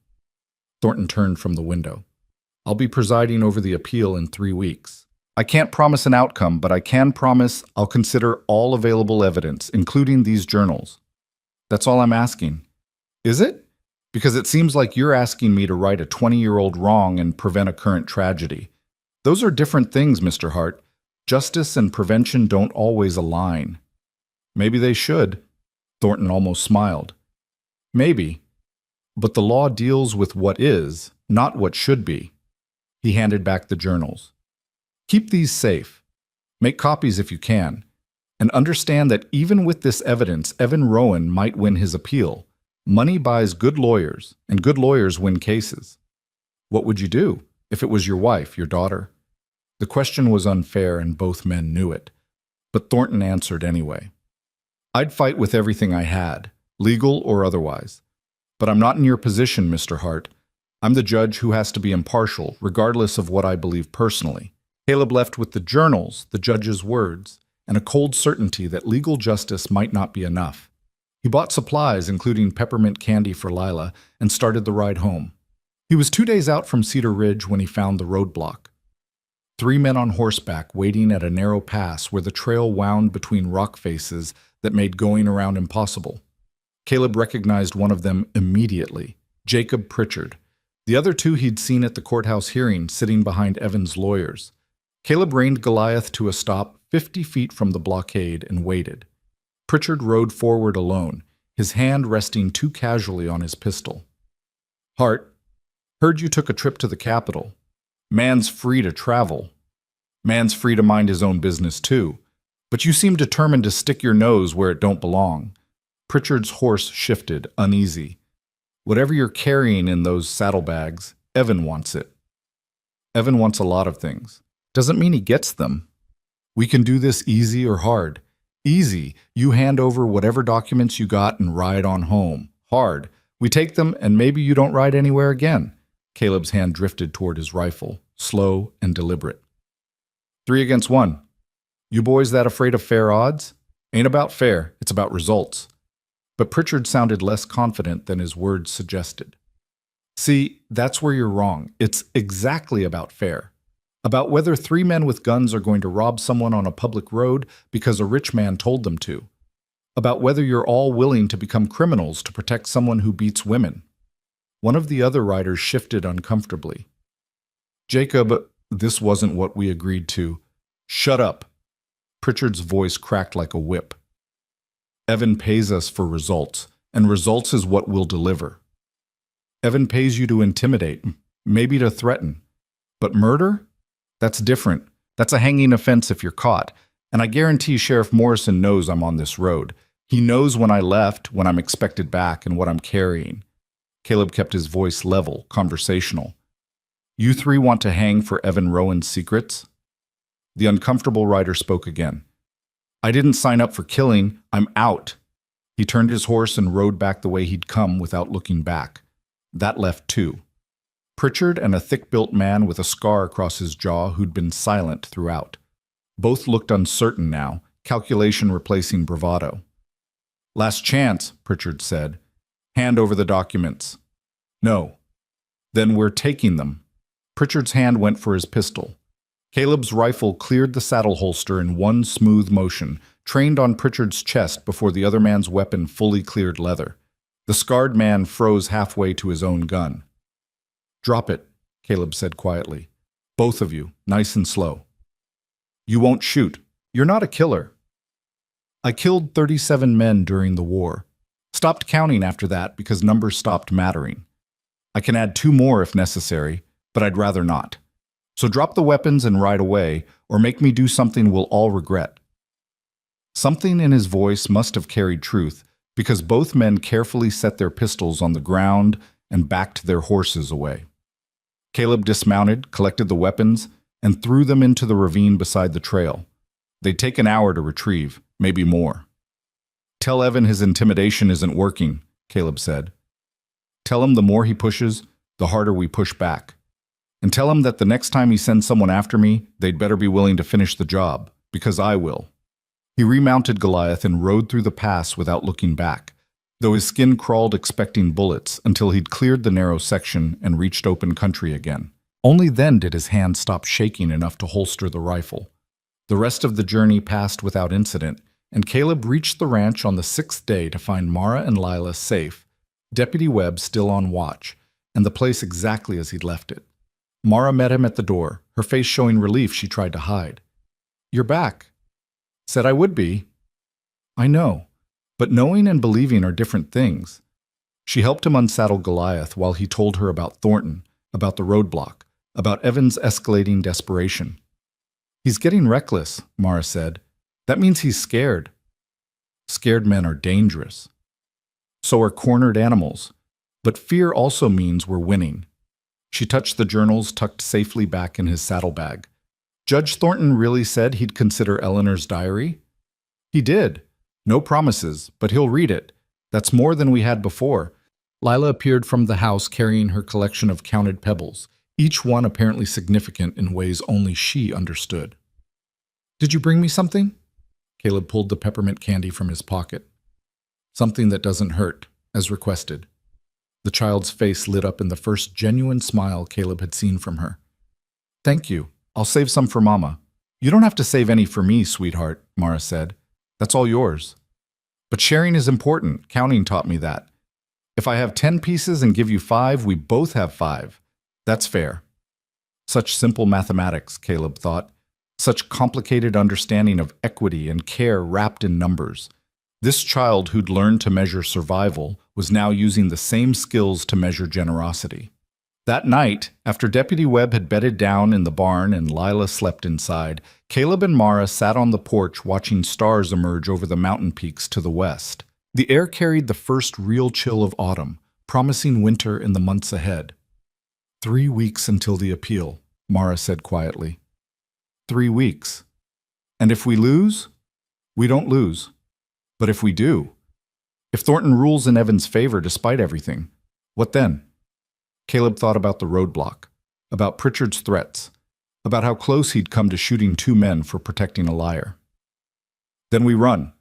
Thornton turned from the window. I'll be presiding over the appeal in 3 weeks. I can't promise an outcome, but I can promise I'll consider all available evidence, including these journals. That's all I'm asking. Is it? Because it seems like you're asking me to right a 20-year-old wrong and prevent a current tragedy. Those are different things, Mr. Hart. Justice and prevention don't always align. Maybe they should. Thornton almost smiled. Maybe. But the law deals with what is, not what should be. He handed back the journals. Keep these safe. Make copies if you can. And understand that even with this evidence, Evan Rowan might win his appeal. Money buys good lawyers, and good lawyers win cases. What would you do if it was your wife, your daughter? The question was unfair, and both men knew it. But Thornton answered anyway. I'd fight with everything I had, legal or otherwise. But I'm not in your position, Mr. Hart. I'm the judge who has to be impartial, regardless of what I believe personally. Caleb left with the journals, the judge's words, and a cold certainty that legal justice might not be enough. He bought supplies, including peppermint candy for Lila, and started the ride home. He was 2 days out from Cedar Ridge when he found the roadblock. 3 men on horseback waiting at a narrow pass where the trail wound between rock faces that made going around impossible. Caleb recognized one of them immediately, Jacob Pritchard. The other 2 he'd seen at the courthouse hearing, sitting behind Evan's lawyers. Caleb reined Goliath to a stop 50 feet from the blockade and waited. Pritchard rode forward alone, his hand resting too casually on his pistol. Hart, heard you took a trip to the Capitol. Man's free to travel. Man's free to mind his own business too. But you seem determined to stick your nose where it don't belong. Pritchard's horse shifted, uneasy. Whatever you're carrying in those saddlebags, Evan wants it. Evan wants a lot of things. Doesn't mean he gets them. We can do this easy or hard. Easy, you hand over whatever documents you got and ride on home. Hard, we take them and maybe you don't ride anywhere again. Caleb's hand drifted toward his rifle, slow and deliberate. 3 against 1. You boys that afraid of fair odds? Ain't about fair, it's about results. But Pritchard sounded less confident than his words suggested. See, that's where you're wrong. It's exactly about fair. About whether 3 men with guns are going to rob someone on a public road because a rich man told them to. About whether you're all willing to become criminals to protect someone who beats women. One of the other riders shifted uncomfortably. Jacob, this wasn't what we agreed to. Shut up. Pritchard's voice cracked like a whip. Evan pays us for results, and results is what we'll deliver. Evan pays you to intimidate, maybe to threaten. But murder? That's different. That's a hanging offense if you're caught. And I guarantee Sheriff Morrison knows I'm on this road. He knows when I left, when I'm expected back, and what I'm carrying. Caleb kept his voice level, conversational. You 3 want to hang for Evan Rowan's secrets? The uncomfortable rider spoke again. I didn't sign up for killing. I'm out. He turned his horse and rode back the way he'd come without looking back. That left 2. Pritchard and a thick-built man with a scar across his jaw who'd been silent throughout. Both looked uncertain now, calculation replacing bravado. Last chance, Pritchard said. Hand over the documents. No. Then we're taking them. Pritchard's hand went for his pistol. Caleb's rifle cleared the saddle holster in one smooth motion, trained on Pritchard's chest before the other man's weapon fully cleared leather. The scarred man froze halfway to his own gun. "Drop it," Caleb said quietly. "Both of you, nice and slow." "You won't shoot. You're not a killer." "I killed 37 men during the war. Stopped counting after that because numbers stopped mattering. I can add 2 more if necessary, but I'd rather not. So drop the weapons and ride away, or make me do something we'll all regret." Something in his voice must have carried truth, because both men carefully set their pistols on the ground and backed their horses away. Caleb dismounted, collected the weapons, and threw them into the ravine beside the trail. They'd take an hour to retrieve, maybe more. "Tell Evan his intimidation isn't working," Caleb said. "Tell him the more he pushes, the harder we push back. And tell him that the next time he sends someone after me, they'd better be willing to finish the job, because I will." He remounted Goliath and rode through the pass without looking back, though his skin crawled expecting bullets until he'd cleared the narrow section and reached open country again. Only then did his hand stop shaking enough to holster the rifle. The rest of the journey passed without incident, and Caleb reached the ranch on the 6th day to find Mara and Lila safe, Deputy Webb still on watch, and the place exactly as he'd left it. Mara met him at the door, her face showing relief she tried to hide. "You're back." "Said I would be." "I know, but knowing and believing are different things." She helped him unsaddle Goliath while he told her about Thornton, about the roadblock, about Evan's escalating desperation. "He's getting reckless," Mara said. "That means he's scared." "Scared men are dangerous. So are cornered animals. But fear also means we're winning." She touched the journals tucked safely back in his saddlebag. "Judge Thornton really said he'd consider Eleanor's diary?" "He did. No promises, but he'll read it. That's more than we had before." Lila appeared from the house carrying her collection of counted pebbles, each one apparently significant in ways only she understood. "Did you bring me something?" Caleb pulled the peppermint candy from his pocket. "Something that doesn't hurt, as requested." The child's face lit up in the first genuine smile Caleb had seen from her. "Thank you. I'll save some for Mama." "You don't have to save any for me, sweetheart," Mara said. "That's all yours." "But sharing is important. Counting taught me that. If I have 10 pieces and give you 5, we both have 5. That's fair." Such simple mathematics, Caleb thought. Such complicated understanding of equity and care wrapped in numbers. This child who'd learned to measure survival was now using the same skills to measure generosity. That night, after Deputy Webb had bedded down in the barn and Lila slept inside, Caleb and Mara sat on the porch watching stars emerge over the mountain peaks to the west. The air carried the first real chill of autumn, promising winter in the months ahead. 3 weeks until the appeal, Mara said quietly. 3 weeks. And if we lose? We don't lose. But if we do? If Thornton rules in Evan's favor despite everything, what then? Caleb thought about the roadblock, about Pritchard's threats, about how close he'd come to shooting 2 men for protecting a liar. Then we run.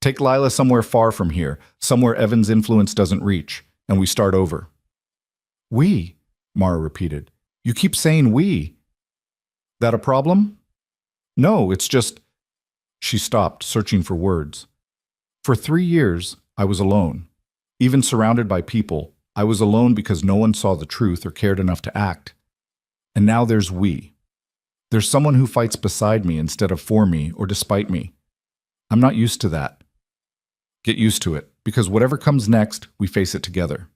Take Lila somewhere far from here, somewhere Evan's influence doesn't reach, and we start over. We, Mara repeated. You keep saying we. That a problem? No, it's just... She stopped, searching for words. For 3 years, I was alone. Even surrounded by people, I was alone because no one saw the truth or cared enough to act. And now there's we. There's someone who fights beside me instead of for me or despite me. I'm not used to that. Get used to it, because whatever comes next, we face it together.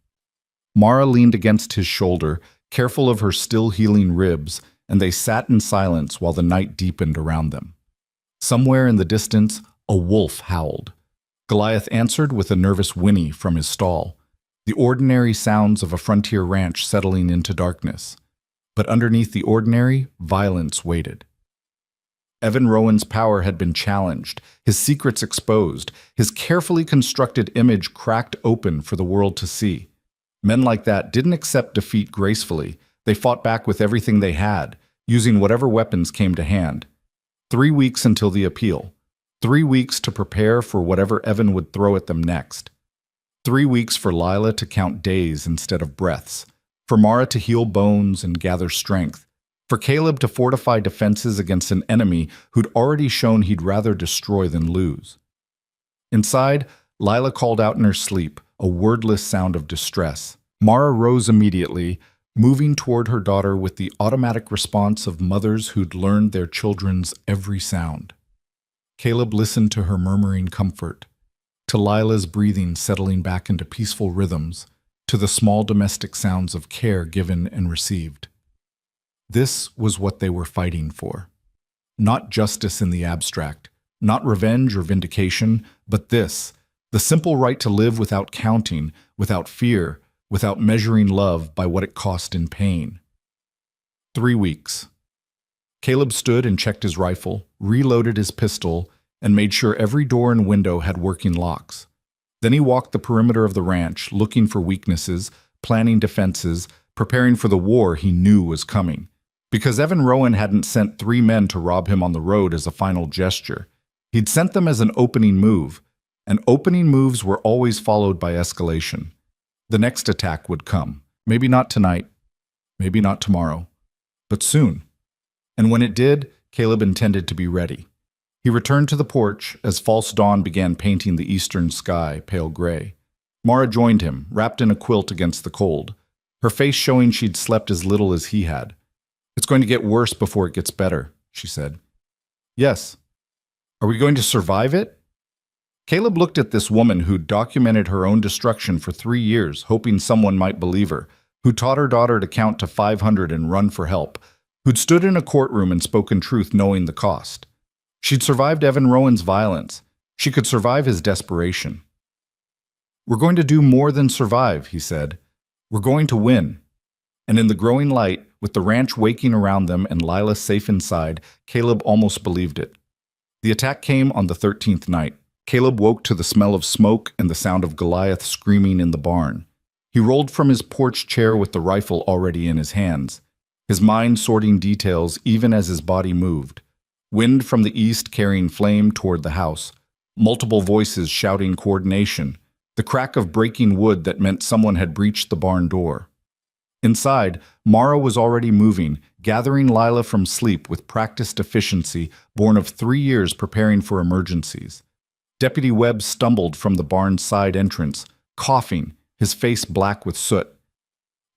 Mara leaned against his shoulder, careful of her still healing ribs, and they sat in silence while the night deepened around them. Somewhere in the distance, a wolf howled. Goliath answered with a nervous whinny from his stall, the ordinary sounds of a frontier ranch settling into darkness. But underneath the ordinary, violence waited. Evan Rowan's power had been challenged, his secrets exposed, his carefully constructed image cracked open for the world to see. Men like that didn't accept defeat gracefully. They fought back with everything they had, using whatever weapons came to hand. 3 weeks until the appeal. 3 weeks to prepare for whatever Evan would throw at them next. 3 weeks for Lila to count days instead of breaths, for Mara to heal bones and gather strength, for Caleb to fortify defenses against an enemy who'd already shown he'd rather destroy than lose. Inside, Lila called out in her sleep, a wordless sound of distress. Mara rose immediately, moving toward her daughter with the automatic response of mothers who'd learned their children's every sound. Caleb listened to her murmuring comfort, to Lila's breathing settling back into peaceful rhythms, to the small domestic sounds of care given and received. This was what they were fighting for. Not justice in the abstract, not revenge or vindication, but this, the simple right to live without counting, without fear, without measuring love by what it cost in pain. 3 weeks. Caleb stood and checked his rifle, reloaded his pistol, and made sure every door and window had working locks. Then he walked the perimeter of the ranch, looking for weaknesses, planning defenses, preparing for the war he knew was coming. Because Evan Rowan hadn't sent 3 men to rob him on the road as a final gesture. He'd sent them as an opening move, and opening moves were always followed by escalation. The next attack would come. Maybe not tonight, maybe not tomorrow, but soon. And when it did, Caleb intended to be ready. He returned to the porch as false dawn began painting the eastern sky pale gray. Mara joined him, wrapped in a quilt against the cold, her face showing she'd slept as little as he had. "It's going to get worse before it gets better," she said. "Yes. Are we going to survive it?" Caleb looked at this woman who'd documented her own destruction for 3 years, hoping someone might believe her, who taught her daughter to count to 500 and run for help, who'd stood in a courtroom and spoken truth knowing the cost. She'd survived Evan Rowan's violence. She could survive his desperation. "We're going to do more than survive," he said. "We're going to win." And in the growing light, with the ranch waking around them and Lila safe inside, Caleb almost believed it. The attack came on the 13th night. Caleb woke to the smell of smoke and the sound of Goliath screaming in the barn. He rolled from his porch chair with the rifle already in his hands, his mind sorting details even as his body moved. Wind from the east carrying flame toward the house, multiple voices shouting coordination, the crack of breaking wood that meant someone had breached the barn door. Inside, Mara was already moving, gathering Lila from sleep with practiced efficiency born of 3 years preparing for emergencies. Deputy Webb stumbled from the barn's side entrance, coughing, his face black with soot.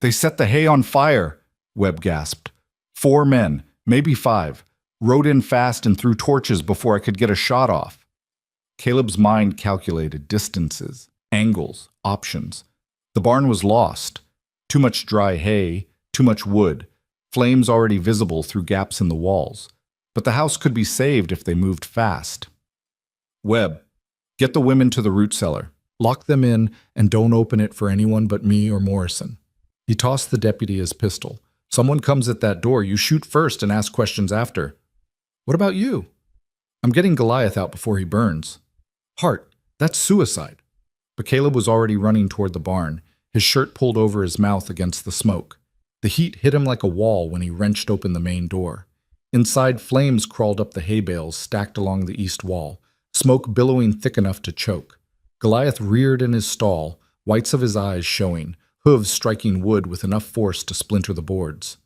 "They set the hay on fire," Webb gasped. 4 men, maybe 5, rode in fast and threw torches before I could get a shot off. Caleb's mind calculated distances, angles, options. The barn was lost. Too much dry hay, too much wood, flames already visible through gaps in the walls. But the house could be saved if they moved fast. "Webb, get the women to the root cellar. Lock them in and don't open it for anyone but me or Morrison." He tossed the deputy his pistol. "Someone comes at that door, you shoot first and ask questions after." "What about you?" "I'm getting Goliath out before he burns." "Hart, that's suicide." But Caleb was already running toward the barn, his shirt pulled over his mouth against the smoke. The heat hit him like a wall when he wrenched open the main door. Inside, flames crawled up the hay bales stacked along the east wall, smoke billowing thick enough to choke. Goliath reared in his stall, whites of his eyes showing, hooves striking wood with enough force to splinter the boards.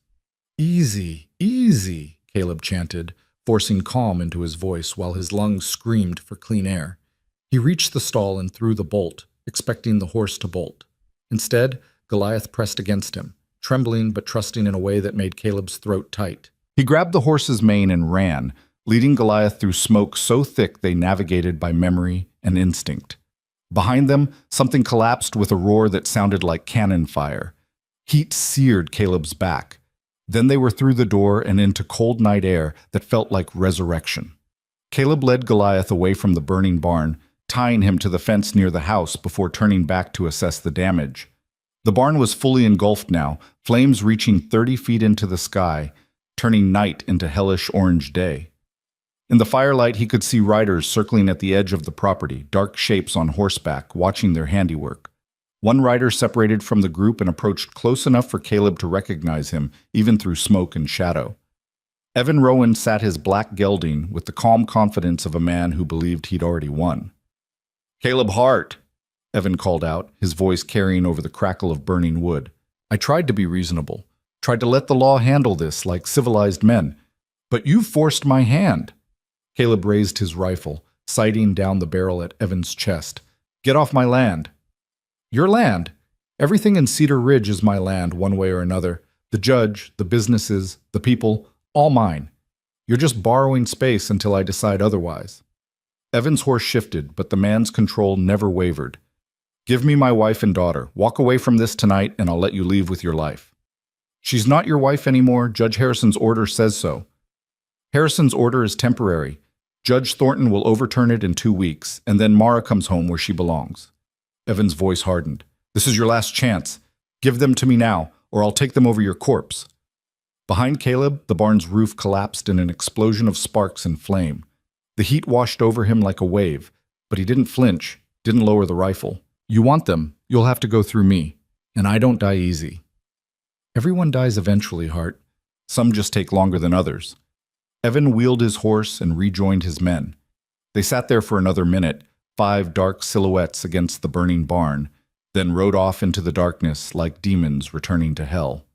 "Easy, easy," Caleb chanted, forcing calm into his voice while his lungs screamed for clean air. He reached the stall and threw the bolt, expecting the horse to bolt. Instead, Goliath pressed against him, trembling but trusting in a way that made Caleb's throat tight. He grabbed the horse's mane and ran, leading Goliath through smoke so thick they navigated by memory and instinct. Behind them, something collapsed with a roar that sounded like cannon fire. Heat seared Caleb's back. Then they were through the door and into cold night air that felt like resurrection. Caleb led Goliath away from the burning barn, tying him to the fence near the house before turning back to assess the damage. The barn was fully engulfed now, flames reaching 30 feet into the sky, turning night into hellish orange day. In the firelight, he could see riders circling at the edge of the property, dark shapes on horseback, watching their handiwork. One rider separated from the group and approached close enough for Caleb to recognize him, even through smoke and shadow. Evan Rowan sat his black gelding with the calm confidence of a man who believed he'd already won. "Caleb Hart," Evan called out, his voice carrying over the crackle of burning wood. "I tried to be reasonable, tried to let the law handle this like civilized men, but you forced my hand." Caleb raised his rifle, sighting down the barrel at Evan's chest. "Get off my land." Your land. Everything in Cedar Ridge is my land, one way or another. The judge, the businesses, the people, all mine. You're just borrowing space until I decide otherwise. Evan's horse shifted, but the man's control never wavered. Give me my wife and daughter. Walk away from this tonight, and I'll let you leave with your life. She's not your wife anymore. Judge Harrison's order says so. Harrison's order is temporary. Judge Thornton will overturn it in 2 weeks, and then Mara comes home where she belongs. Evan's voice hardened. This is your last chance. Give them to me now, or I'll take them over your corpse. Behind Caleb, the barn's roof collapsed in an explosion of sparks and flame. The heat washed over him like a wave, but he didn't flinch, didn't lower the rifle. You want them, you'll have to go through me, and I don't die easy. Everyone dies eventually, Hart. Some just take longer than others. Evan wheeled his horse and rejoined his men. They sat there for another minute, 5 dark silhouettes against the burning barn, then rode off into the darkness like demons returning to hell.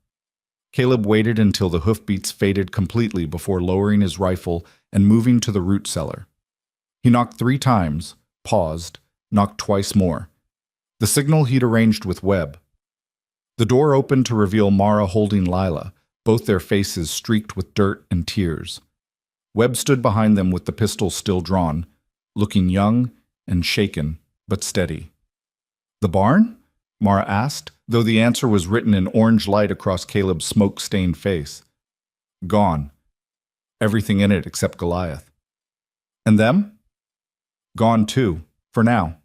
Caleb waited until the hoofbeats faded completely before lowering his rifle and moving to the root cellar. He knocked 3 times, paused, knocked twice more. The signal he'd arranged with Webb. The door opened to reveal Mara holding Lila, both their faces streaked with dirt and tears. Webb stood behind them with the pistol still drawn, looking young and shaken, but steady. The barn? Mara asked, though the answer was written in orange light across Caleb's smoke-stained face. Gone. Everything in it except Goliath. And them? Gone too, for now.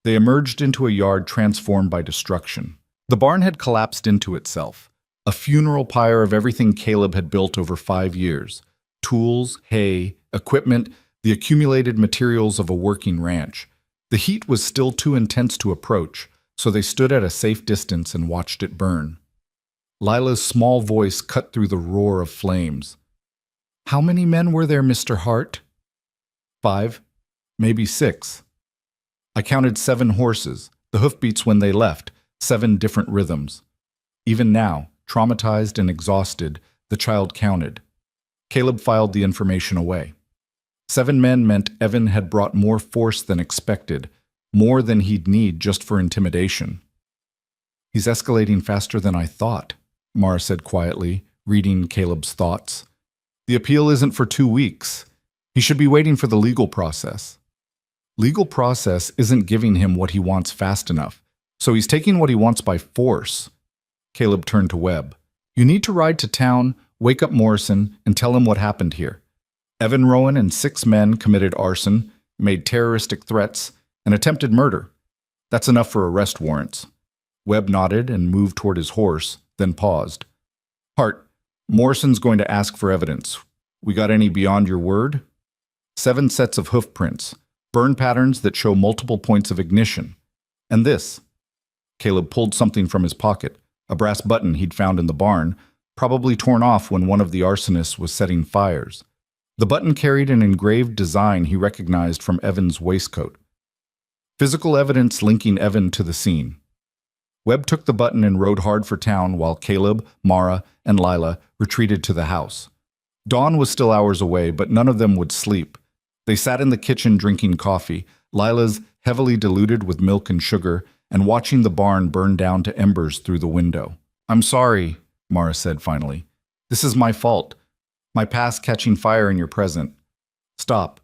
They emerged into a yard transformed by destruction. The barn had collapsed into itself, a funeral pyre of everything Caleb had built over 5 years. Tools, hay, equipment, the accumulated materials of a working ranch. The heat was still too intense to approach, so they stood at a safe distance and watched it burn. Lila's small voice cut through the roar of flames. How many men were there, Mr. Hart? 5, maybe 6. I counted 7 horses, the hoofbeats when they left, 7 different rhythms. Even now, traumatized and exhausted, the child counted. Caleb filed the information away. 7 men meant Evan had brought more force than expected, more than he'd need just for intimidation. He's escalating faster than I thought, Mara said quietly, reading Caleb's thoughts. The appeal isn't for 2 weeks. He should be waiting for the legal process. Legal process isn't giving him what he wants fast enough, so he's taking what he wants by force. Caleb turned to Webb. You need to ride to town, wake up Morrison, and tell him what happened here. Evan Rowan and 6 men committed arson, made terroristic threats, and attempted murder. That's enough for arrest warrants. Webb nodded and moved toward his horse, then paused. Hart, Morrison's going to ask for evidence. We got any beyond your word? 7 sets of hoof prints, burn patterns that show multiple points of ignition. And this. Caleb pulled something from his pocket, a brass button he'd found in the barn, probably torn off when one of the arsonists was setting fires. The button carried an engraved design he recognized from Evan's waistcoat. Physical evidence linking Evan to the scene. Webb took the button and rode hard for town while Caleb, Mara, and Lila retreated to the house. Dawn was still hours away, but none of them would sleep. They sat in the kitchen drinking coffee, Lila's heavily diluted with milk and sugar, and watching the barn burn down to embers through the window. I'm sorry, Mara said finally. This is my fault. My past catching fire in your present. Stop.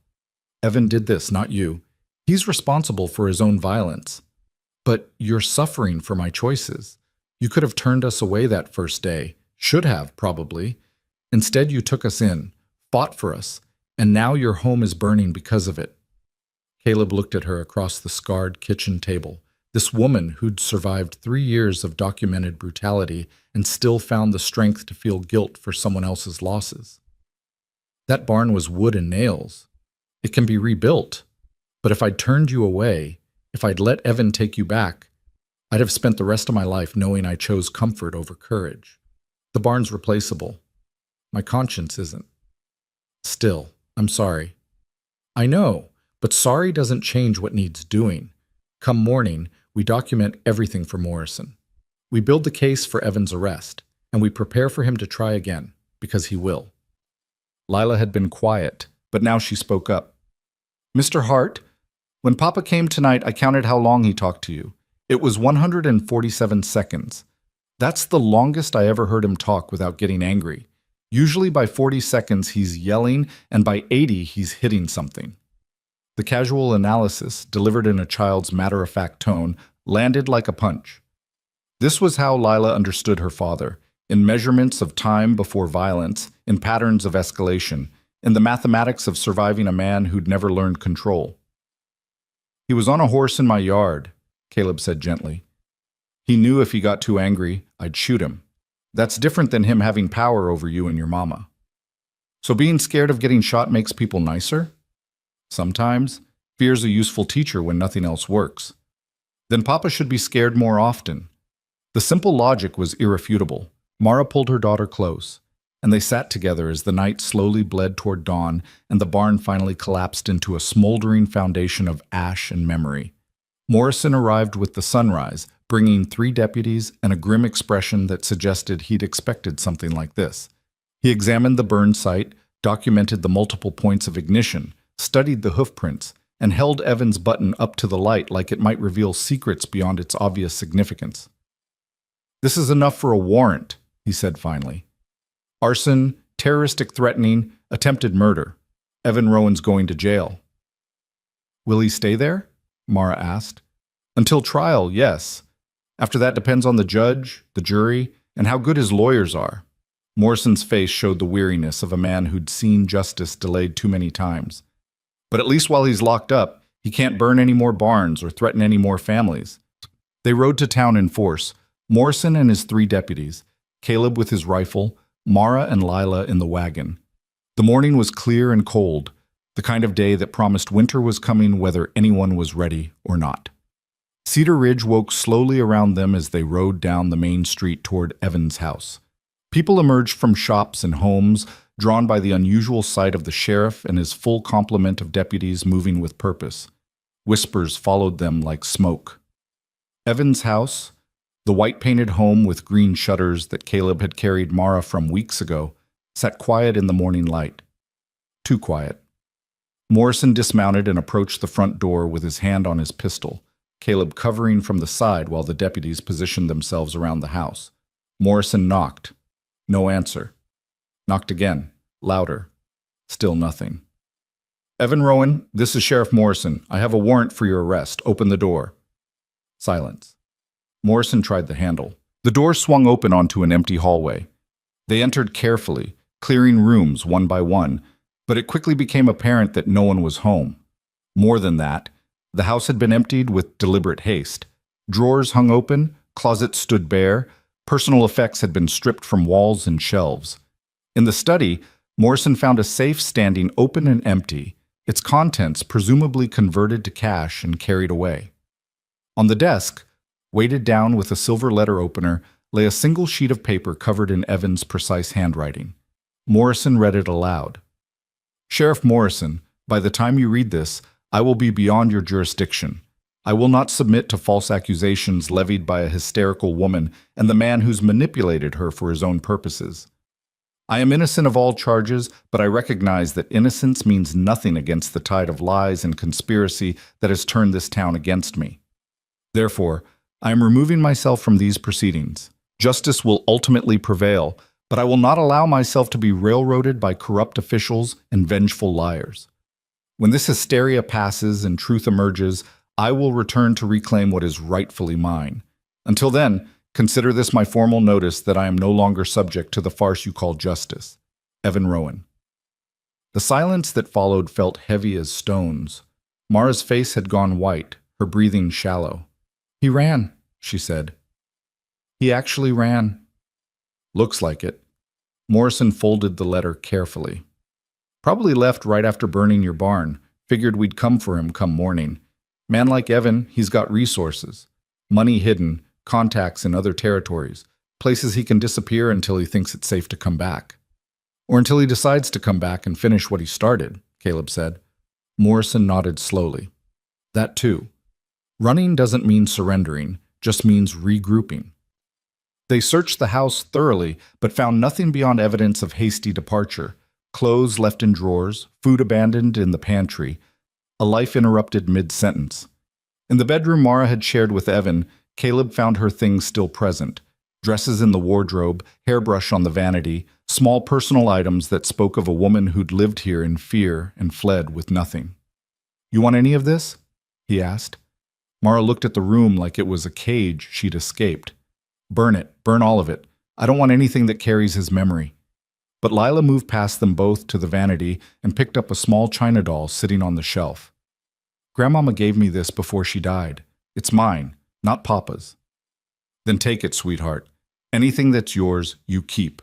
Evan did this, not you. He's responsible for his own violence. But you're suffering for my choices. You could have turned us away that first day. Should have, probably. Instead, you took us in, fought for us, and now your home is burning because of it. Caleb looked at her across the scarred kitchen table. This woman who'd survived 3 years of documented brutality and still found the strength to feel guilt for someone else's losses. That barn was wood and nails. It can be rebuilt. But if I'd turned you away, if I'd let Evan take you back, I'd have spent the rest of my life knowing I chose comfort over courage. The barn's replaceable. My conscience isn't. Still, I'm sorry. I know, but sorry doesn't change what needs doing. Come morning, we document everything for Morrison. We build the case for Evan's arrest, and we prepare for him to try again, because he will. Lila had been quiet, but now she spoke up. Mr. Hart, when Papa came tonight, I counted how long he talked to you. It was 147 seconds. That's the longest I ever heard him talk without getting angry. Usually by 40 seconds he's yelling, and by 80 he's hitting something. The casual analysis, delivered in a child's matter-of-fact tone, landed like a punch. This was how Lila understood her father, in measurements of time before violence, in patterns of escalation, in the mathematics of surviving a man who'd never learned control. "He was on a horse in my yard," Caleb said gently. "He knew if he got too angry, I'd shoot him. That's different than him having power over you and your mama." "So being scared of getting shot makes people nicer?" "Sometimes. Fear's a useful teacher when nothing else works." "Then Papa should be scared more often." The simple logic was irrefutable. Mara pulled her daughter close, and they sat together as the night slowly bled toward dawn and the barn finally collapsed into a smoldering foundation of ash and memory. Morrison arrived with the sunrise, bringing 3 deputies and a grim expression that suggested he'd expected something like this. He examined the burn site, documented the multiple points of ignition, studied the hoofprints, and held Evan's button up to the light like it might reveal secrets beyond its obvious significance. "This is enough for a warrant," he said finally. "Arson, terroristic threatening, attempted murder. Evan Rowan's going to jail." "Will he stay there?" Mara asked. "Until trial, yes. After that depends on the judge, the jury, and how good his lawyers are." Morrison's face showed the weariness of a man who'd seen justice delayed too many times. "But at least while he's locked up, he can't burn any more barns or threaten any more families." They rode to town in force, Morrison and his 3 deputies, Caleb with his rifle, Mara and Lila in the wagon. The morning was clear and cold, the kind of day that promised winter was coming whether anyone was ready or not. Cedar Ridge woke slowly around them as they rode down the main street toward Evan's house. People emerged from shops and homes, drawn by the unusual sight of the sheriff and his full complement of deputies moving with purpose. Whispers followed them like smoke. Evan's house, the white-painted home with green shutters that Caleb had carried Mara from weeks ago, sat quiet in the morning light. Too quiet. Morrison dismounted and approached the front door with his hand on his pistol, Caleb covering from the side while the deputies positioned themselves around the house. Morrison knocked. No answer. Knocked again, louder. Still nothing. "Evan Rowan, this is Sheriff Morrison. I have a warrant for your arrest. Open the door." Silence. Morrison tried the handle. The door swung open onto an empty hallway. They entered carefully, clearing rooms one by one, but it quickly became apparent that no one was home. More than that, the house had been emptied with deliberate haste. Drawers hung open, closets stood bare, personal effects had been stripped from walls and shelves. In the study, Morrison found a safe standing open and empty, its contents presumably converted to cash and carried away. On the desk, weighted down with a silver letter opener, lay a single sheet of paper covered in Evan's precise handwriting. Morrison read it aloud. "Sheriff Morrison, by the time you read this, I will be beyond your jurisdiction. I will not submit to false accusations levied by a hysterical woman and the man who's manipulated her for his own purposes. I am innocent of all charges, but I recognize that innocence means nothing against the tide of lies and conspiracy that has turned this town against me. Therefore, I am removing myself from these proceedings. Justice will ultimately prevail, but I will not allow myself to be railroaded by corrupt officials and vengeful liars. When this hysteria passes and truth emerges, I will return to reclaim what is rightfully mine. Until then, consider this my formal notice that I am no longer subject to the farce you call justice. Evan Rowan." The silence that followed felt heavy as stones. Mara's face had gone white, her breathing shallow. "He ran," she said. "He actually ran." "Looks like it." Morrison folded the letter carefully. "Probably left right after burning your barn. Figured we'd come for him come morning. Man like Evan, he's got resources. Money hidden, contacts in other territories, places he can disappear until he thinks it's safe to come back. Or until he decides to come back and finish what he started," Caleb said. Morrison nodded slowly. "That too. Running doesn't mean surrendering, just means regrouping." They searched the house thoroughly, but found nothing beyond evidence of hasty departure. Clothes left in drawers, food abandoned in the pantry, a life interrupted mid-sentence. In the bedroom Mara had shared with Evan, Caleb found her things still present. Dresses in the wardrobe, hairbrush on the vanity, small personal items that spoke of a woman who'd lived here in fear and fled with nothing. "You want any of this?" he asked. Mara looked at the room like it was a cage she'd escaped. "Burn it. Burn all of it. I don't want anything that carries his memory." But Lila moved past them both to the vanity and picked up a small china doll sitting on the shelf. "Grandmama gave me this before she died. It's mine, not Papa's." "Then take it, sweetheart. Anything that's yours, you keep."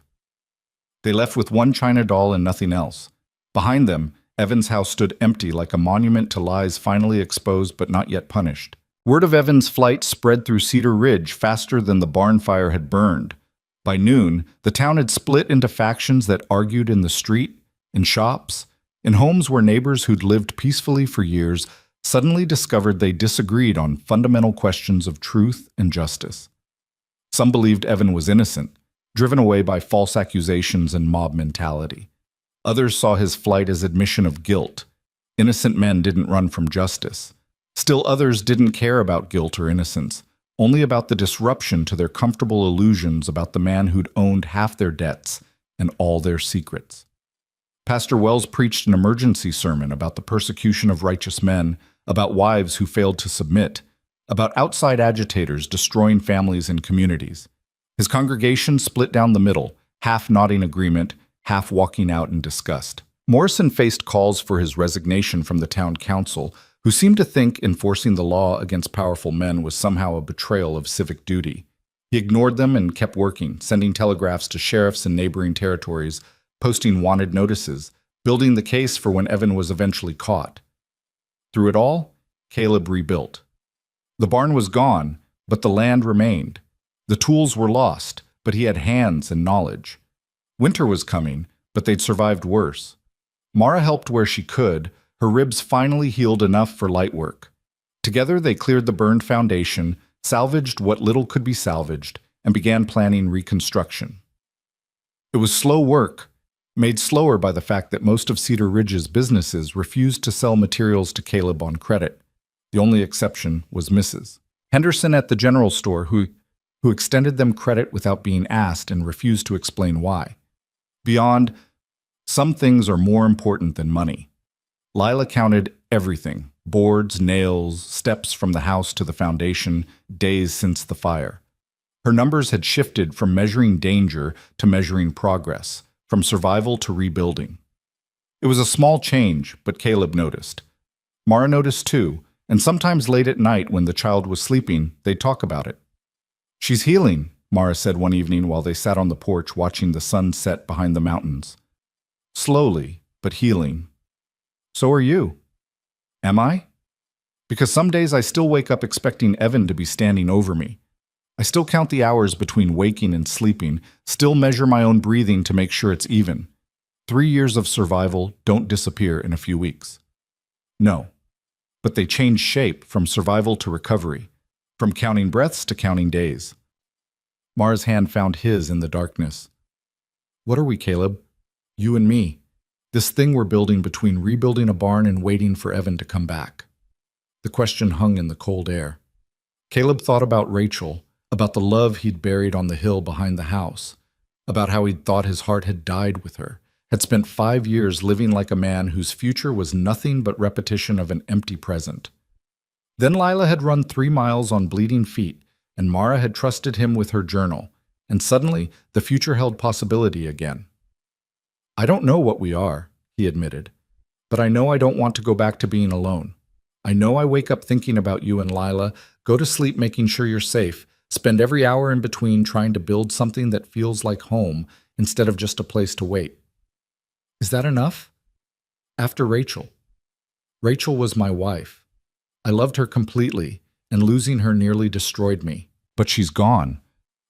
They left with one china doll and nothing else. Behind them, Evan's house stood empty like a monument to lies finally exposed but not yet punished. Word of Evan's flight spread through Cedar Ridge faster than the barn fire had burned. By noon, the town had split into factions that argued in the street, in shops, in homes where neighbors who'd lived peacefully for years suddenly discovered they disagreed on fundamental questions of truth and justice. Some believed Evan was innocent, driven away by false accusations and mob mentality. Others saw his flight as admission of guilt. Innocent men didn't run from justice. Still others didn't care about guilt or innocence, only about the disruption to their comfortable illusions about the man who'd owned half their debts and all their secrets. Pastor Wells preached an emergency sermon about the persecution of righteous men, about wives who failed to submit, about outside agitators destroying families and communities. His congregation split down the middle, half nodding agreement, half walking out in disgust. Morrison faced calls for his resignation from the town council, who seemed to think enforcing the law against powerful men was somehow a betrayal of civic duty. He ignored them and kept working, sending telegraphs to sheriffs in neighboring territories, posting wanted notices, building the case for when Evan was eventually caught. Through it all, Caleb rebuilt. The barn was gone, but the land remained. The tools were lost, but he had hands and knowledge. Winter was coming, but they'd survived worse. Mara helped where she could. Her ribs finally healed enough for light work. Together they cleared the burned foundation, salvaged what little could be salvaged, and began planning reconstruction. It was slow work, made slower by the fact that most of Cedar Ridge's businesses refused to sell materials to Caleb on credit. The only exception was Mrs. Henderson at the general store, who extended them credit without being asked and refused to explain why. Beyond, some things are more important than money. Lila counted everything: boards, nails, steps from the house to the foundation, days since the fire. Her numbers had shifted from measuring danger to measuring progress, from survival to rebuilding. It was a small change, but Caleb noticed. Mara noticed too, and sometimes late at night when the child was sleeping, they'd talk about it. "She's healing," Mara said one evening while they sat on the porch watching the sun set behind the mountains. "Slowly, but healing." "So are you." "Am I?" "Because some days I still wake up expecting Evan to be standing over me. I still count the hours between waking and sleeping, still measure my own breathing to make sure it's even. 3 years of survival don't disappear in a few weeks." "No. But they change shape from survival to recovery, from counting breaths to counting days." Mara's hand found his in the darkness. "What are we, Caleb? You and me. This thing we're building between rebuilding a barn and waiting for Evan to come back." The question hung in the cold air. Caleb thought about Rachel, about the love he'd buried on the hill behind the house, about how he'd thought his heart had died with her, had spent 5 years living like a man whose future was nothing but repetition of an empty present. Then Lila had run 3 miles on bleeding feet, and Mara had trusted him with her journal, and suddenly the future held possibility again. "I don't know what we are," he admitted, "but I know I don't want to go back to being alone. I know I wake up thinking about you and Lila, go to sleep making sure you're safe, spend every hour in between trying to build something that feels like home instead of just a place to wait." "Is that enough?" "After Rachel. Rachel was my wife. I loved her completely, and losing her nearly destroyed me. But she's gone,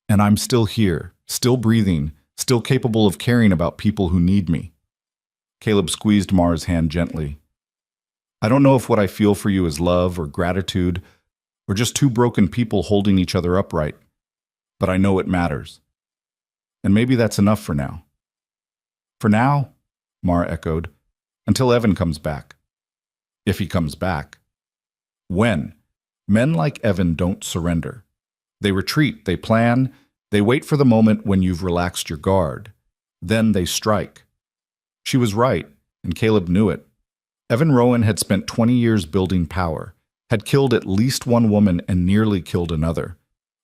and I'm still here, still breathing, still capable of caring about people who need me." Caleb squeezed Mara's hand gently. "I don't know if what I feel for you is love or gratitude, or just 2 broken people holding each other upright, but I know it matters. And maybe that's enough for now." "For now?" Mara echoed. "Until Evan comes back." "If he comes back." "When?" Men like Evan don't surrender. They retreat, they plan, they wait for the moment when you've relaxed your guard. Then they strike. She was right, and Caleb knew it. Evan Rowan had spent 20 years building power, had killed at least one woman and nearly killed another.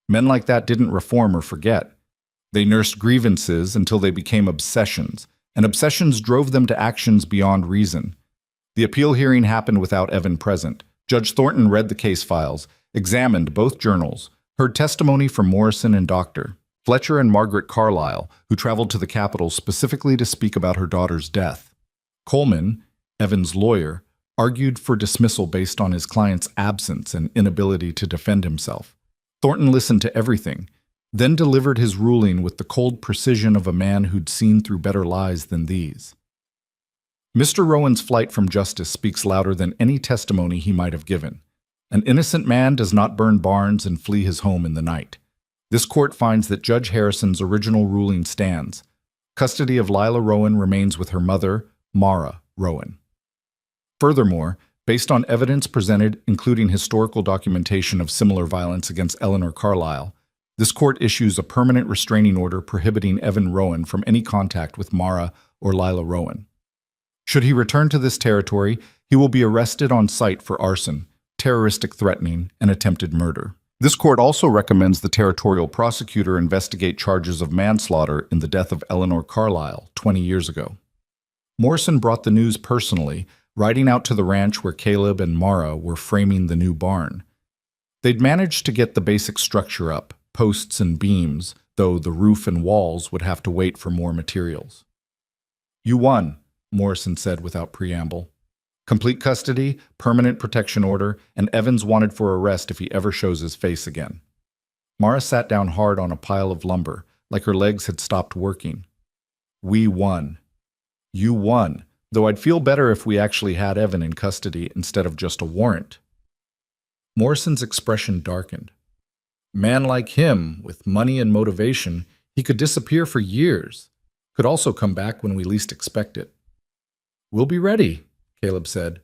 Men like that didn't reform or forget. They nursed grievances until they became obsessions, and obsessions drove them to actions beyond reason. The appeal hearing happened without Evan present. Judge Thornton read the case files, examined both journals, heard testimony from Morrison and Dr. Fletcher and Margaret Carlyle, who traveled to the Capitol specifically to speak about her daughter's death. Coleman, Evan's lawyer, argued for dismissal based on his client's absence and inability to defend himself. Thornton listened to everything, then delivered his ruling with the cold precision of a man who'd seen through better lies than these. Mr. Rowan's flight from justice speaks louder than any testimony he might have given. An innocent man does not burn barns and flee his home in the night. This court finds that Judge Harrison's original ruling stands. Custody of Lila Rowan remains with her mother, Mara Rowan. Furthermore, based on evidence presented, including historical documentation of similar violence against Eleanor Carlyle, this court issues a permanent restraining order prohibiting Evan Rowan from any contact with Mara or Lila Rowan. Should he return to this territory, he will be arrested on sight for arson, terroristic threatening, and attempted murder. This court also recommends the territorial prosecutor investigate charges of manslaughter in the death of Eleanor Carlyle 20 years ago. Morrison brought the news personally, riding out to the ranch where Caleb and Mara were framing the new barn. They'd managed to get the basic structure up, posts and beams, though the roof and walls would have to wait for more materials. "You won," Morrison said without preamble. "Complete custody, permanent protection order, and Evans wanted for arrest if he ever shows his face again." Mara sat down hard on a pile of lumber, like her legs had stopped working. "We won." "You won, though I'd feel better if we actually had Evan in custody instead of just a warrant." Morrison's expression darkened. Man like him, with money and motivation, he could disappear for years, could also come back when we least expect it. "We'll be ready," Caleb said.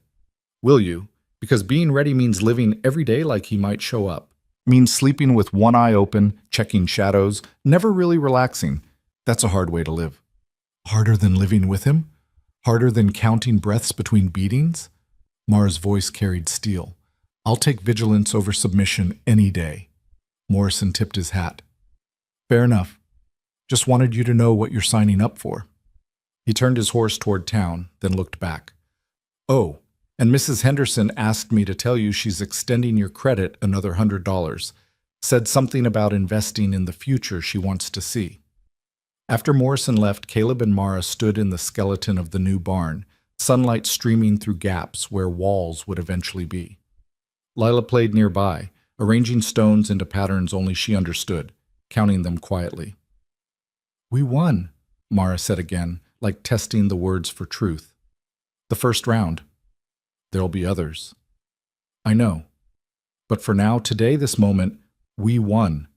"Will you? Because being ready means living every day like he might show up. Means sleeping with one eye open, checking shadows, never really relaxing. That's a hard way to live." "Harder than living with him? Harder than counting breaths between beatings?" Mara's voice carried steel. "I'll take vigilance over submission any day." Morrison tipped his hat. "Fair enough. Just wanted you to know what you're signing up for." He turned his horse toward town, then looked back. "Oh, and Mrs. Henderson asked me to tell you she's extending your credit another $100. Said something about investing in the future she wants to see." After Morrison left, Caleb and Mara stood in the skeleton of the new barn, sunlight streaming through gaps where walls would eventually be. Lila played nearby, arranging stones into patterns only she understood, counting them quietly. "We won," Mara said again, like testing the words for truth. "The first round. There'll be others." "I know. But for now, today, this moment, we won.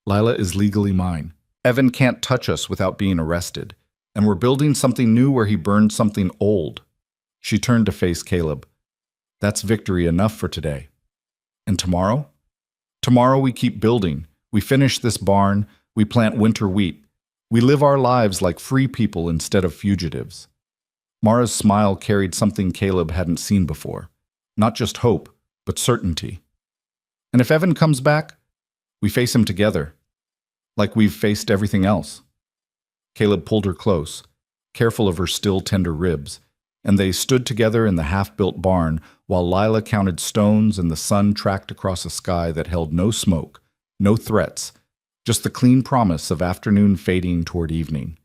Lila is legally mine. Evan can't touch us without being arrested, and we're building something new where he burned something old." She turned to face Caleb. "That's victory enough for today. And tomorrow? Tomorrow we keep building. We finish this barn. We plant winter wheat. We live our lives like free people instead of fugitives." Mara's smile carried something Caleb hadn't seen before. Not just hope, but certainty. "And if Evan comes back, we face him together. Like we've faced everything else." Caleb pulled her close, careful of her still tender ribs, and they stood together in the half-built barn while Lila counted stones and the sun tracked across a sky that held no smoke, no threats, just the clean promise of afternoon fading toward evening.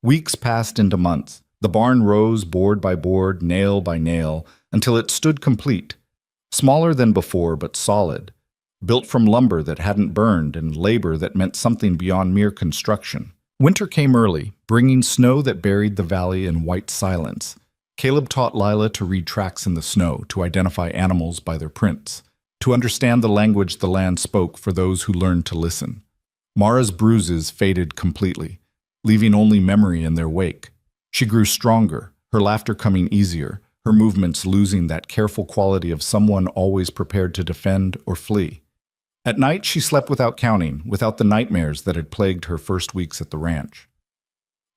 Weeks passed into months. The barn rose board by board, nail by nail, until it stood complete, smaller than before but solid, built from lumber that hadn't burned and labor that meant something beyond mere construction. Winter came early, bringing snow that buried the valley in white silence. Caleb taught Lila to read tracks in the snow, to identify animals by their prints, to understand the language the land spoke for those who learned to listen. Mara's bruises faded completely, leaving only memory in their wake. She grew stronger, her laughter coming easier, her movements losing that careful quality of someone always prepared to defend or flee. At night, she slept without counting, without the nightmares that had plagued her first weeks at the ranch.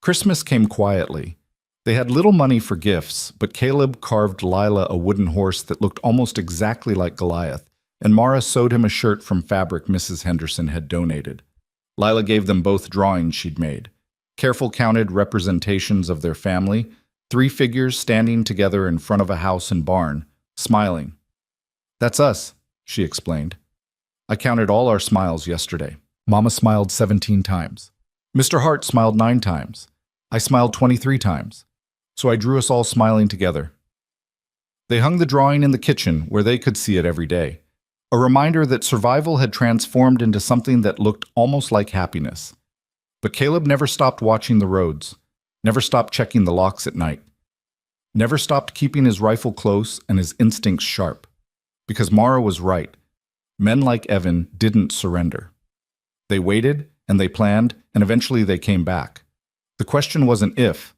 Christmas came quietly. They had little money for gifts, but Caleb carved Lila a wooden horse that looked almost exactly like Goliath, and Mara sewed him a shirt from fabric Mrs. Henderson had donated. Lila gave them both drawings she'd made, careful counted representations of their family, 3 figures standing together in front of a house and barn, smiling. "That's us," she explained. "I counted all our smiles yesterday. Mama smiled 17 times. Mr. Hart smiled 9 times. I smiled 23 times. So I drew us all smiling together." They hung the drawing in the kitchen where they could see it every day, a reminder that survival had transformed into something that looked almost like happiness. But Caleb never stopped watching the roads, never stopped checking the locks at night, never stopped keeping his rifle close and his instincts sharp. Because Mara was right. Men like Evan didn't surrender. They waited, and they planned, and eventually they came back. The question wasn't if,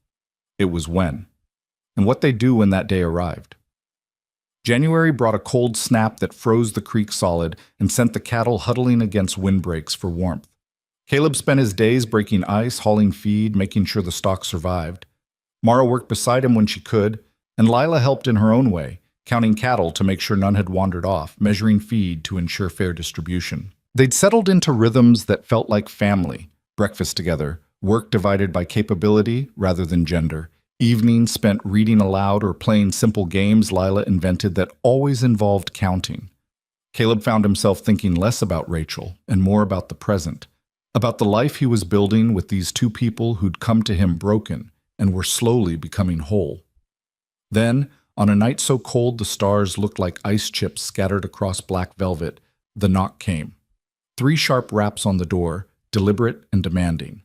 it was when, and what they'd do when that day arrived. January brought a cold snap that froze the creek solid and sent the cattle huddling against windbreaks for warmth. Caleb spent his days breaking ice, hauling feed, making sure the stock survived. Mara worked beside him when she could, and Lila helped in her own way, counting cattle to make sure none had wandered off, measuring feed to ensure fair distribution. They'd settled into rhythms that felt like family: breakfast together, work divided by capability rather than gender, evenings spent reading aloud or playing simple games Lila invented that always involved counting. Caleb found himself thinking less about Rachel and more about the present, about the life he was building with these 2 people who'd come to him broken and were slowly becoming whole. Then, on a night so cold the stars looked like ice chips scattered across black velvet, the knock came. 3 sharp raps on the door, deliberate and demanding.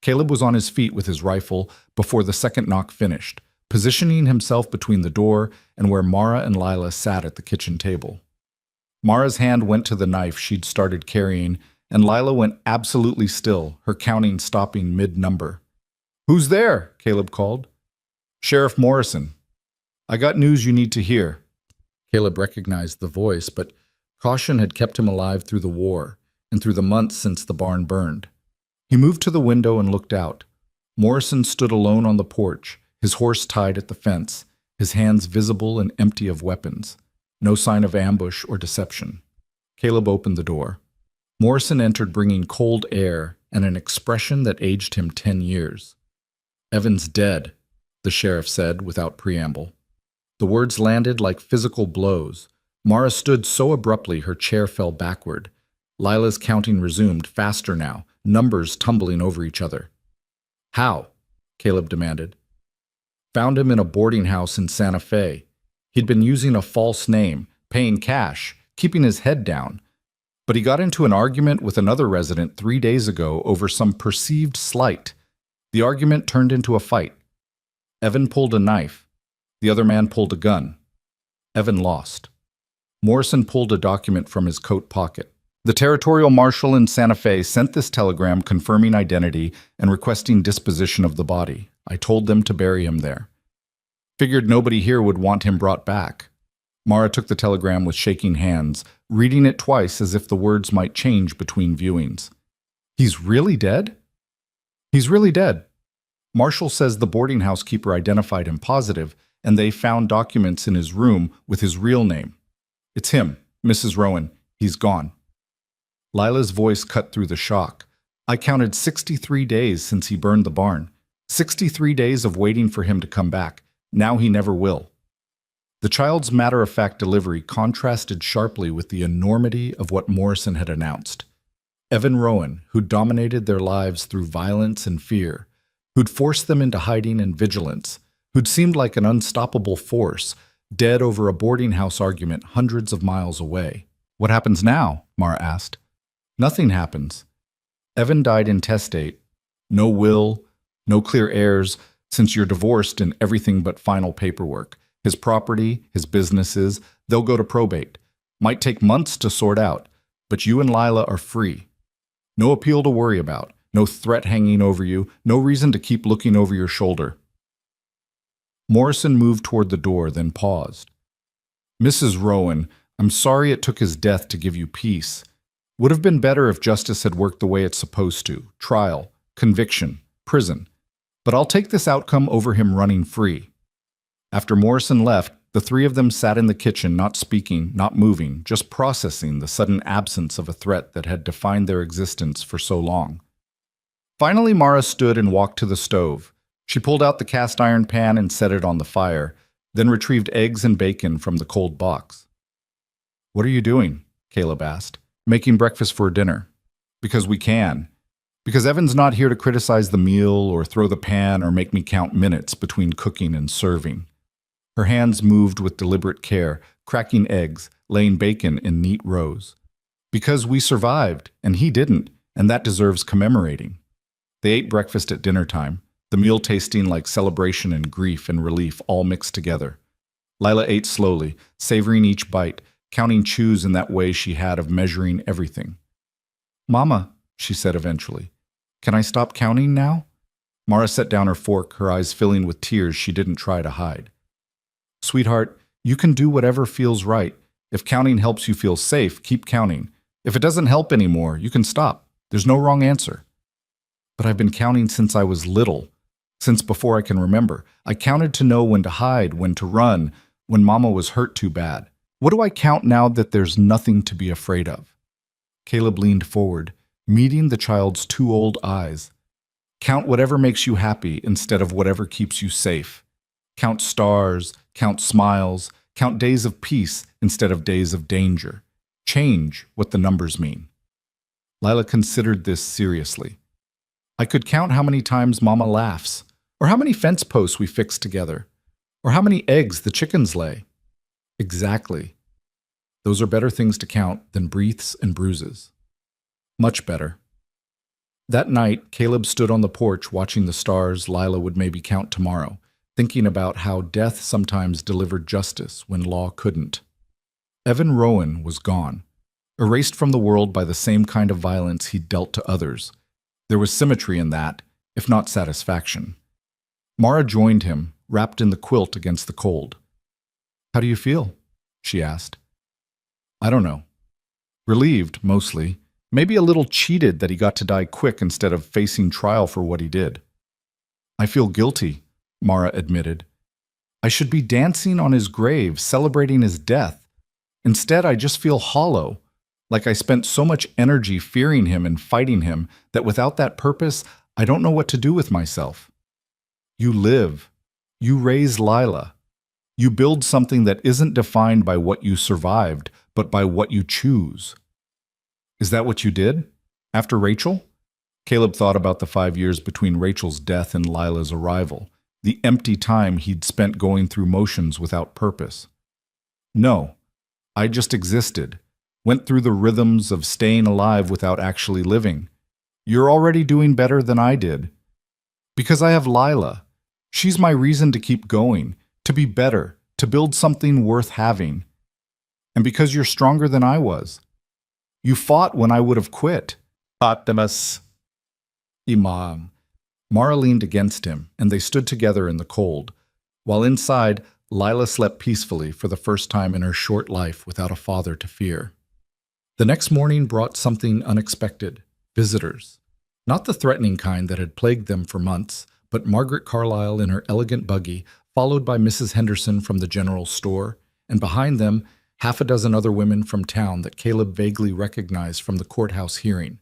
Caleb was on his feet with his rifle before the second knock finished, positioning himself between the door and where Mara and Lila sat at the kitchen table. Mara's hand went to the knife she'd started carrying, and Lila went absolutely still, her counting stopping mid-number. "Who's there?" Caleb called. "Sheriff Morrison. I got news you need to hear." Caleb recognized the voice, but caution had kept him alive through the war and through the months since the barn burned. He moved to the window and looked out. Morrison stood alone on the porch, his horse tied at the fence, his hands visible and empty of weapons. No sign of ambush or deception. Caleb opened the door. Morrison entered bringing cold air and an expression that aged him 10 years. "Evan's dead," the sheriff said without preamble. The words landed like physical blows. Mara stood so abruptly her chair fell backward. Lila's counting resumed, faster now, numbers tumbling over each other. "How?" Caleb demanded. "Found him in a boarding house in Santa Fe. He'd been using a false name, paying cash, keeping his head down. But he got into an argument with another resident 3 days ago over some perceived slight. The argument turned into a fight. Evan pulled a knife. The other man pulled a gun. Evan lost. Morrison pulled a document from his coat pocket. The territorial marshal in Santa Fe sent this telegram confirming identity and requesting disposition of the body. I told them to bury him there. Figured nobody here would want him brought back." Mara took the telegram with shaking hands, reading it twice as if the words might change between viewings. "He's really dead?" "He's really dead. Marshall says the boarding house keeper identified him positive, and they found documents in his room with his real name. It's him, Mrs. Rowan. He's gone." Lila's voice cut through the shock. "I counted 63 days since he burned the barn. 63 days of waiting for him to come back. Now he never will." The child's matter-of-fact delivery contrasted sharply with the enormity of what Morrison had announced. Evan Rowan, who'd dominated their lives through violence and fear, who'd forced them into hiding and vigilance, who'd seemed like an unstoppable force, dead over a boarding house argument hundreds of miles away. "What happens now?" Mara asked. "Nothing happens. Evan died intestate. No will, no clear heirs, since you're divorced and everything but final paperwork. His property, his businesses, they'll go to probate. Might take months to sort out, but you and Lila are free. No appeal to worry about, no threat hanging over you, no reason to keep looking over your shoulder." Morrison moved toward the door, then paused. Mrs. Rowan, I'm sorry it took his death to give you peace. Would have been better if justice had worked the way it's supposed to. Trial, conviction, prison. But I'll take this outcome over him running free. After Morrison left, the three of them sat in the kitchen, not speaking, not moving, just processing the sudden absence of a threat that had defined their existence for so long. Finally, Mara stood and walked to the stove. She pulled out the cast iron pan and set it on the fire, then retrieved eggs and bacon from the cold box. What are you doing? Caleb asked. Making breakfast for dinner. Because we can. Because Evan's not here to criticize the meal or throw the pan or make me count minutes between cooking and serving. Her hands moved with deliberate care, cracking eggs, laying bacon in neat rows. Because we survived, and he didn't, and that deserves commemorating. They ate breakfast at dinner time, the meal tasting like celebration and grief and relief all mixed together. Lila ate slowly, savoring each bite, counting chews in that way she had of measuring everything. Mama, she said eventually, can I stop counting now? Mara set down her fork, her eyes filling with tears she didn't try to hide. Sweetheart, you can do whatever feels right. If counting helps you feel safe, keep counting. If it doesn't help anymore, you can stop. There's no wrong answer. But I've been counting since I was little, since before I can remember. I counted to know when to hide, when to run, when Mama was hurt too bad. What do I count now that there's nothing to be afraid of? Caleb leaned forward, meeting the child's two old eyes. Count whatever makes you happy instead of whatever keeps you safe. Count stars, count smiles, count days of peace instead of days of danger. Change what the numbers mean. Lila considered this seriously. I could count how many times Mama laughs, or how many fence posts we fix together, or how many eggs the chickens lay. Exactly. Those are better things to count than breaths and bruises. Much better. That night, Caleb stood on the porch watching the stars Lila would maybe count tomorrow, thinking about how death sometimes delivered justice when law couldn't. Evan Rowan was gone, erased from the world by the same kind of violence he'd dealt to others. There was symmetry in that, if not satisfaction. Mara joined him, wrapped in the quilt against the cold. How do you feel? She asked. I don't know. Relieved, mostly. Maybe a little cheated that he got to die quick instead of facing trial for what he did. I feel guilty, Mara admitted. I should be dancing on his grave, celebrating his death. Instead, I just feel hollow, like I spent so much energy fearing him and fighting him that without that purpose, I don't know what to do with myself. You live. You raise Lila. You build something that isn't defined by what you survived, but by what you choose. Is that what you did? After Rachel? Caleb thought about the 5 years between Rachel's death and Lila's arrival, the empty time he'd spent going through motions without purpose. No, I just existed, went through the rhythms of staying alive without actually living. You're already doing better than I did. Because I have Lila. She's my reason to keep going, to be better, to build something worth having. And because you're stronger than I was. You fought when I would have quit. Patimus. Imam. Mara leaned against him, and they stood together in the cold, while inside, Lila slept peacefully for the first time in her short life without a father to fear. The next morning brought something unexpected. Visitors. Not the threatening kind that had plagued them for months, but Margaret Carlyle in her elegant buggy, followed by Mrs. Henderson from the general store, and behind them, half a dozen other women from town that Caleb vaguely recognized from the courthouse hearing.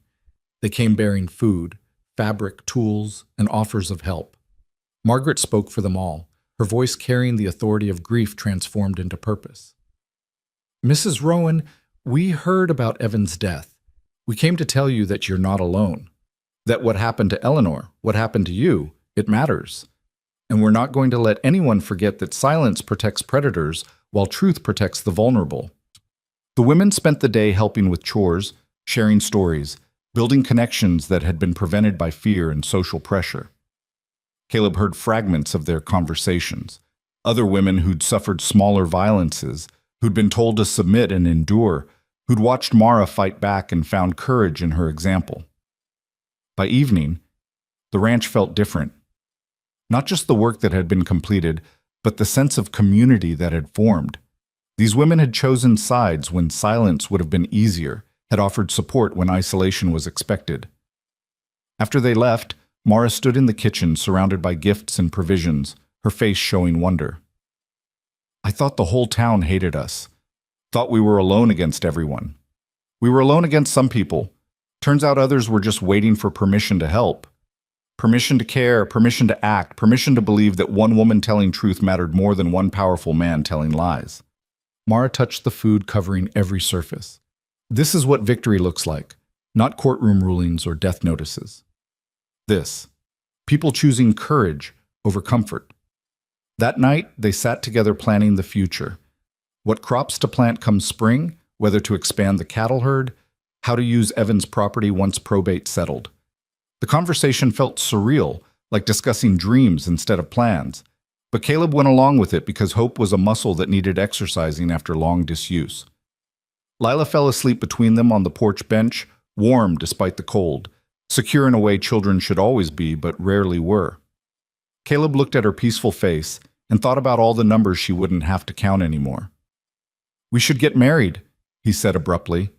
They came bearing food, fabric, tools, and offers of help. Margaret spoke for them all, her voice carrying the authority of grief transformed into purpose. Mrs. Rowan, we heard about Evan's death. We came to tell you that you're not alone. That what happened to Eleanor, what happened to you, it matters. And we're not going to let anyone forget that silence protects predators while truth protects the vulnerable. The women spent the day helping with chores, sharing stories, building connections that had been prevented by fear and social pressure. Caleb heard fragments of their conversations. Other women who'd suffered smaller violences, who'd been told to submit and endure, who'd watched Mara fight back and found courage in her example. By evening, the ranch felt different. Not just the work that had been completed, but the sense of community that had formed. These women had chosen sides when silence would have been easier, had offered support when isolation was expected. After they left, Mara stood in the kitchen surrounded by gifts and provisions, her face showing wonder. I thought the whole town hated us. Thought we were alone against everyone. We were alone against some people. Turns out others were just waiting for permission to help. Permission to care, permission to act, permission to believe that one woman telling truth mattered more than one powerful man telling lies. Mara touched the food covering every surface. This is what victory looks like, not courtroom rulings or death notices. This, people choosing courage over comfort. That night, they sat together planning the future. What crops to plant come spring, whether to expand the cattle herd, how to use Evan's property once probate settled. The conversation felt surreal, like discussing dreams instead of plans. But Caleb went along with it because hope was a muscle that needed exercising after long disuse. Lila fell asleep between them on the porch bench, warm despite the cold, secure in a way children should always be but rarely were. Caleb looked at her peaceful face and thought about all the numbers she wouldn't have to count anymore. We should get married, he said abruptly.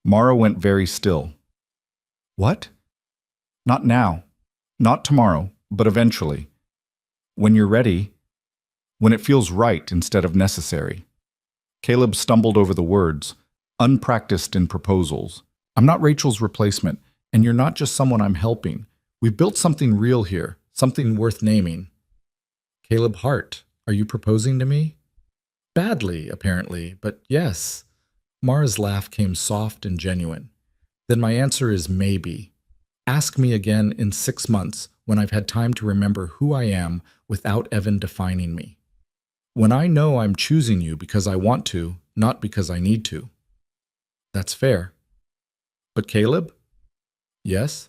Mara went very still. What? Not now, not tomorrow, but eventually. When you're ready, when it feels right instead of necessary. Caleb stumbled over the words, unpracticed in proposals. I'm not Rachel's replacement, and you're not just someone I'm helping. We've built something real here, something worth naming. Caleb Hart, are you proposing to me? Badly, apparently, but yes. Mara's laugh came soft and genuine. Then my answer is maybe. Ask me again in 6 months when I've had time to remember who I am without Evan defining me. When I know I'm choosing you because I want to, not because I need to. That's fair. But Caleb? Yes?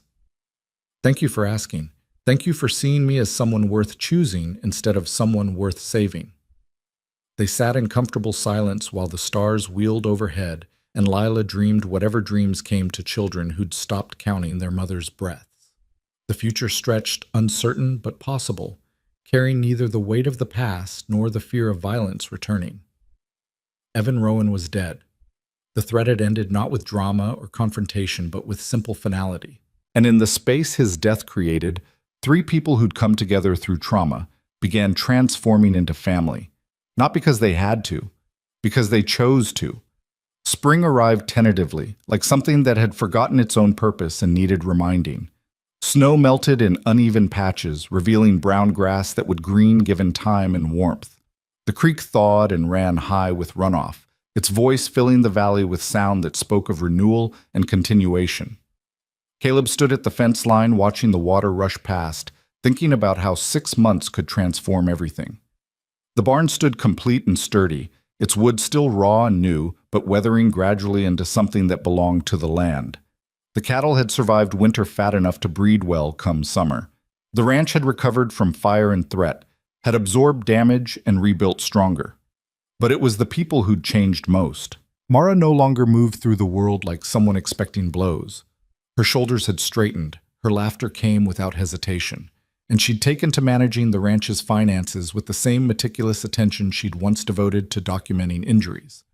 Thank you for asking. Thank you for seeing me as someone worth choosing instead of someone worth saving. They sat in comfortable silence while the stars wheeled overhead and Lila dreamed whatever dreams came to children who'd stopped counting their mother's breaths. The future stretched uncertain but possible, carrying neither the weight of the past nor the fear of violence returning. Evan Rowan was dead. The threat had ended not with drama or confrontation, but with simple finality. And in the space his death created, 3 people who'd come together through trauma began transforming into family. Not because they had to, because they chose to. Spring arrived tentatively, like something that had forgotten its own purpose and needed reminding. Snow melted in uneven patches, revealing brown grass that would green given time and warmth. The creek thawed and ran high with runoff, its voice filling the valley with sound that spoke of renewal and continuation. Caleb stood at the fence line watching the water rush past, thinking about how 6 months could transform everything. The barn stood complete and sturdy, its wood still raw and new, but weathering gradually into something that belonged to the land. The cattle had survived winter fat enough to breed well come summer. The ranch had recovered from fire and threat, had absorbed damage and rebuilt stronger. But it was the people who'd changed most. Mara no longer moved through the world like someone expecting blows. Her shoulders had straightened, her laughter came without hesitation, and she'd taken to managing the ranch's finances with the same meticulous attention she'd once devoted to documenting injuries.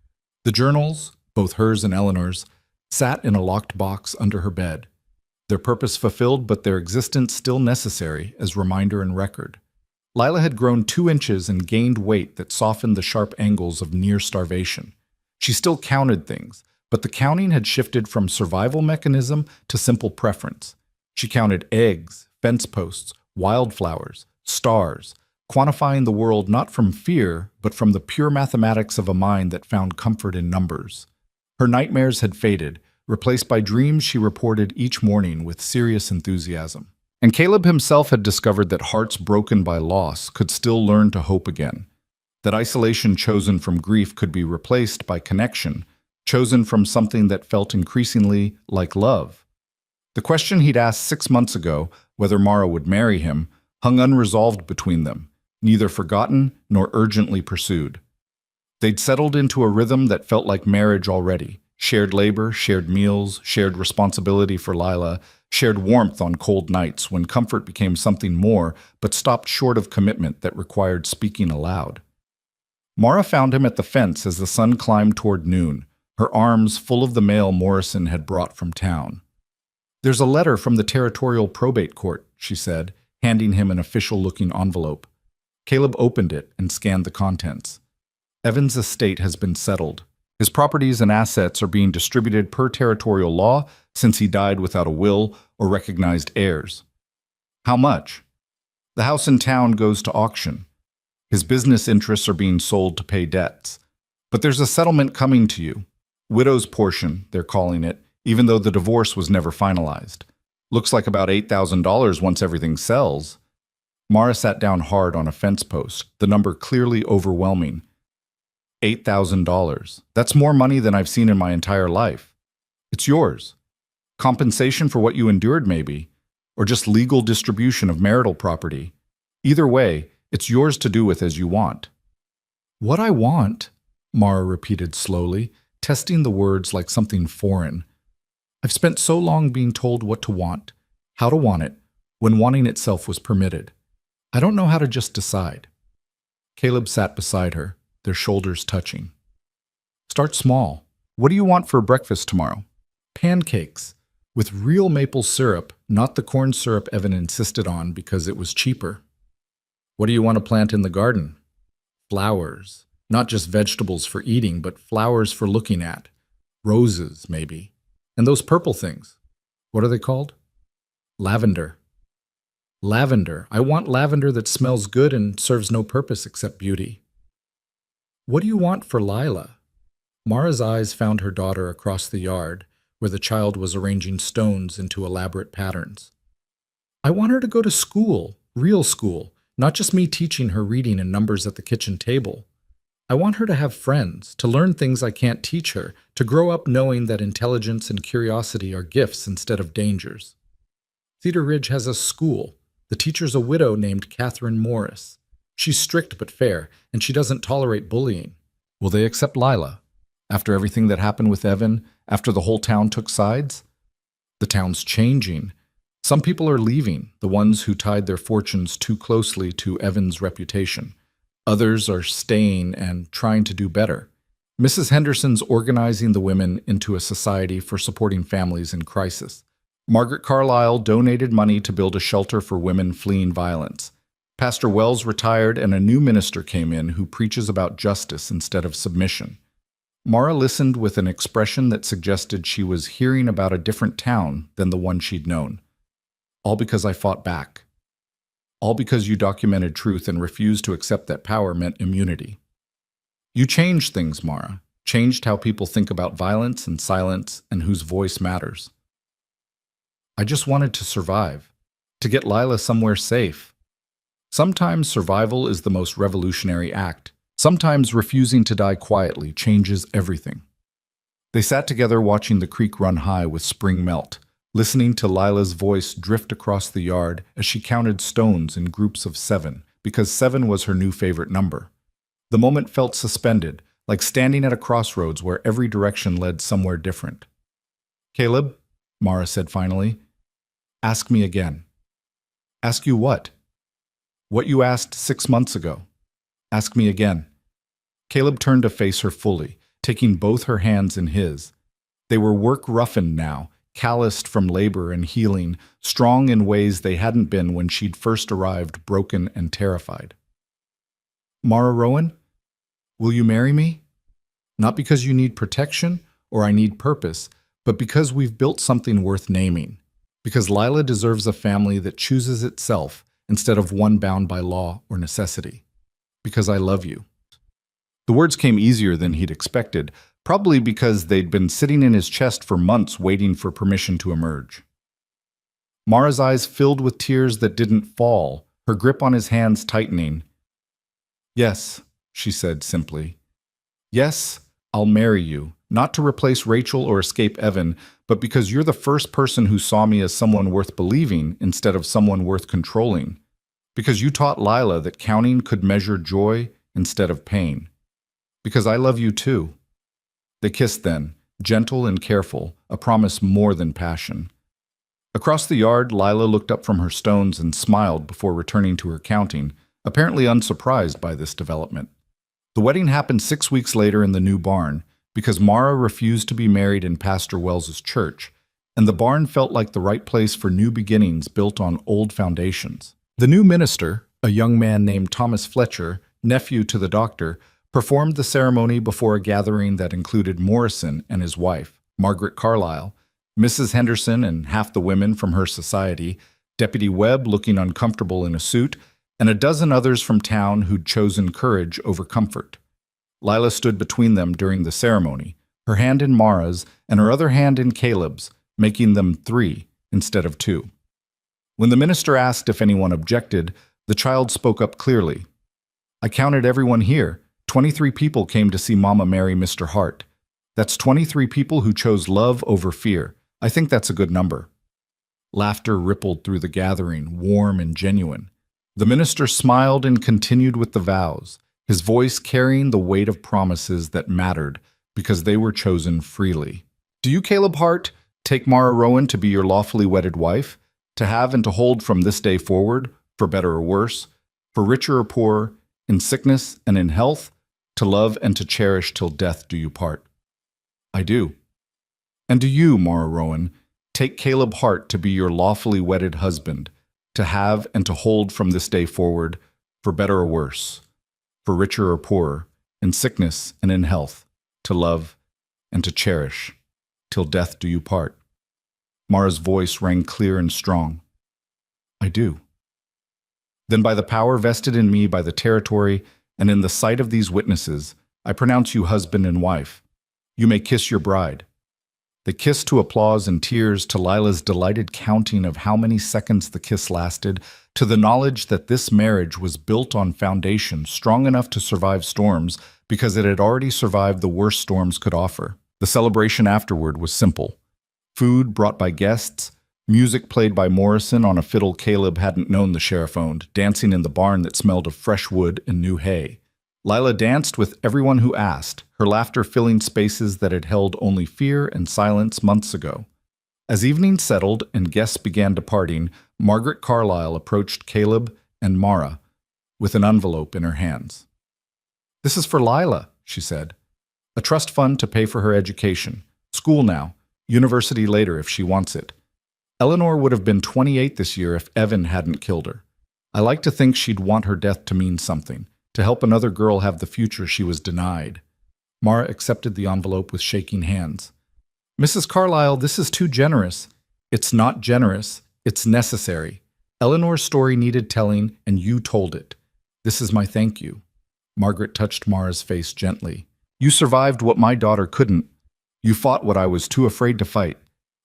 The journals, both hers and Eleanor's, sat in a locked box under her bed, their purpose fulfilled but their existence still necessary as reminder and record. Lila had grown 2 inches and gained weight that softened the sharp angles of near starvation. She still counted things, but the counting had shifted from survival mechanism to simple preference. She counted eggs, fence posts, wildflowers, stars, quantifying the world not from fear, but from the pure mathematics of a mind that found comfort in numbers. Her nightmares had faded, replaced by dreams she reported each morning with serious enthusiasm. And Caleb himself had discovered that hearts broken by loss could still learn to hope again, that isolation chosen from grief could be replaced by connection, chosen from something that felt increasingly like love. The question he'd asked 6 months ago, whether Mara would marry him, hung unresolved between them, neither forgotten nor urgently pursued. They'd settled into a rhythm that felt like marriage already, Shared labor, shared meals, shared responsibility for Lila, shared warmth on cold nights when comfort became something more but stopped short of commitment that required speaking aloud. Mara found him at the fence as the sun climbed toward noon, her arms full of the mail Morrison had brought from town. "There's a letter from the territorial probate court," she said, handing him an official-looking envelope. Caleb opened it and scanned the contents. Evan's estate has been settled. His properties and assets are being distributed per territorial law since he died without a will or recognized heirs. How much? The house in town goes to auction. His business interests are being sold to pay debts. But there's a settlement coming to you. Widow's portion, they're calling it, even though the divorce was never finalized. Looks like about $8,000 once everything sells. Mara sat down hard on a fence post, the number clearly overwhelming. $8,000. That's more money than I've seen in my entire life. It's yours. Compensation for what you endured, maybe, or just legal distribution of marital property. Either way, it's yours to do with as you want. What I want, Mara repeated slowly, testing the words like something foreign. I've spent so long being told what to want, how to want it, when wanting itself was permitted. I don't know how to just decide. Caleb sat beside her, their shoulders touching. Start small. What do you want for breakfast tomorrow? Pancakes, with real maple syrup, not the corn syrup Evan insisted on because it was cheaper. What do you want to plant in the garden? Flowers, not just vegetables for eating, but flowers for looking at. Roses, maybe. And those purple things. What are they called? Lavender. Lavender. I want lavender that smells good and serves no purpose except beauty. What do you want for Lila? Mara's eyes found her daughter across the yard, where the child was arranging stones into elaborate patterns. I want her to go to school, real school, not just me teaching her reading and numbers at the kitchen table. I want her to have friends, to learn things I can't teach her, to grow up knowing that intelligence and curiosity are gifts instead of dangers. Cedar Ridge has a school. The teacher's a widow named Catherine Morris. She's strict but fair, and she doesn't tolerate bullying. Will they accept Lila? After everything that happened with Evan, after the whole town took sides? The town's changing. Some people are leaving, the ones who tied their fortunes too closely to Evan's reputation. Others are staying and trying to do better. Mrs. Henderson's organizing the women into a society for supporting families in crisis. Margaret Carlyle donated money to build a shelter for women fleeing violence. Pastor Wells retired and a new minister came in who preaches about justice instead of submission. Mara listened with an expression that suggested she was hearing about a different town than the one she'd known. All because I fought back. All because you documented truth and refused to accept that power meant immunity. You changed things, Mara. Changed how people think about violence and silence and whose voice matters. I just wanted to survive. To get Lila somewhere safe. Sometimes survival is the most revolutionary act. Sometimes refusing to die quietly changes everything. They sat together watching the creek run high with spring melt, listening to Lila's voice drift across the yard as she counted stones in groups of 7, because 7 was her new favorite number. The moment felt suspended, like standing at a crossroads where every direction led somewhere different. Caleb, Mara said finally, ask me again. Ask you what? What you asked 6 months ago. Ask me again. Caleb turned to face her fully, taking both her hands in his. They were work-roughened now, calloused from labor and healing, strong in ways they hadn't been when she'd first arrived broken and terrified. Mara Rowan, will you marry me? Not because you need protection or I need purpose, but because we've built something worth naming. Because Lila deserves a family that chooses itself instead of one bound by law or necessity. Because I love you. The words came easier than he'd expected, probably because they'd been sitting in his chest for months waiting for permission to emerge. Mara's eyes filled with tears that didn't fall, her grip on his hands tightening. Yes, she said simply. Yes, I'll marry you, not to replace Rachel or escape Evan, but because you're the first person who saw me as someone worth believing instead of someone worth controlling. Because you taught Lila that counting could measure joy instead of pain. Because I love you too. They kissed then, gentle and careful, a promise more than passion. Across the yard, Lila looked up from her stones and smiled before returning to her counting, apparently unsurprised by this development. The wedding happened 6 weeks later in the new barn, because Mara refused to be married in Pastor Wells's church, and the barn felt like the right place for new beginnings built on old foundations. The new minister, a young man named Thomas Fletcher, nephew to the doctor, performed the ceremony before a gathering that included Morrison and his wife, Margaret Carlyle, Mrs. Henderson and half the women from her society, Deputy Webb looking uncomfortable in a suit, and a dozen others from town who'd chosen courage over comfort. Lila stood between them during the ceremony, her hand in Mara's and her other hand in Caleb's, making them 3 instead of 2. When the minister asked if anyone objected, the child spoke up clearly. "I counted everyone here. 23 people came to see Mama marry Mr. Hart. That's 23 people who chose love over fear. I think that's a good number." Laughter rippled through the gathering, warm and genuine. The minister smiled and continued with the vows, his voice carrying the weight of promises that mattered because they were chosen freely. "Do you, Caleb Hart, take Mara Rowan to be your lawfully wedded wife, to have and to hold from this day forward, for better or worse, for richer or poorer, in sickness and in health, to love and to cherish till death do you part?" "I do." "And do you, Mara Rowan, take Caleb Hart to be your lawfully wedded husband, to have and to hold from this day forward, for better or worse, for richer or poorer, in sickness and in health, to love and to cherish, till death do you part?" Mara's voice rang clear and strong. "I do." "Then by the power vested in me by the territory and in the sight of these witnesses, I pronounce you husband and wife. You may kiss your bride." They kissed to applause and tears, to Lila's delighted counting of how many seconds the kiss lasted, to the knowledge that this marriage was built on foundation strong enough to survive storms because it had already survived the worst storms could offer. The celebration afterward was simple. Food brought by guests, music played by Morrison on a fiddle Caleb hadn't known the sheriff owned, dancing in the barn that smelled of fresh wood and new hay. Lila danced with everyone who asked, her laughter filling spaces that had held only fear and silence months ago. As evening settled and guests began departing, Margaret Carlyle approached Caleb and Mara with an envelope in her hands. "This is for Lila," she said. "A trust fund to pay for her education. School now, university later if she wants it. Eleanor would have been 28 this year if Evan hadn't killed her. I like to think she'd want her death to mean something, to help another girl have the future she was denied." Mara accepted the envelope with shaking hands. "Mrs. Carlyle, this is too generous." "It's not generous. It's necessary. Eleanor's story needed telling, and you told it. This is my thank you." Margaret touched Mara's face gently. "You survived what my daughter couldn't. You fought what I was too afraid to fight.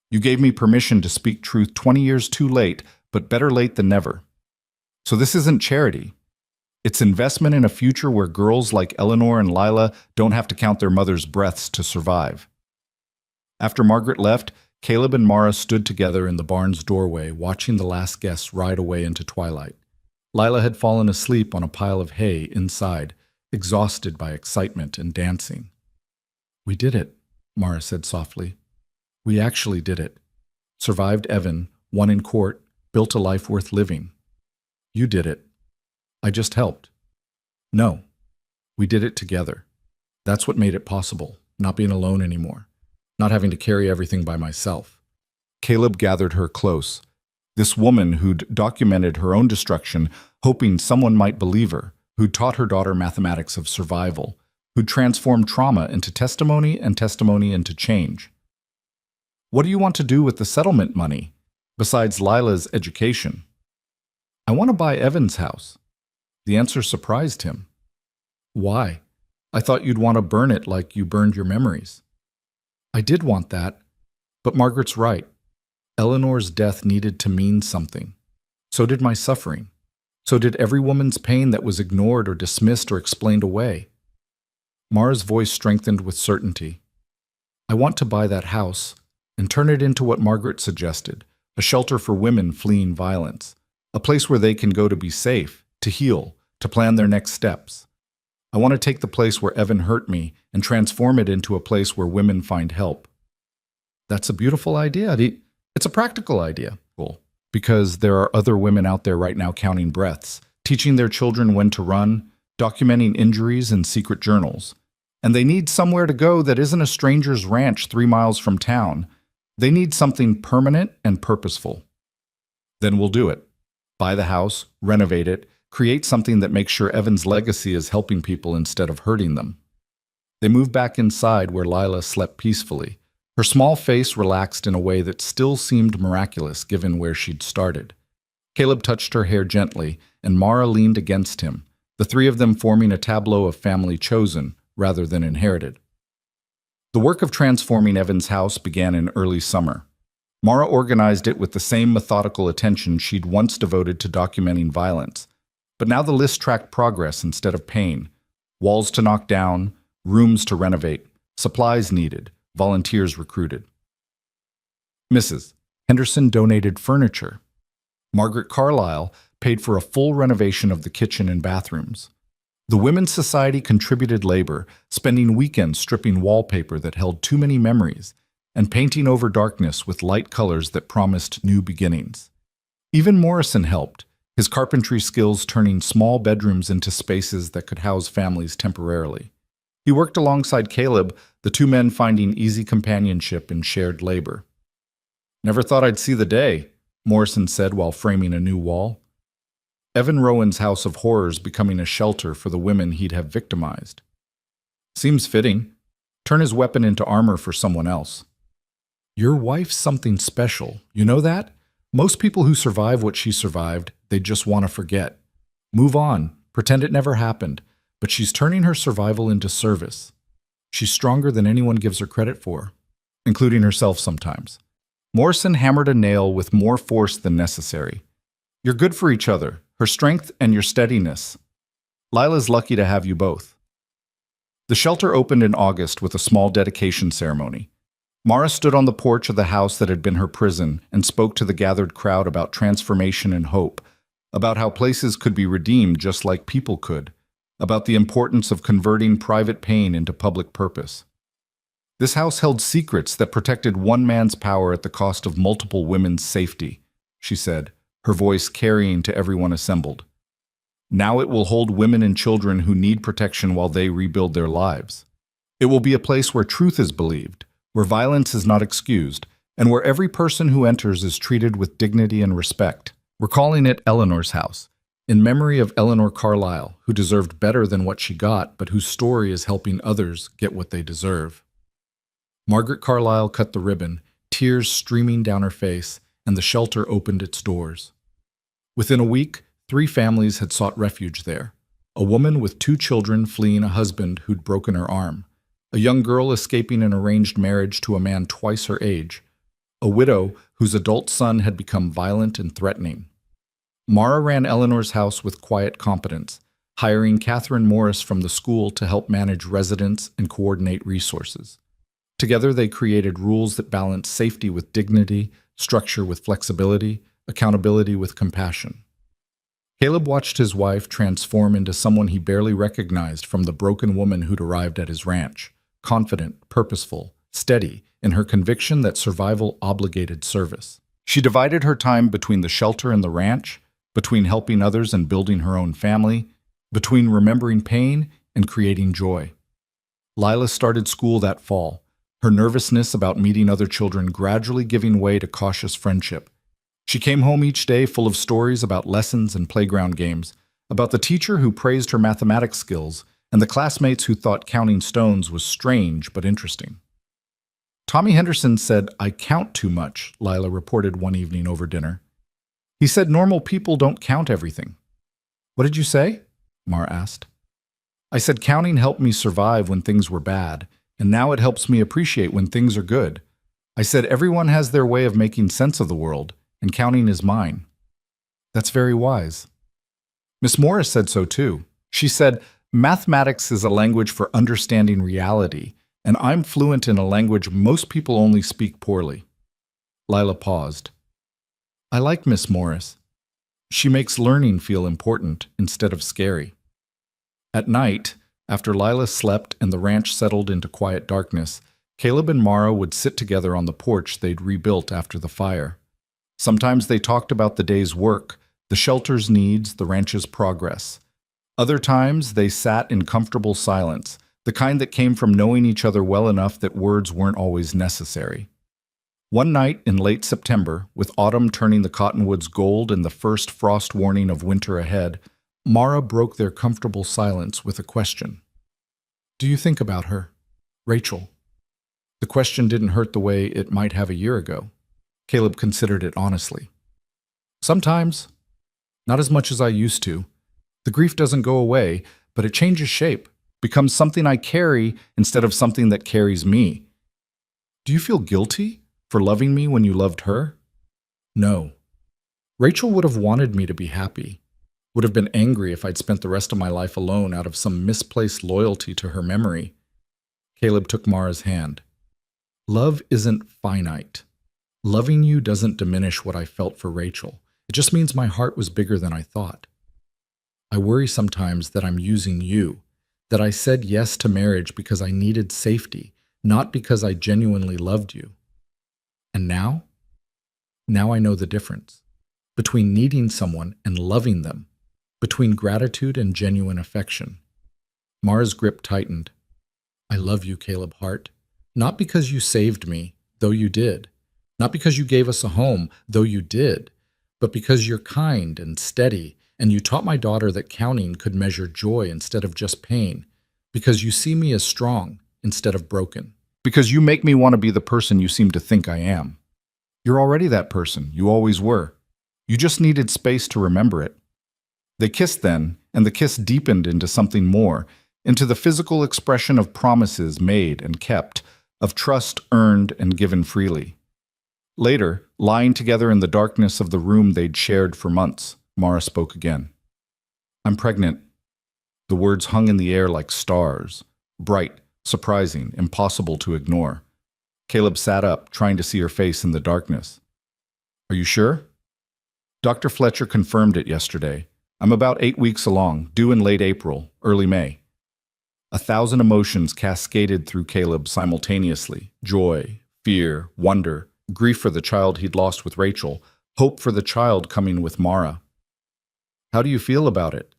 You gave me permission to speak truth 20 years too late, but better late than never. So this isn't charity. It's investment in a future where girls like Eleanor and Lila don't have to count their mother's breaths to survive." After Margaret left, Caleb and Mara stood together in the barn's doorway, watching the last guests ride away into twilight. Lila had fallen asleep on a pile of hay inside, exhausted by excitement and dancing. "We did it," Mara said softly. "We actually did it. Survived Evan, won in court, built a life worth living. You did it. I just helped." "No, we did it together. That's what made it possible, not being alone anymore, not having to carry everything by myself." Caleb gathered her close. This woman who'd documented her own destruction, hoping someone might believe her, who'd taught her daughter mathematics of survival, who'd transformed trauma into testimony and testimony into change. "What do you want to do with the settlement money, besides Lila's education?" "I want to buy Evan's house." The answer surprised him. "Why? I thought you'd want to burn it like you burned your memories." "I did want that, but Margaret's right. Eleanor's death needed to mean something. So did my suffering. So did every woman's pain that was ignored or dismissed or explained away." Mara's voice strengthened with certainty. "I want to buy that house and turn it into what Margaret suggested, a shelter for women fleeing violence, a place where they can go to be safe, to heal, to plan their next steps. I want to take the place where Evan hurt me and transform it into a place where women find help, That's a beautiful idea. It's a practical idea. Cool. Because there are other women out there right now counting breaths, teaching their children when to run, documenting injuries in secret journals. And they need somewhere to go that isn't a stranger's ranch 3 miles from town. They need something permanent and purposeful. Then we'll do it. Buy the house, renovate it, create something that makes sure Evan's legacy is helping people instead of hurting them. They moved back inside where Lila slept peacefully. Her small face relaxed in a way that still seemed miraculous given where she'd started. Caleb touched her hair gently, and Mara leaned against him, the three of them forming a tableau of family chosen rather than inherited. The work of transforming Evan's house began in early summer. Mara organized it with the same methodical attention she'd once devoted to documenting violence. But now the list tracked progress instead of pain. Walls to knock down, rooms to renovate, supplies needed, volunteers recruited. Mrs. Henderson donated furniture. Margaret Carlyle paid for a full renovation of the kitchen and bathrooms. The Women's Society contributed labor, spending weekends stripping wallpaper that held too many memories and painting over darkness with light colors that promised new beginnings. Even Morrison helped, his carpentry skills turning small bedrooms into spaces that could house families temporarily. He worked alongside Caleb, the two men finding easy companionship in shared labor. "Never thought I'd see the day," Morrison said while framing a new wall. Evan Rowan's house of horrors becoming a shelter for the women he'd have victimized. Seems fitting. Turn his weapon into armor for someone else. Your wife's something special, you know that? Most people who survive what she survived, they just want to forget. Move on, pretend it never happened, but she's turning her survival into service. She's stronger than anyone gives her credit for, including herself sometimes. Morrison hammered a nail with more force than necessary. You're good for each other, her strength and your steadiness. Lila's lucky to have you both. The shelter opened in August with a small dedication ceremony. Mara stood on the porch of the house that had been her prison and spoke to the gathered crowd about transformation and hope, about how places could be redeemed just like people could, about the importance of converting private pain into public purpose. This house held secrets that protected one man's power at the cost of multiple women's safety, she said, her voice carrying to everyone assembled. Now it will hold women and children who need protection while they rebuild their lives. It will be a place where truth is believed, where violence is not excused, and where every person who enters is treated with dignity and respect. We're calling it Eleanor's house, in memory of Eleanor Carlyle, who deserved better than what she got, but whose story is helping others get what they deserve. Margaret Carlyle cut the ribbon, tears streaming down her face, and the shelter opened its doors. Within a week, 3 families had sought refuge there. A woman with 2 children fleeing a husband who'd broken her arm. A young girl escaping an arranged marriage to a man twice her age. A widow whose adult son had become violent and threatening. Mara ran Eleanor's house with quiet competence, hiring Catherine Morris from the school to help manage residents and coordinate resources. Together they created rules that balanced safety with dignity, structure with flexibility, accountability with compassion. Caleb watched his wife transform into someone he barely recognized from the broken woman who'd arrived at his ranch, confident, purposeful, steady in her conviction that survival obligated service. She divided her time between the shelter and the ranch, between helping others and building her own family, between remembering pain and creating joy. Lila started school that fall, her nervousness about meeting other children gradually giving way to cautious friendship. She came home each day full of stories about lessons and playground games, about the teacher who praised her mathematics skills, and the classmates who thought counting stones was strange but interesting. Tommy Henderson said, "I count too much," Lila reported one evening over dinner. He said normal people don't count everything. "What did you say?" Mara asked. "I said counting helped me survive when things were bad, and now it helps me appreciate when things are good. I said everyone has their way of making sense of the world, and counting is mine." "That's very wise." Miss Morris said so too. She said, "Mathematics is a language for understanding reality, and I'm fluent in a language most people only speak poorly." Lila paused. "I like Miss Morris. She makes learning feel important instead of scary." At night, after Lila slept and the ranch settled into quiet darkness, Caleb and Mara would sit together on the porch they'd rebuilt after the fire. Sometimes they talked about the day's work, the shelter's needs, the ranch's progress. Other times they sat in comfortable silence, the kind that came from knowing each other well enough that words weren't always necessary. One night in late September, with autumn turning the cottonwoods gold and the first frost warning of winter ahead, Mara broke their comfortable silence with a question. "Do you think about her, Rachel?" The question didn't hurt the way it might have a year ago. Caleb considered it honestly. "Sometimes. Not as much as I used to. The grief doesn't go away, but it changes shape, becomes something I carry instead of something that carries me." "Do you feel guilty for loving me when you loved her?" "No. Rachel would have wanted me to be happy, would have been angry if I'd spent the rest of my life alone out of some misplaced loyalty to her memory." Caleb took Mara's hand. "Love isn't finite. Loving you doesn't diminish what I felt for Rachel. It just means my heart was bigger than I thought. I worry sometimes that I'm using you, that I said yes to marriage because I needed safety, not because I genuinely loved you. And now? Now I know the difference. Between needing someone and loving them. Between gratitude and genuine affection." Mara's grip tightened. "I love you, Caleb Hart. Not because you saved me, though you did. Not because you gave us a home, though you did. But because you're kind and steady, and you taught my daughter that counting could measure joy instead of just pain. Because you see me as strong instead of broken. Because you make me want to be the person you seem to think I am. You're already that person. You always were. You just needed space to remember it." They kissed then, and the kiss deepened into something more, into the physical expression of promises made and kept, of trust earned and given freely. Later, lying together in the darkness of the room they'd shared for months, Mara spoke again. "I'm pregnant." The words hung in the air like stars, bright, surprising, impossible to ignore. Caleb sat up, trying to see her face in the darkness. "Are you sure?" "Dr. Fletcher confirmed it yesterday. I'm about 8 weeks along, due in late April, early May." 1,000 emotions cascaded through Caleb simultaneously: joy, fear, wonder, grief for the child he'd lost with Rachel, hope for the child coming with Mara. "How do you feel about it?"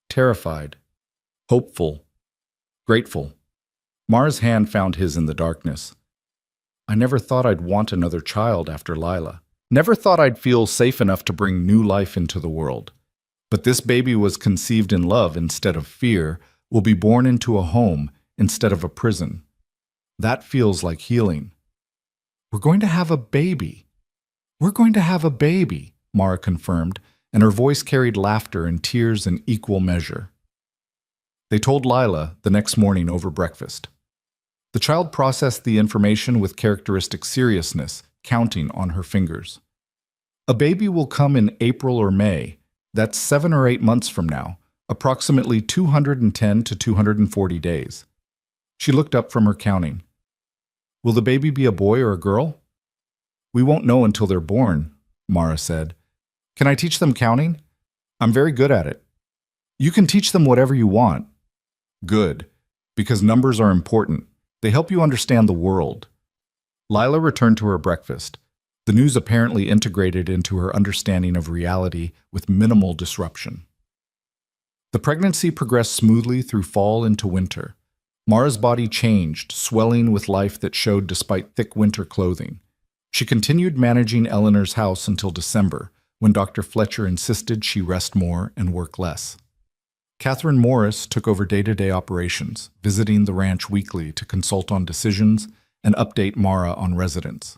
"Terrified, hopeful, grateful." Mara's hand found his in the darkness. "I never thought I'd want another child after Lila. Never thought I'd feel safe enough to bring new life into the world. But this baby was conceived in love instead of fear, will be born into a home instead of a prison. That feels like healing." "We're going to have a baby. We're going to have a baby," Mara confirmed, and her voice carried laughter and tears in equal measure. They told Lila the next morning over breakfast. The child processed the information with characteristic seriousness, counting on her fingers. "A baby will come in April or May. That's 7 or 8 months from now, approximately 210 to 240 days. She looked up from her counting. "Will the baby be a boy or a girl?" "We won't know until they're born," Mara said. "Can I teach them counting? I'm very good at it." "You can teach them whatever you want." "Good, because numbers are important. They help you understand the world." Lila returned to her breakfast, the news apparently integrated into her understanding of reality with minimal disruption. The pregnancy progressed smoothly through fall into winter. Mara's body changed, swelling with life that showed despite thick winter clothing. She continued managing Eleanor's house until December, when Dr. Fletcher insisted she rest more and work less. Catherine Morris took over day-to-day operations, visiting the ranch weekly to consult on decisions and update Mara on residents.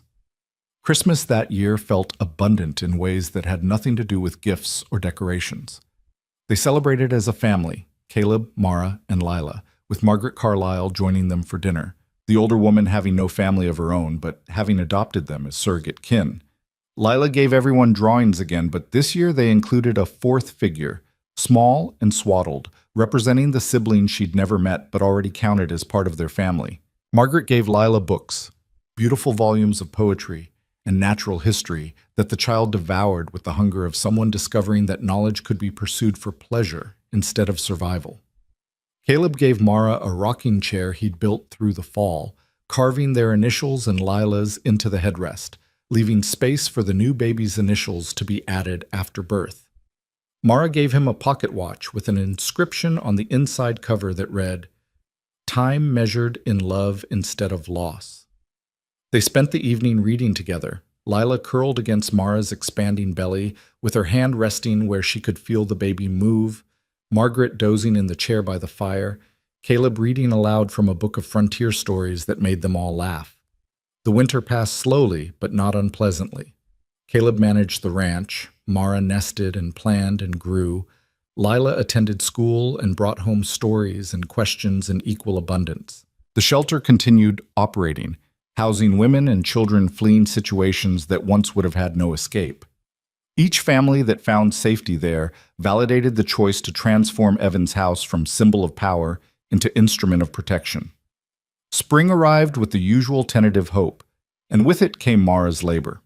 Christmas that year felt abundant in ways that had nothing to do with gifts or decorations. They celebrated as a family, Caleb, Mara, and Lila, with Margaret Carlyle joining them for dinner, the older woman having no family of her own, but having adopted them as surrogate kin. Lila gave everyone drawings again, but this year they included a fourth figure, small and swaddled, representing the sibling she'd never met but already counted as part of their family. Margaret gave Lila books, beautiful volumes of poetry and natural history that the child devoured with the hunger of someone discovering that knowledge could be pursued for pleasure instead of survival. Caleb gave Mara a rocking chair he'd built through the fall, carving their initials and Lila's into the headrest, leaving space for the new baby's initials to be added after birth. Mara gave him a pocket watch with an inscription on the inside cover that read, "Time measured in love instead of loss." They spent the evening reading together, Lila curled against Mara's expanding belly, with her hand resting where she could feel the baby move, Margaret dozing in the chair by the fire, Caleb reading aloud from a book of frontier stories that made them all laugh. The winter passed slowly, but not unpleasantly. Caleb managed the ranch, Mara nested and planned and grew, Lila attended school and brought home stories and questions in equal abundance. The shelter continued operating, housing women and children fleeing situations that once would have had no escape. Each family that found safety there validated the choice to transform Evan's house from symbol of power into instrument of protection. Spring arrived with the usual tentative hope, and with it came Mara's labor.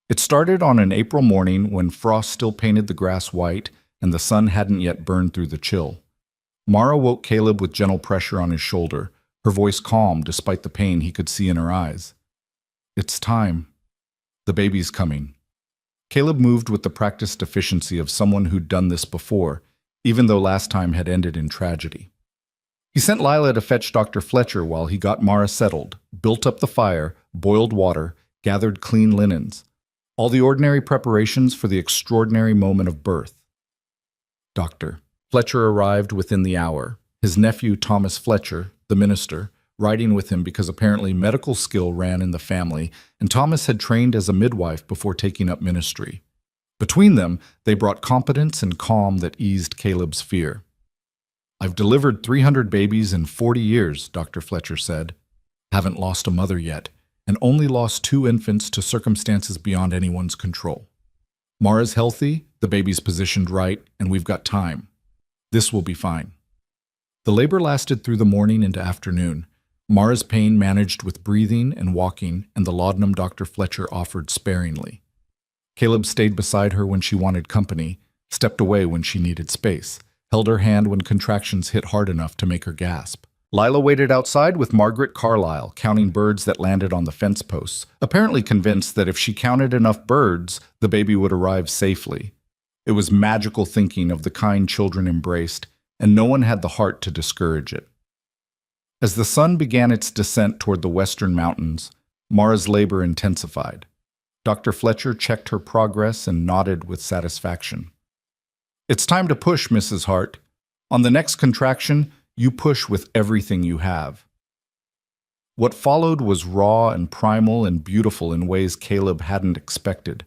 It started on an April morning when frost still painted the grass white and the sun hadn't yet burned through the chill. Mara woke Caleb with gentle pressure on his shoulder, her voice calm despite the pain he could see in her eyes. "It's time. The baby's coming." Caleb moved with the practiced efficiency of someone who'd done this before, even though last time had ended in tragedy. He sent Lila to fetch Dr. Fletcher while he got Mara settled, built up the fire, boiled water, gathered clean linens. All the ordinary preparations for the extraordinary moment of birth. Dr. Fletcher arrived within the hour, his nephew Thomas Fletcher, the minister, riding with him because apparently medical skill ran in the family, and Thomas had trained as a midwife before taking up ministry. Between them, they brought competence and calm that eased Caleb's fear. "I've delivered 300 babies in 40 years, Dr. Fletcher said. Haven't lost a mother yet, and only lost 2 infants to circumstances beyond anyone's control. Mara's healthy, the baby's positioned right, and we've got time. This will be fine." The labor lasted through the morning into afternoon. Mara's pain managed with breathing and walking, and the laudanum Dr. Fletcher offered sparingly. Caleb stayed beside her when she wanted company, stepped away when she needed space, held her hand when contractions hit hard enough to make her gasp. Lila waited outside with Margaret Carlyle, counting birds that landed on the fence posts, apparently convinced that if she counted enough birds, the baby would arrive safely. It was magical thinking of the kind children embraced, and no one had the heart to discourage it. As the sun began its descent toward the western mountains, Mara's labor intensified. Dr. Fletcher checked her progress and nodded with satisfaction. "It's time to push, Mrs. Hart. On the next contraction, you push with everything you have." What followed was raw and primal and beautiful in ways Caleb hadn't expected.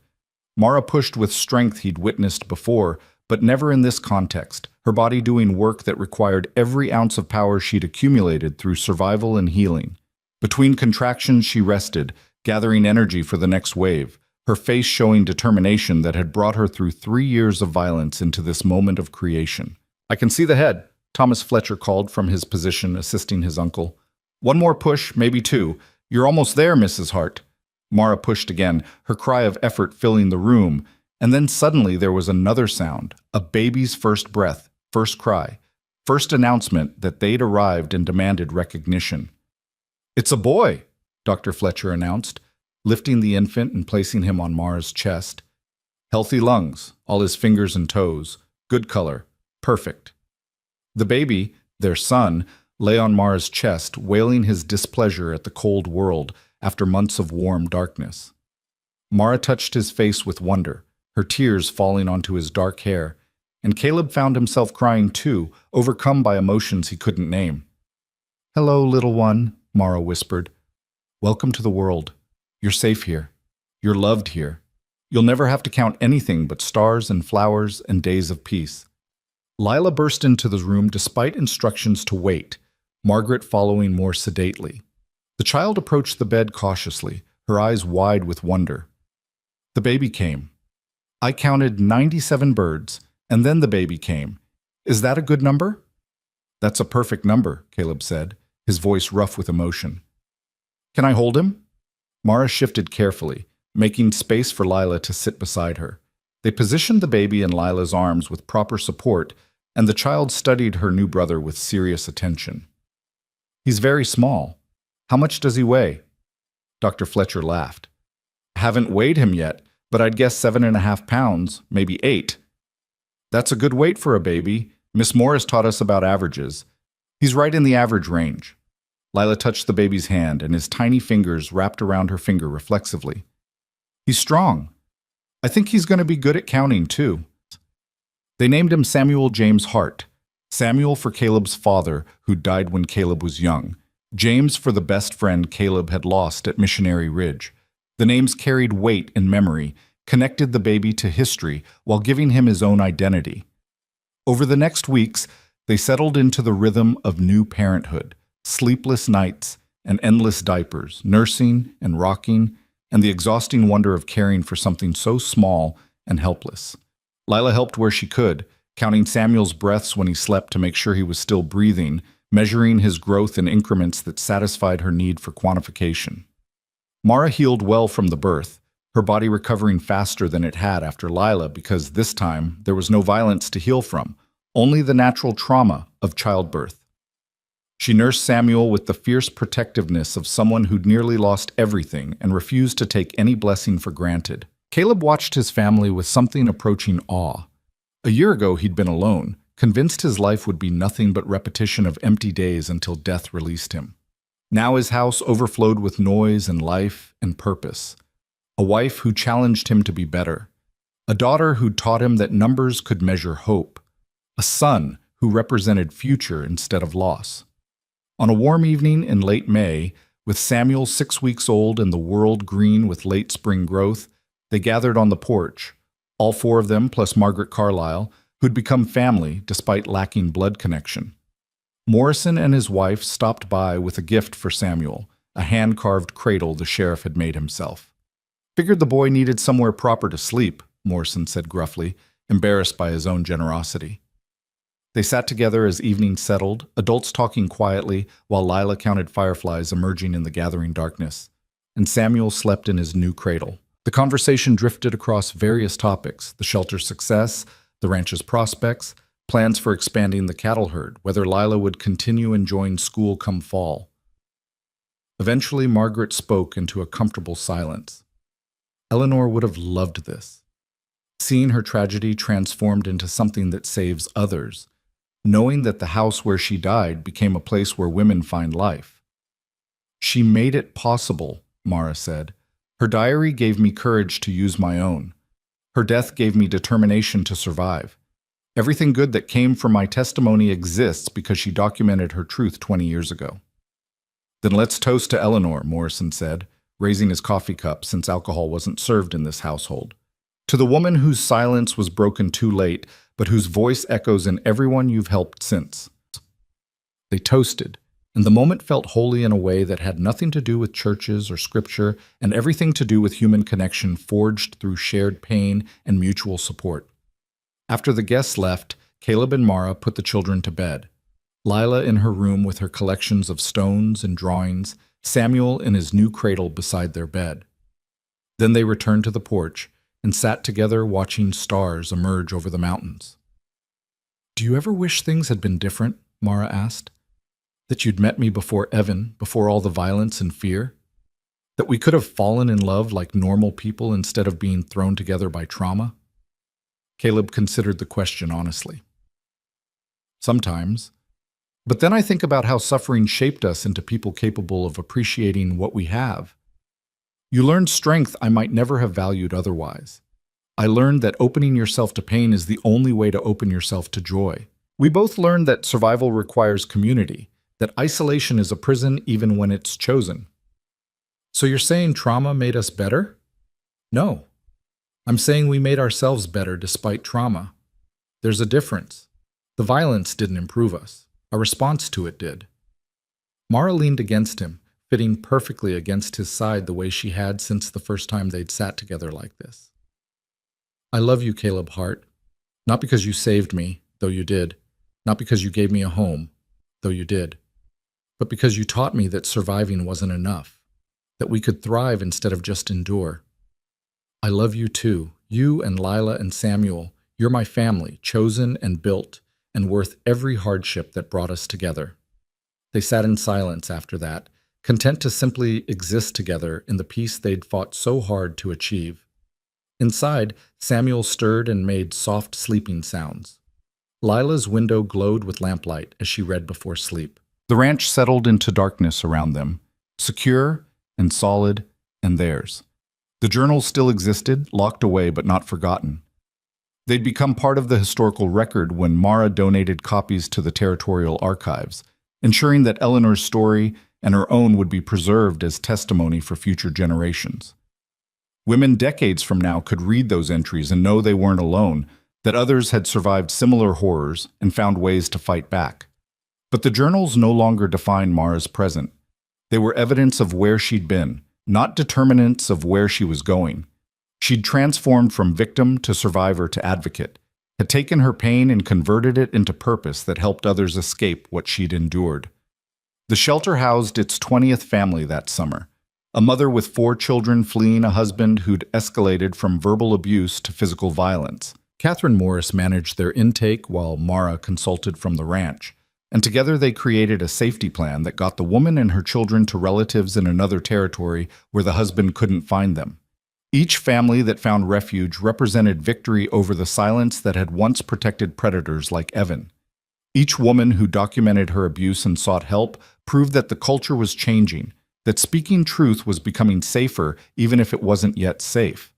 Mara pushed with strength he'd witnessed before, but never in this context, her body doing work that required every ounce of power she'd accumulated through survival and healing. Between contractions, she rested, gathering energy for the next wave, her face showing determination that had brought her through 3 years of violence into this moment of creation. "I can see the head," Thomas Fletcher called from his position, assisting his uncle. "One more push, maybe 2. You're almost there, Mrs. Hart." Mara pushed again, her cry of effort filling the room, and then suddenly there was another sound, a baby's first breath, first cry, first announcement that they'd arrived and demanded recognition. "It's a boy," Dr. Fletcher announced, lifting the infant and placing him on Mara's chest. "Healthy lungs, all his fingers and toes, good color, perfect." The baby, their son, lay on Mara's chest, wailing his displeasure at the cold world after months of warm darkness. Mara touched his face with wonder, her tears falling onto his dark hair, and Caleb found himself crying too, overcome by emotions he couldn't name. "Hello, little one," Mara whispered. "Welcome to the world. You're safe here. You're loved here. You'll never have to count anything but stars and flowers and days of peace." Lila burst into the room despite instructions to wait, Margaret following more sedately. The child approached the bed cautiously, her eyes wide with wonder. The baby came. "I counted 97 birds, and then the baby came. Is that a good number?" "That's a perfect number," Caleb said, his voice rough with emotion. "Can I hold him?" Mara shifted carefully, making space for Lila to sit beside her. They positioned the baby in Lila's arms with proper support, and the child studied her new brother with serious attention. "He's very small. How much does he weigh? Dr. Fletcher laughed. Haven't weighed him yet, but I'd guess 7.5 pounds, maybe 8. That's a good weight for a baby. Miss Morris taught us about averages. He's right in the average range. Lila touched the baby's hand, and his tiny fingers wrapped around her finger reflexively. He's strong. I think he's going to be good at counting, too. They named him Samuel James Hart. Samuel for Caleb's father, who died when Caleb was young. James for the best friend Caleb had lost at Missionary Ridge. The names carried weight in memory, connected the baby to history while giving him his own identity. Over the next weeks, they settled into the rhythm of new parenthood, sleepless nights and endless diapers, nursing and rocking, and the exhausting wonder of caring for something so small and helpless. Lila helped where she could, counting Samuel's breaths when he slept to make sure he was still breathing, measuring his growth in increments that satisfied her need for quantification. Mara healed well from the birth, her body recovering faster than it had after Lila because this time there was no violence to heal from, only the natural trauma of childbirth. She nursed Samuel with the fierce protectiveness of someone who'd nearly lost everything and refused to take any blessing for granted. Caleb watched his family with something approaching awe. A year ago he'd been alone, convinced his life would be nothing but repetition of empty days until death released him. Now his house overflowed with noise and life and purpose. A wife who challenged him to be better. A daughter who taught him that numbers could measure hope. A son who represented future instead of loss. On a warm evening in late May, with Samuel 6 weeks old and the world green with late spring growth, they gathered on the porch, all 4 of them plus Margaret Carlyle, who'd become family despite lacking blood connection. Morrison and his wife stopped by with a gift for Samuel, a hand-carved cradle the sheriff had made himself. Figured the boy needed somewhere proper to sleep, Morrison said gruffly, embarrassed by his own generosity. They sat together as evening settled, adults talking quietly while Lila counted fireflies emerging in the gathering darkness, and Samuel slept in his new cradle. The conversation drifted across various topics: the shelter's success, the ranch's prospects, plans for expanding the cattle herd, whether Lila would continue enjoying school come fall. Eventually, Margaret spoke into a comfortable silence. Eleanor would have loved this. Seeing her tragedy transformed into something that saves others, knowing that the house where she died became a place where women find life. She made it possible, Mara said. Her diary gave me courage to use my own. Her death gave me determination to survive. Everything good that came from my testimony exists because she documented her truth 20 years ago. Then let's toast to Eleanor, Morrison said, raising his coffee cup since alcohol wasn't served in this household. To the woman whose silence was broken too late, but whose voice echoes in everyone you've helped since. They toasted, and the moment felt holy in a way that had nothing to do with churches or scripture and everything to do with human connection forged through shared pain and mutual support. After the guests left, Caleb and Mara put the children to bed. Lila in her room with her collections of stones and drawings, Samuel in his new cradle beside their bed. Then they returned to the porch and sat together watching stars emerge over the mountains. "Do you ever wish things had been different?" Mara asked. "That you'd met me before Evan, before all the violence and fear? That we could have fallen in love like normal people instead of being thrown together by trauma?" Caleb considered the question honestly. "Sometimes. But then I think about how suffering shaped us into people capable of appreciating what we have. You learned strength I might never have valued otherwise. I learned that opening yourself to pain is the only way to open yourself to joy. We both learned that survival requires community, that isolation is a prison even when it's chosen." "So you're saying trauma made us better?" "No. I'm saying we made ourselves better despite trauma. There's a difference. The violence didn't improve us. Our response to it did." Mara leaned against him, fitting perfectly against his side the way she had since the first time they'd sat together like this. "I love you, Caleb Hart. Not because you saved me, though you did. Not because you gave me a home, though you did. But because you taught me that surviving wasn't enough, that we could thrive instead of just endure. I love you too, you and Lila and Samuel. You're my family, chosen and built, and worth every hardship that brought us together." They sat in silence after that, content to simply exist together in the peace they'd fought so hard to achieve. Inside, Samuel stirred and made soft sleeping sounds. Lila's window glowed with lamplight as she read before sleep. The ranch settled into darkness around them, secure and solid and theirs. The journals still existed, locked away but not forgotten. They'd become part of the historical record when Mara donated copies to the territorial archives, ensuring that Eleanor's story and her own would be preserved as testimony for future generations. Women decades from now could read those entries and know they weren't alone, that others had survived similar horrors and found ways to fight back. But the journals no longer defined Mara's present. They were evidence of where she'd been, not determinants of where she was going. She'd transformed from victim to survivor to advocate, had taken her pain and converted it into purpose that helped others escape what she'd endured. The shelter housed its 20th family that summer, a mother with 4 children fleeing a husband who'd escalated from verbal abuse to physical violence. Catherine Morris managed their intake while Mara consulted from the ranch, and together they created a safety plan that got the woman and her children to relatives in another territory where the husband couldn't find them. Each family that found refuge represented victory over the silence that had once protected predators like Evan. Each woman who documented her abuse and sought help proved that the culture was changing, that speaking truth was becoming safer even if it wasn't yet safe.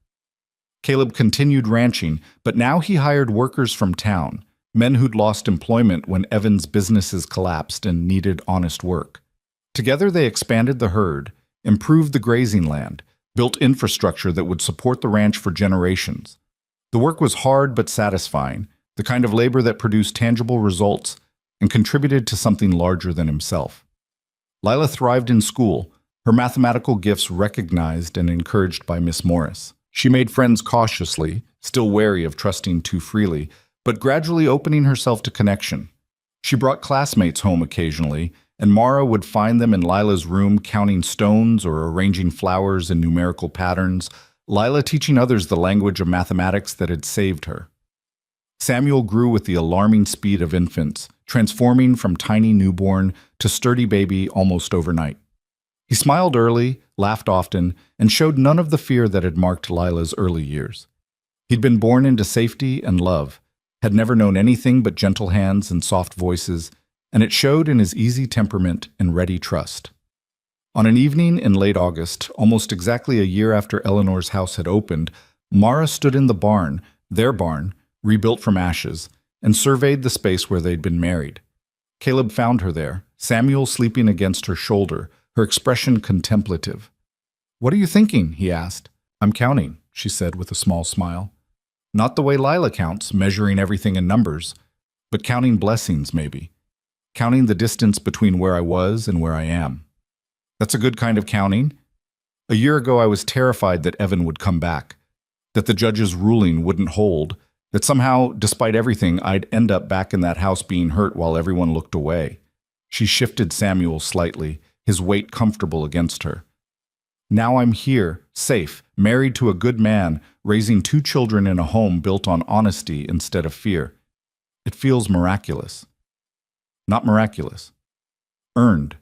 Caleb continued ranching, but now he hired workers from town, men who'd lost employment when Evan's businesses collapsed and needed honest work. Together they expanded the herd, improved the grazing land, built infrastructure that would support the ranch for generations. The work was hard but satisfying, the kind of labor that produced tangible results and contributed to something larger than himself. Lila thrived in school, her mathematical gifts recognized and encouraged by Miss Morris. She made friends cautiously, still wary of trusting too freely, but gradually opening herself to connection. She brought classmates home occasionally, and Mara would find them in Lila's room counting stones or arranging flowers in numerical patterns, Lila teaching others the language of mathematics that had saved her. Samuel grew with the alarming speed of infants, transforming from tiny newborn to sturdy baby almost overnight. He smiled early, laughed often, and showed none of the fear that had marked Lila's early years. He'd been born into safety and love, had never known anything but gentle hands and soft voices, and it showed in his easy temperament and ready trust. On an evening in late August, almost exactly a year after Eleanor's house had opened, Mara stood in the barn, their barn, rebuilt from ashes, and surveyed the space where they'd been married. Caleb found her there, Samuel sleeping against her shoulder, her expression contemplative. "What are you thinking?" he asked. "I'm counting," she said with a small smile. "Not the way Lila counts, measuring everything in numbers, but counting blessings, maybe. Counting the distance between where I was and where I am. That's a good kind of counting. A year ago I was terrified that Evan would come back, that the judge's ruling wouldn't hold, that somehow, despite everything, I'd end up back in that house being hurt while everyone looked away." She shifted Samuel slightly, his weight comfortable against her. "Now I'm here, safe, married to a good man, raising 2 children in a home built on honesty instead of fear. It feels miraculous." Not miraculous. Earned.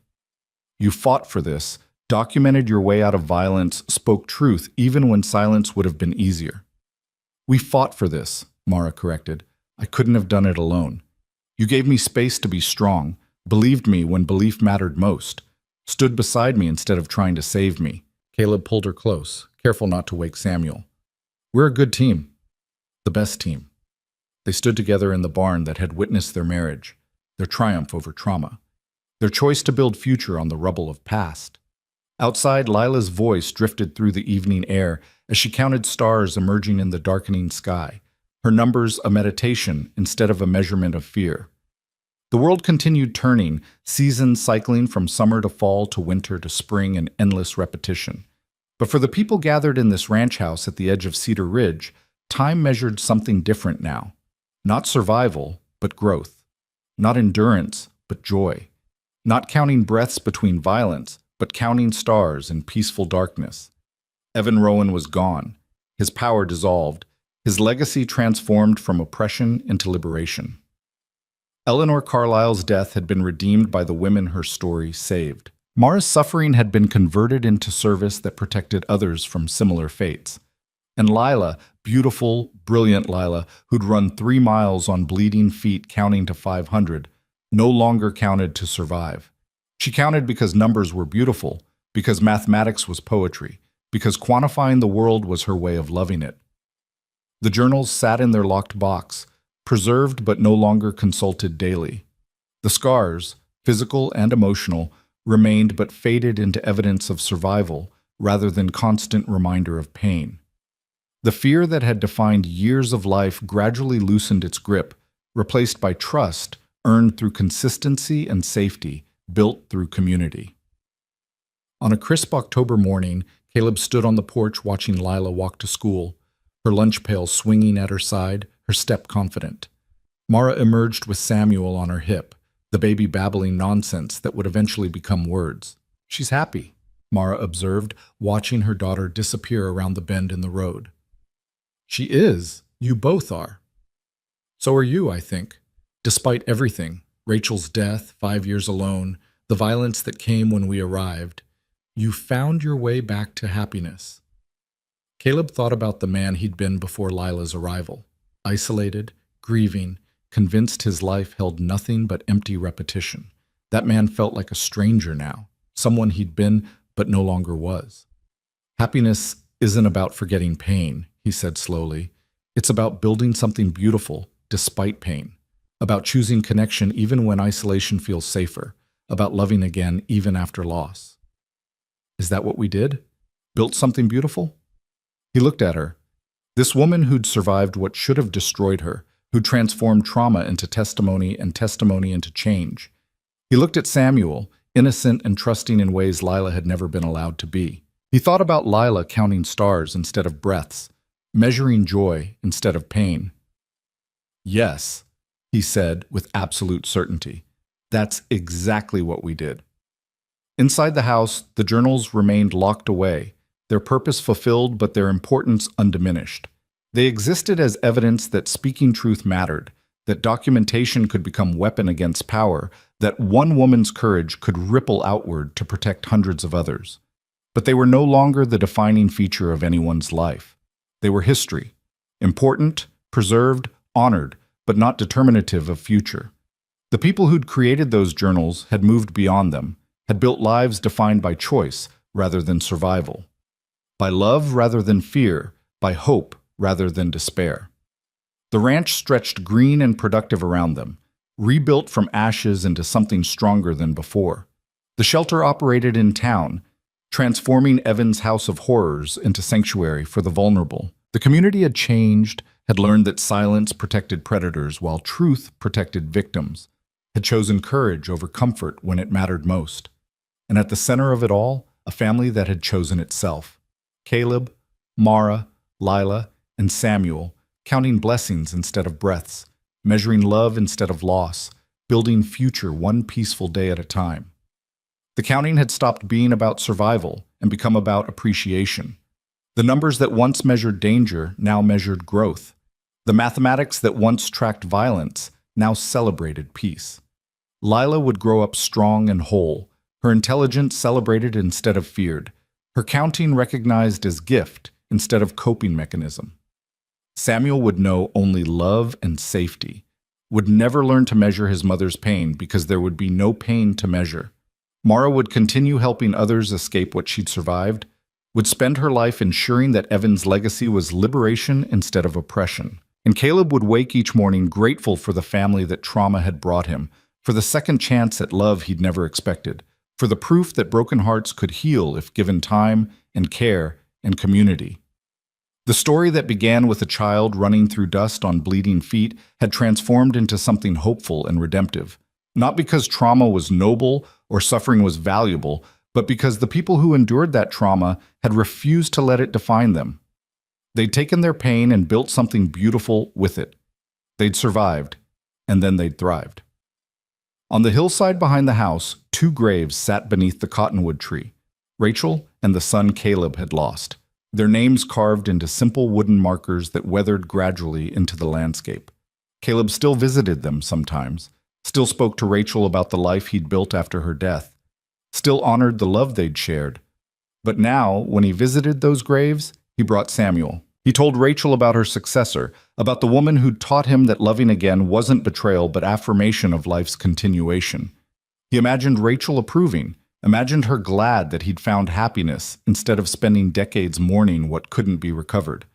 You fought for this, documented your way out of violence, spoke truth even when silence would have been easier. "We fought for this," Mara corrected. "I couldn't have done it alone. You gave me space to be strong, believed me when belief mattered most, stood beside me instead of trying to save me." Caleb pulled her close, careful not to wake Samuel. "We're a good team. The best team." They stood together in the barn that had witnessed their marriage, their triumph over trauma, their choice to build future on the rubble of past. Outside, Lila's voice drifted through the evening air as she counted stars emerging in the darkening sky, her numbers a meditation instead of a measurement of fear. The world continued turning, seasons cycling from summer to fall to winter to spring in endless repetition. But for the people gathered in this ranch house at the edge of Cedar Ridge, time measured something different now. Not survival, but growth. Not endurance, but joy. Not counting breaths between violence, but counting stars in peaceful darkness. Evan Rowan was gone, his power dissolved, his legacy transformed from oppression into liberation. Eleanor Carlisle's death had been redeemed by the women her story saved. Mara's suffering had been converted into service that protected others from similar fates. And Lila, beautiful, brilliant Lila, who'd run 3 miles on bleeding feet counting to 500, no longer counted to survive. She counted because numbers were beautiful, because mathematics was poetry, because quantifying the world was her way of loving it. The journals sat in their locked box, preserved but no longer consulted daily. The scars, physical and emotional, remained but faded into evidence of survival rather than constant reminder of pain. The fear that had defined years of life gradually loosened its grip, replaced by trust earned through consistency and safety, built through community. On a crisp October morning, Caleb stood on the porch watching Lila walk to school, her lunch pail swinging at her side, her step confident. Mara emerged with Samuel on her hip, the baby babbling nonsense that would eventually become words. "She's happy," Mara observed, watching her daughter disappear around the bend in the road. "She is. You both are. So are you, I think. Despite everything, Rachel's death, 5 years alone, the violence that came when we arrived, you found your way back to happiness." Caleb thought about the man he'd been before Lila's arrival, isolated, grieving, convinced his life held nothing but empty repetition. That man felt like a stranger now, someone he'd been but no longer was. "Happiness isn't about forgetting pain," he said slowly. "It's about building something beautiful despite pain, about choosing connection even when isolation feels safer, about loving again even after loss." "Is that what we did? Built something beautiful?" He looked at her. This woman who'd survived what should have destroyed her, who transformed trauma into testimony and testimony into change. He looked at Samuel, innocent and trusting in ways Lila had never been allowed to be. He thought about Lila counting stars instead of breaths, measuring joy instead of pain. "Yes," he said with absolute certainty. "That's exactly what we did." Inside the house, the journals remained locked away, their purpose fulfilled but their importance undiminished. They existed as evidence that speaking truth mattered, that documentation could become weapon against power, that one woman's courage could ripple outward to protect hundreds of others. But they were no longer the defining feature of anyone's life. They were history, important, preserved, honored, but not determinative of future. The people who'd created those journals had moved beyond them, had built lives defined by choice rather than survival, by love rather than fear, by hope rather than despair. The ranch stretched green and productive around them, rebuilt from ashes into something stronger than before. The shelter operated in town, transforming Evan's house of horrors into sanctuary for the vulnerable. The community had changed, had learned that silence protected predators while truth protected victims, had chosen courage over comfort when it mattered most. And at the center of it all, a family that had chosen itself. Caleb, Mara, Lila, and Samuel, counting blessings instead of breaths, measuring love instead of loss, building future one peaceful day at a time. The counting had stopped being about survival and become about appreciation. The numbers that once measured danger now measured growth. The mathematics that once tracked violence now celebrated peace. Lila would grow up strong and whole, her intelligence celebrated instead of feared, her counting recognized as gift instead of coping mechanism. Samuel would know only love and safety, would never learn to measure his mother's pain because there would be no pain to measure. Mara would continue helping others escape what she'd survived, would spend her life ensuring that Evan's legacy was liberation instead of oppression. And Caleb would wake each morning grateful for the family that trauma had brought him, for the second chance at love he'd never expected, for the proof that broken hearts could heal if given time and care and community. The story that began with a child running through dust on bleeding feet had transformed into something hopeful and redemptive, not because trauma was noble or suffering was valuable, but because the people who endured that trauma had refused to let it define them. They'd taken their pain and built something beautiful with it. They'd survived, and then they'd thrived. On the hillside behind the house, 2 graves sat beneath the cottonwood tree. Rachel and the son Caleb had lost, their names carved into simple wooden markers that weathered gradually into the landscape. Caleb still visited them sometimes, still spoke to Rachel about the life he'd built after her death, still honored the love they'd shared. But now, when he visited those graves, he brought Samuel. He told Rachel about her successor, about the woman who'd taught him that loving again wasn't betrayal but affirmation of life's continuation. He imagined Rachel approving, imagined her glad that he'd found happiness instead of spending decades mourning what couldn't be recovered.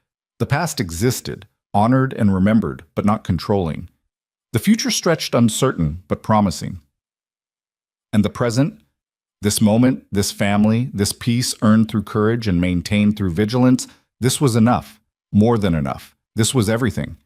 The past existed, honored and remembered, but not controlling. The future stretched uncertain, but promising. And the present? This moment, this family, this peace earned through courage and maintained through vigilance, this was enough, more than enough. This was everything.